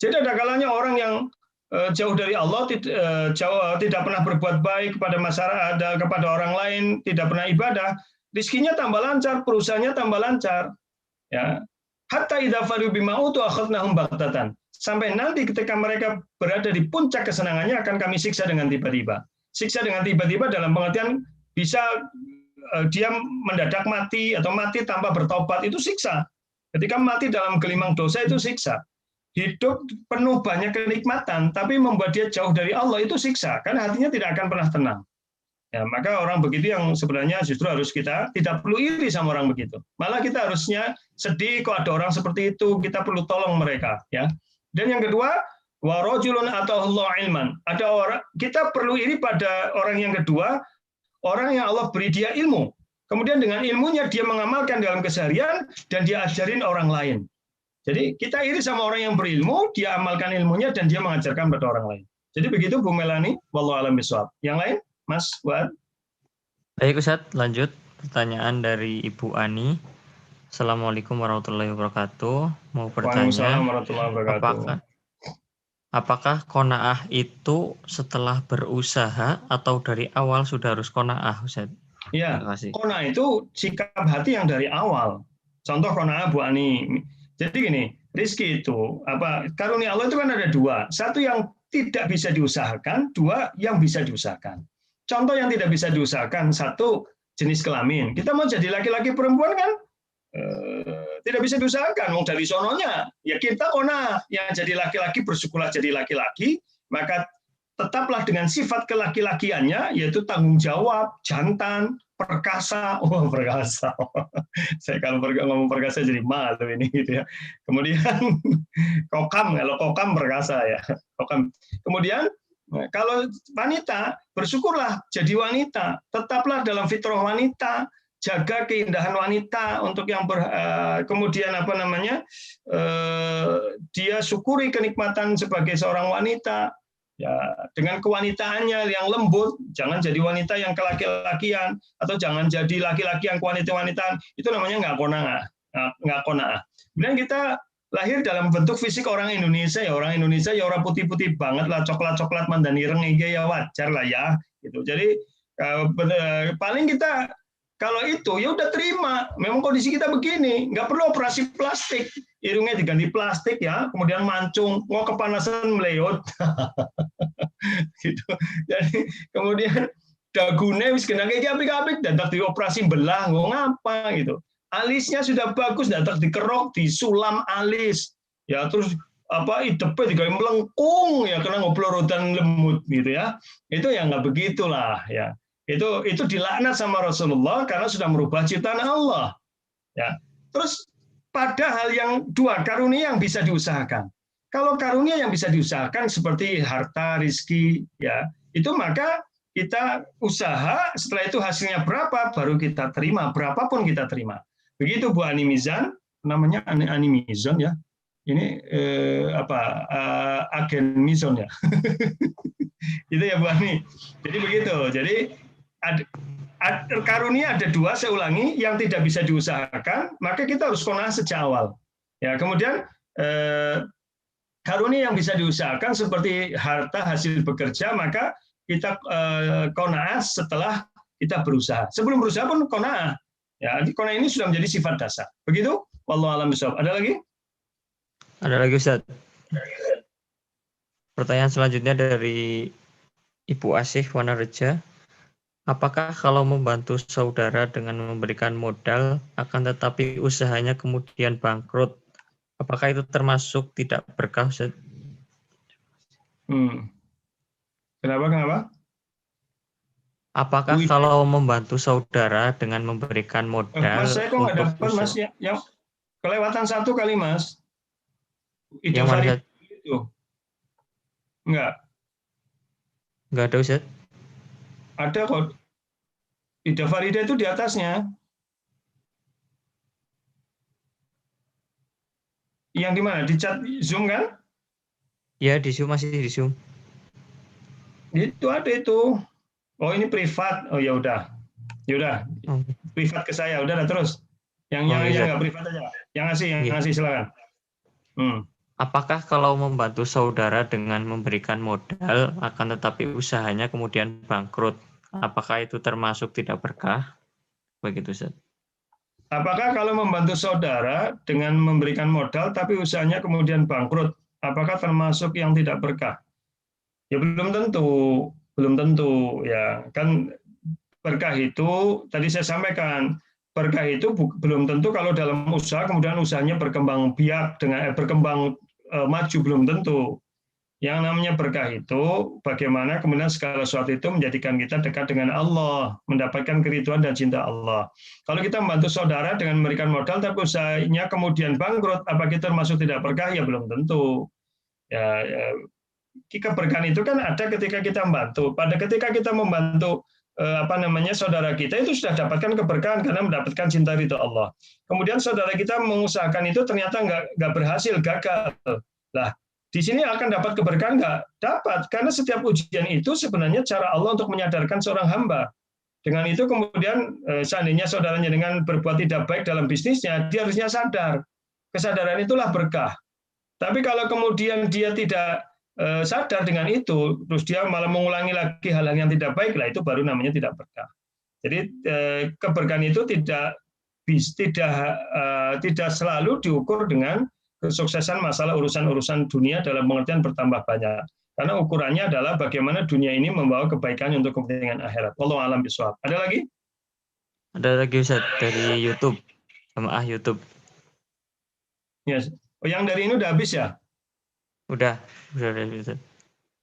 Jadi ada kalanya orang yang jauh dari Allah, tidak pernah berbuat baik kepada masyarakat, kepada orang lain, tidak pernah ibadah, rizkinya tambah lancar, perusahaannya tambah lancar. Ya. Hatta idza farihu bima utu akhadnahum baghtatan. Sampai nanti ketika mereka berada di puncak kesenangannya akan kami siksa dengan tiba-tiba. Siksa dengan tiba-tiba dalam pengertian bisa dia mendadak mati atau mati tanpa bertobat, itu siksa. Ketika mati dalam gelimang dosa itu siksa. Hidup penuh banyak kenikmatan tapi membuat dia jauh dari Allah itu siksa, karena hatinya tidak akan pernah tenang. Ya, maka orang begitu yang sebenarnya justru harus kita tidak perlu iri sama orang begitu. Malah kita harusnya sedih kok ada orang seperti itu, kita perlu tolong mereka, ya. Dan yang kedua, wa rajulun atahullahu ilman. Ada orang, kita perlu iri pada orang yang kedua, orang yang Allah beri dia ilmu. Kemudian dengan ilmunya dia mengamalkan dalam keseharian dan dia ajarin orang lain. Jadi kita iri sama orang yang berilmu, dia amalkan ilmunya dan dia mengajarkan pada orang lain. Jadi begitu Bu Melani, wallahu a'lam bishawab. Yang lain, Mas Fuad? Baik Ustaz, lanjut pertanyaan dari Ibu Ani. Assalamualaikum warahmatullahi wabarakatuh. Mau bertanya, apakah qanaah itu setelah berusaha atau dari awal sudah harus qanaah, Ustaz? Ya, qanaah itu sikap hati yang dari awal. Contoh qanaah Bu Ani. Jadi gini, rizki itu karunia Allah itu kan ada dua. Satu yang tidak bisa diusahakan, dua yang bisa diusahakan. Contoh yang tidak bisa diusahakan, satu jenis kelamin. Kita mau jadi laki-laki perempuan kan tidak bisa diusahakan. Mau dari sononya, ya kita kona yang jadi laki-laki bersyukurlah jadi laki-laki, maka tetaplah dengan sifat kelaki-lakiannya, yaitu tanggung jawab, jantan, perkasa. Oh, perkasa. Saya kalau ngomong perkasa jadi malu ini gitu ya. Kemudian kokam, kalau kokam perkasa ya. Kokam. Kemudian kalau wanita, bersyukurlah jadi wanita, tetaplah dalam fitrah wanita, jaga keindahan wanita untuk yang kemudian dia syukuri kenikmatan sebagai seorang wanita ya, dengan kewanitaannya yang lembut, jangan jadi wanita yang kelaki-lakian atau jangan jadi laki-laki yang kewanita-wanitaan, itu namanya nggak qanaah. Kemudian kita lahir dalam bentuk fisik orang Indonesia ya orang putih-putih banget lah, coklat-coklat mandani ireng ya wajar lah ya gitu. Jadi paling kita kalau itu ya udah terima, memang kondisi kita begini, nggak perlu operasi plastik, irungnya diganti plastik ya, kemudian mancung, mau kepanasan meleot, gitu. Jadi kemudian dagune wis kena kayak apik-apik, dan tak dioperasi belah, ngapa gitu. Alisnya sudah bagus, datang dikerok, disulam alis, ya terus idepnya digawe melengkung ya kena ngoplorotan lemut gitu ya, itu ya nggak begitulah ya. Itu dilaknat sama Rasulullah karena sudah merubah ciptaan Allah. Ya. Terus pada hal yang dua, karunia yang bisa diusahakan. Kalau karunia yang bisa diusahakan seperti harta, rizki, ya itu maka kita usaha, setelah itu hasilnya berapa, baru kita terima, berapapun kita terima. Begitu Bu Ani Mizan, namanya Ani Mizan ya. Ini agen Mizan ya. Itu ya Bu Ani. Jadi begitu. Jadi karunia ada dua, saya ulangi, yang tidak bisa diusahakan, maka kita harus qanaah sejak awal. Ya, kemudian karunia yang bisa diusahakan seperti harta hasil bekerja, maka kita qanaah setelah kita berusaha. Sebelum berusaha pun qanaah. Ya, qanaah ini sudah menjadi sifat dasar. Begitu? Wallahu a'lam bishawab. Ada lagi? Ada lagi Ustaz. Pertanyaan selanjutnya dari Ibu Asih Wanareja. Apakah kalau membantu saudara dengan memberikan modal, akan tetapi usahanya kemudian bangkrut, apakah itu termasuk tidak berkah, Ustaz? Kenapa? Apakah kalau membantu saudara dengan memberikan modal Mas, saya kok nggak untuk dapat, Mas, yang kelewatan satu kali, Mas. Yang mana itu? Enggak ada, Ustaz? Ada kok. Ida Farida itu di atasnya. Yang di mana? Di chat Zoom kan? Ya, di Zoom, masih di Zoom. Itu ada itu. Oh, ini privat. Oh, ya udah. Privat ke saya. Udah terus. Yang nggak privat aja. Yang ngasih silakan. Apakah kalau membantu saudara dengan memberikan modal, akan tetapi usahanya kemudian bangkrut, apakah itu termasuk tidak berkah? Begitu, Ustaz. Apakah kalau membantu saudara dengan memberikan modal tapi usahanya kemudian bangkrut, apakah termasuk yang tidak berkah? Ya belum tentu ya. Kan berkah itu tadi saya sampaikan, berkah itu belum tentu kalau dalam usaha kemudian usahanya berkembang biak dengan berkembang maju, belum tentu. Yang namanya berkah itu bagaimana kemudian segala sesuatu itu menjadikan kita dekat dengan Allah, mendapatkan keridhaan dan cinta Allah. Kalau kita membantu saudara dengan memberikan modal tapi usahanya kemudian bangkrut, apa kita termasuk tidak berkah? Ya belum tentu. Ya, keberkahan itu kan ada ketika kita membantu. Pada ketika kita membantu saudara kita, itu sudah dapatkan keberkahan karena mendapatkan cinta ridha Allah. Kemudian saudara kita mengusahakan itu ternyata nggak berhasil, gagal. Lah, di sini akan dapat keberkahan nggak? Dapat, karena setiap ujian itu sebenarnya cara Allah untuk menyadarkan seorang hamba. Dengan itu kemudian seandainya saudaranya dengan berbuat tidak baik dalam bisnisnya, dia harusnya sadar. Kesadaran itulah berkah. Tapi kalau kemudian dia tidak sadar dengan itu, terus dia malah mengulangi lagi hal-hal yang tidak baik, lah itu baru namanya tidak berkah. Jadi keberkahan itu tidak selalu diukur dengan kesuksesan masalah urusan-urusan dunia dalam pengertian bertambah banyak. Karena ukurannya adalah bagaimana dunia ini membawa kebaikan untuk kepentingan akhirat. Wallahu a'lam bishawab. Ada lagi? Ada lagi, Ustaz, dari YouTube. Jamaah YouTube. Ya. Oh, yang dari ini udah habis ya? Udah Ustaz.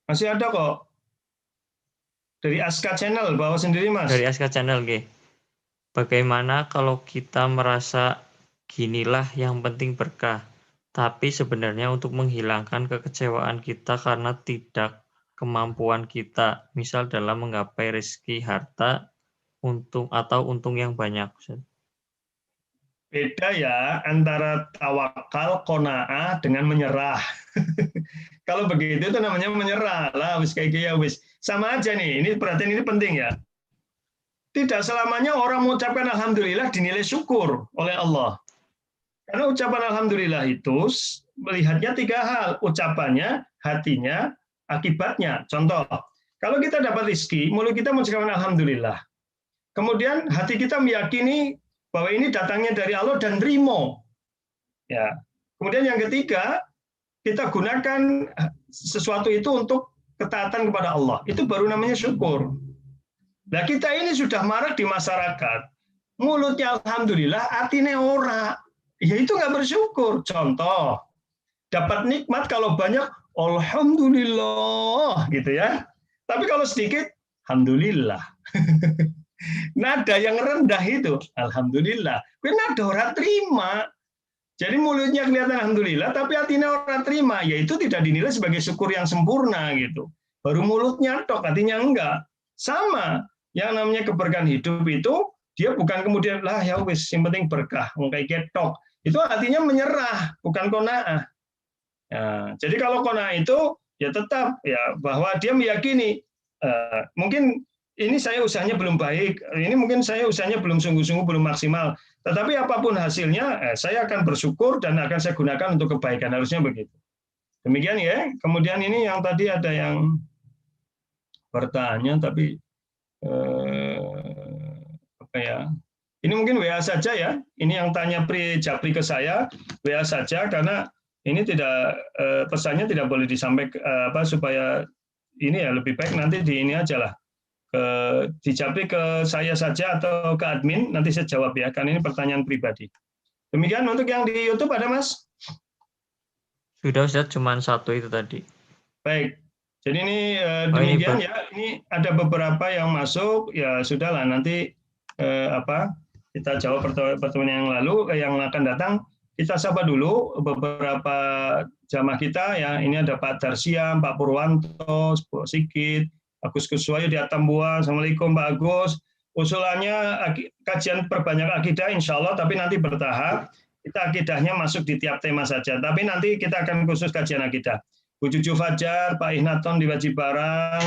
Masih ada kok. Dari Aska Channel, bawa sendiri Mas. Dari Aska Channel, G. Bagaimana kalau kita merasa ginilah yang penting berkah, tapi sebenarnya untuk menghilangkan kekecewaan kita karena tidak kemampuan kita, misal dalam menggapai rezeki, harta, untung yang banyak. Ustaz. Beda ya antara tawakal, qanaah dengan menyerah. Kalau begitu itu namanya menyerah lah, wis kayak gitu ya wis. Sama aja nih, ini perhatian ini penting ya. Tidak selamanya orang mengucapkan alhamdulillah dinilai syukur oleh Allah. Karena ucapan alhamdulillah itu melihatnya 3 hal, ucapannya, hatinya, akibatnya. Contoh, kalau kita dapat rezeki, mulut kita mengucapkan alhamdulillah. Kemudian hati kita meyakini bahwa ini datangnya dari Allah dan rimo. Ya. Kemudian yang ketiga, kita gunakan sesuatu itu untuk ketaatan kepada Allah. Itu baru namanya syukur. Nah, kita ini sudah marak di masyarakat. Mulutnya alhamdulillah, hatinya ora. Ya itu nggak bersyukur. Contoh, dapat nikmat kalau banyak, alhamdulillah gitu ya. Tapi kalau sedikit, alhamdulillah. Nada yang rendah itu, alhamdulillah. Gue nada orang terima. Jadi mulutnya kelihatan alhamdulillah, tapi hatinya orang terima. Yaitu tidak dinilai sebagai syukur yang sempurna gitu. Baru mulutnya tok, hatinya enggak. Sama, yang namanya keberkahan hidup itu, dia bukan kemudian, lah ya wis, yang penting berkah, kayak ketok. Itu artinya menyerah, bukan qanaah. Ya, jadi kalau qanaah itu, ya tetap ya bahwa dia meyakini, mungkin ini saya usahanya belum baik, ini mungkin saya usahanya belum sungguh-sungguh, belum maksimal. Tetapi apapun hasilnya, saya akan bersyukur dan akan saya gunakan untuk kebaikan. Harusnya begitu. Demikian ya. Kemudian ini yang tadi ada yang bertanya, tapi apa ya? Ini mungkin WA saja ya. Ini yang tanya Japri ke saya, WA saja karena ini tidak pesannya tidak boleh disampaikan supaya ini ya lebih baik nanti di ini aja lah. Dijapri ke saya saja atau ke admin, nanti saya jawab ya, karena ini pertanyaan pribadi. Demikian untuk yang di YouTube ada Mas? Sudah Ustaz, cuma 1 itu tadi. Baik, jadi ini demikian ya, ini ada beberapa yang masuk, ya sudahlah nanti kita jawab pertemuan yang lalu, yang akan datang, kita sapa dulu beberapa jamaah kita ya, ini ada Pak Darsiam, Pak Purwanto, Pak Sigit, Agus Kuswayo di Atambua. Assalamualaikum Pak Agus. Usulannya kajian perbanyak akidah insya Allah, tapi nanti bertahap. Kita akidahnya masuk di tiap tema saja. Tapi nanti kita akan khusus kajian akidah. Bu Cucu Fajar, Pak Ihnaton di Wajib Barang,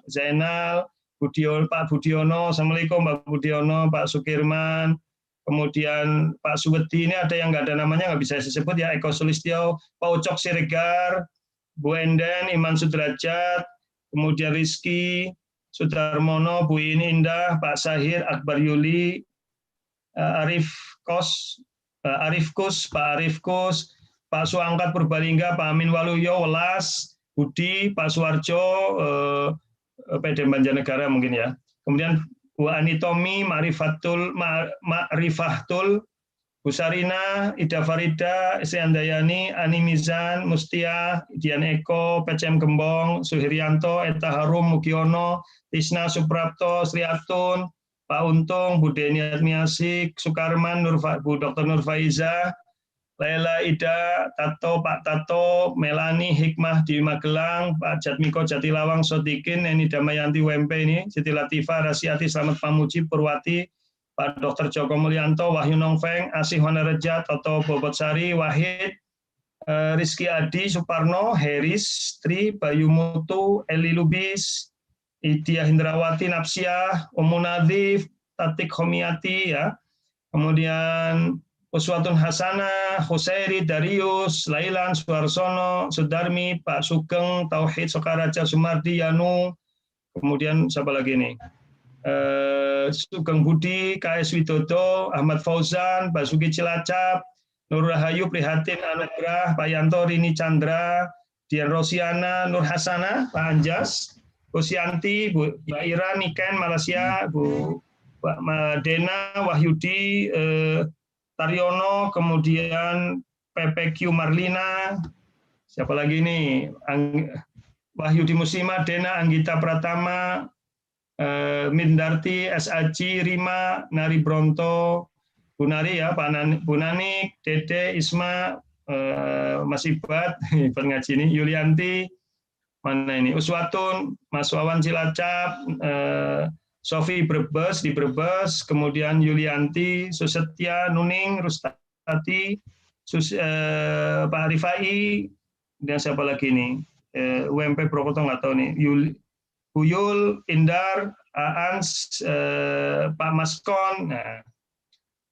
Zainal, Pak Budiono. Assalamualaikum Pak Budiono, Pak Sukirman. Kemudian Pak Suwedi, ini ada yang nggak ada namanya, nggak bisa saya sebut ya. Eko Sulistyo, Pak Ucok Siregar, Bu Enden, Iman Sudrajat, kemudian Rizky, Sudarmono, Bu In Indah, Pak Sahir, Akbar Yuli, Arif Kus, Pak Arif Kus, Pak Suangkat Purbalingga, Pak Amin Waluyo, Welas, Budi, Pak Suwarjo, PD Banjarnegara mungkin ya. Kemudian Bu Anitomi, Ma'rifatul, Bu Sarina, Ida Farida, Isi Andayani, Ani Mizan, Mustiah, Dian Eko, PCM Gembong, Suhiryanto, Eta Harum, Mugiono, Tisna Suprapto, Sri Atun, Pak Untung, Bu Deni Admiasik, Sukarman, Bu Dr. Nur Faiza, Laila Ida, Tato, Pak Tato, Melani, Hikmah di Magelang, Pak Jatmiko Jatilawang, Sodikin, Eni Damayanti UMP ini, Siti Latifah, Rasiati, Slamet Pamuji, Purwati, Pak Dr. Joko Mulyanto, Wahyu Nongfeng, Asih Honereja, Toto Bobotsari, Wahid, Rizky Adi, Suparno, Heris, Tri, Bayu Mutu, Eli Lubis, Idia Hindrawati, Napsiah, Umu Nadif, Tatik Homiati, ya. Kemudian Uswatun Hasanah, Husairi, Darius, Lailan, Suarsono, Sudarmi, Pak Sugeng, Tauhid, Sokaraja, Sumardi, Yanu, kemudian siapa lagi nih? Sugeng Budi, KS Widodo, Ahmad Fauzan, Basuki Cilacap, Nur Rahayu, Prihatin, Anugrah, Pak Yanto, Rini Chandra, Dian Rosiana, Nur Hasanah, Pak Anjas, Bu Sianti, Bu Ira, Niken, Malaysia, Bu Dena, Wahyudi, Taryono, kemudian PPQ Marlina, siapa lagi nih? Wahyudi Muslima, Dena, Anggita Pratama, Mindarti, SAJ, Rima, Nari Bronto, Bunari ya, Bu Nanik, Dede, Isma, Mas Ibat, Ibat ngaji ini, Yulianti, mana ini, Uswatun, Mas Wawan Cilacap, Sofi Brebes di Brebes, kemudian Yulianti, Susetya, Nuning, Rustati, Pak Rifai, dan siapa lagi nih? UMP Prokoto nggak tahu nih, Buyul, Indar, Aans, Pak Maskon, nah,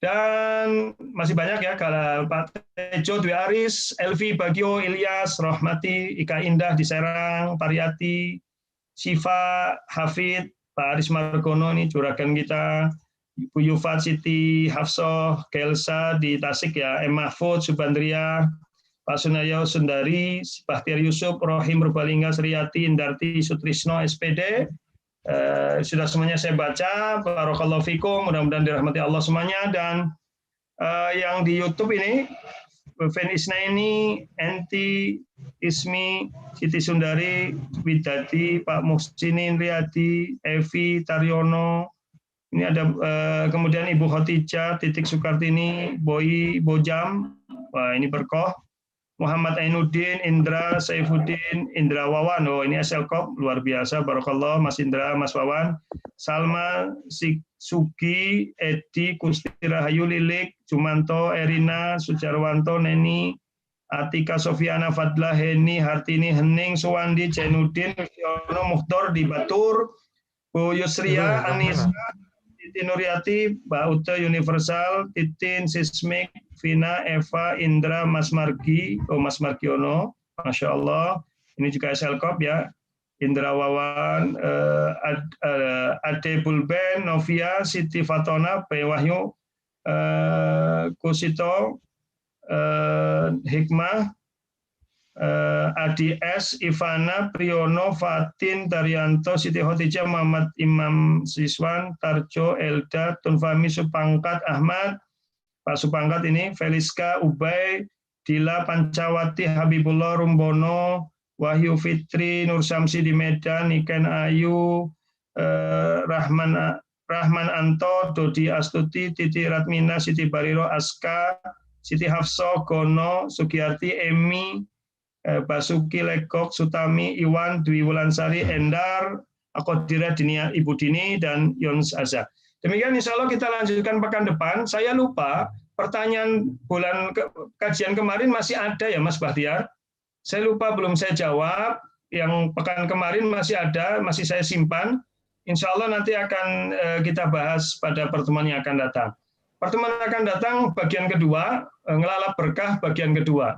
dan masih banyak ya, kalau Pak Tejo Dwi Aris, Elvi Bagio, Ilyas, Rohmati, Ika Indah di Serang, Pariyati, Siva, Hafid, Pak Aris Margono ini juragan kita, Bu Yufat, Siti, Hafsoh, Kelsa di Tasik ya, M. Mahfud, Subandria, Pak Sunayo Sundari, Bahtiar Yusuf, Rohim Purbalingga, Sriyati, Indarti, Sutrisno, SPD. Sudah semuanya saya baca. Barakallahu fikum, mudah-mudahan dirahmati Allah semuanya. Dan yang di YouTube ini, Fen Isnaini, Enti, Ismi, Siti Sundari, Widati, Pak Muhsinin Riyadi, Evi, Taryono. Ini ada kemudian Ibu Khotijah, Titik Sukartini, Boy, Bojam. Wah, ini berkoh. Muhammad Ainuddin, Indra, Saifuddin, Indra Wawan, oh ini SLKOP, luar biasa, barakallah, Mas Indra, Mas Wawan, Salma, Sugi, Edi, Kusti Rahayu, Lilik, Jumanto, Erina, Sujarwanto, Neni, Atika, Sofiana, Fadlah, Heni, Hartini, Hening, Suwandi, Jainuddin, Yono, Mukhtar, di Batur, Bu Yusria, Anissa, Titi Nuriati, Mbak Ute, Universal, Titin, Sismik, Vina, Eva, Indra, Mas Margi, Mas Margiono, Masya Allah, ini juga SLKOP ya, Indra Wawan, Ade Bulben, Novia, Siti Fatona, P. Wahyu, Kusito, Hikmah, Adi S, Ivana, Priyono, Fatin, Daryanto, Siti Khotijah, Muhammad Imam Siswan, Tarjo, Elda, Tunfami, Supangkat, Ahmad, Pak Supangkat ini, Feliska, Ubay, Dila, Pancawati, Habibullah, Rumbono, Wahyu Fitri, Nur Samsi di Medan, Niken Ayu, Rahman Anto, Dodi Astuti, Titi Ratmina, Siti Bariro, Aska, Siti Hafso, Gono, Sugiyarti, Emi, Basuki, Lekok, Sutami, Iwan, Dwi Wulansari, Endar, Akodira, Ibu Dini, dan Yons Azza. Demikian insya Allah kita lanjutkan pekan depan. Saya lupa, pertanyaan bulan kajian kemarin masih ada ya Mas Bahtiar? Saya lupa, belum saya jawab. Yang pekan kemarin masih ada, masih saya simpan. Insya Allah nanti akan kita bahas pada pertemuan yang akan datang. Pertemuan akan datang bagian kedua, ngelalap berkah bagian kedua.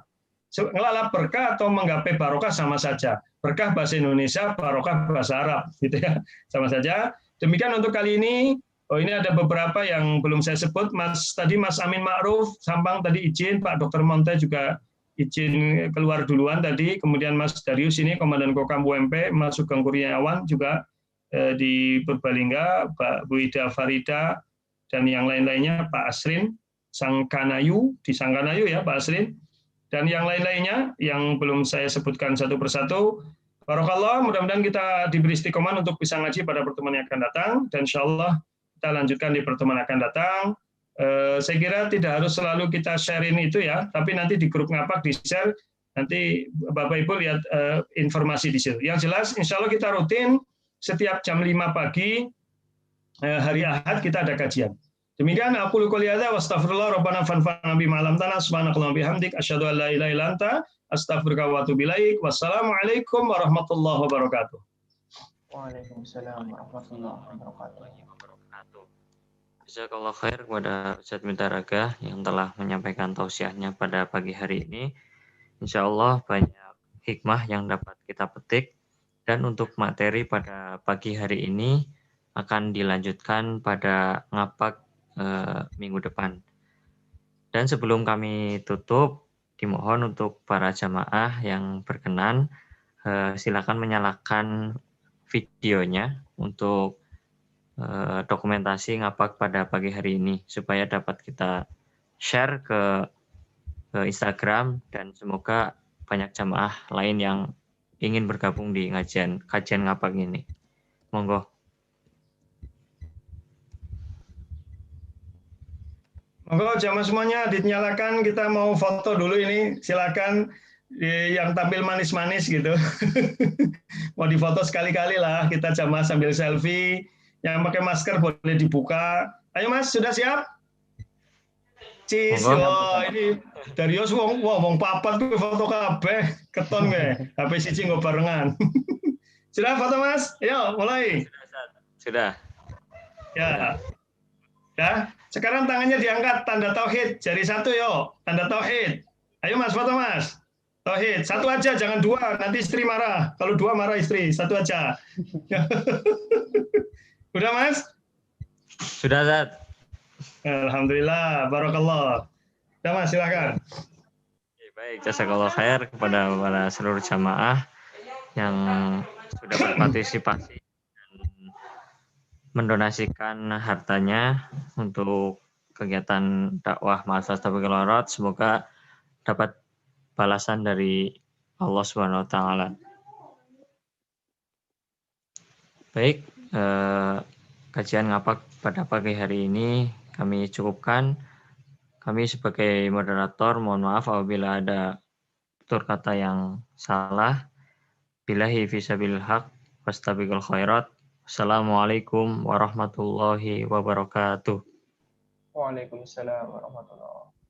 Ngelalap berkah atau menggapai barokah sama saja. Berkah bahasa Indonesia, barokah bahasa Arab, gitu ya, sama saja. Demikian untuk kali ini. Oh, ini ada beberapa yang belum saya sebut. Tadi Mas Amin Ma'ruf, Sampang tadi izin, Pak Dr. Monte juga izin keluar duluan tadi. Kemudian Mas Darius ini, Komandan Kokam UMP, Mas Sugeng Kurniawan juga di Purbalingga, Pak Bu Ida Farida, dan yang lain-lainnya, Pak Asrin, Sangkanayu, di Sangkanayu ya Pak Asrin, dan yang lain-lainnya yang belum saya sebutkan satu persatu. Barakallah, mudah-mudahan kita diberi istiqomah untuk bisa ngaji pada pertemuan yang akan datang, dan insya Allah kita lanjutkan di pertemuan akan datang. Saya kira tidak harus selalu kita sharein itu ya, tapi nanti di grup ngapak di-share, nanti Bapak Ibu lihat informasi di situ. Yang jelas, insya Allah kita rutin setiap jam 5 pagi, hari Ahad kita ada kajian. Demikian, aqulu qouli hadza wa astaghfirullah rabbana fanfa'na bima 'allamtana subhanakallahumma bihamdik asyhadu an la ilaha illa anta astaghfiruka wa atubu ilaik. Wassalamualaikum warahmatullahi wabarakatuh. Waalaikumsalam warahmatullahi wabarakatuh. Jazakallah khair kepada Ustadz Mitaraga yang telah menyampaikan tausiahnya pada pagi hari ini. Insya Allah banyak hikmah yang dapat kita petik, dan untuk materi pada pagi hari ini akan dilanjutkan pada ngapak minggu depan. Dan sebelum kami tutup, dimohon untuk para jamaah yang berkenan silakan menyalakan videonya untuk dokumentasi ngapak pada pagi hari ini supaya dapat kita share ke Instagram, dan semoga banyak jamaah lain yang ingin bergabung di kajian ngapak ini. Monggo. Monggo jamaah semuanya dinyalakan, kita mau foto dulu ini. Silakan yang tampil manis-manis gitu. Mau difoto sekali-kali lah, kita jamaah sambil selfie. Yang pakai masker boleh dibuka. Ayo Mas, sudah siap? Cis, Monggo. ini Darius wong papat tuh foto kabeh, keton gue. HP siji nggo barengan. Sudah foto Mas? Ayo mulai. Sudah. Ya. Ya, sekarang tangannya diangkat, tanda tauhid, jari satu yuk, tanda tauhid. Ayo Mas, foto Mas. Tauhid, satu aja, jangan dua, nanti istri marah. Kalau dua marah istri, satu aja. Udah Mas? Sudah, Ustaz. Alhamdulillah, barakallah. Udah Mas, silakan. Baik, jazakallah khair kepada para seluruh jamaah yang sudah berpartisipasi dan mendonasikan hartanya untuk kegiatan dakwah Ma'had Tastabikul Khairat. Semoga dapat balasan dari Allah Subhanahu wa taala. Baik, kajian ngapak pada pagi hari ini kami cukupkan. Kami sebagai moderator mohon maaf apabila ada tutur kata yang salah. Billahi fisabilil haq wastabiqul khairat. Assalamualaikum warahmatullahi wabarakatuh. Waalaikumsalam warahmatullahi wabarakatuh.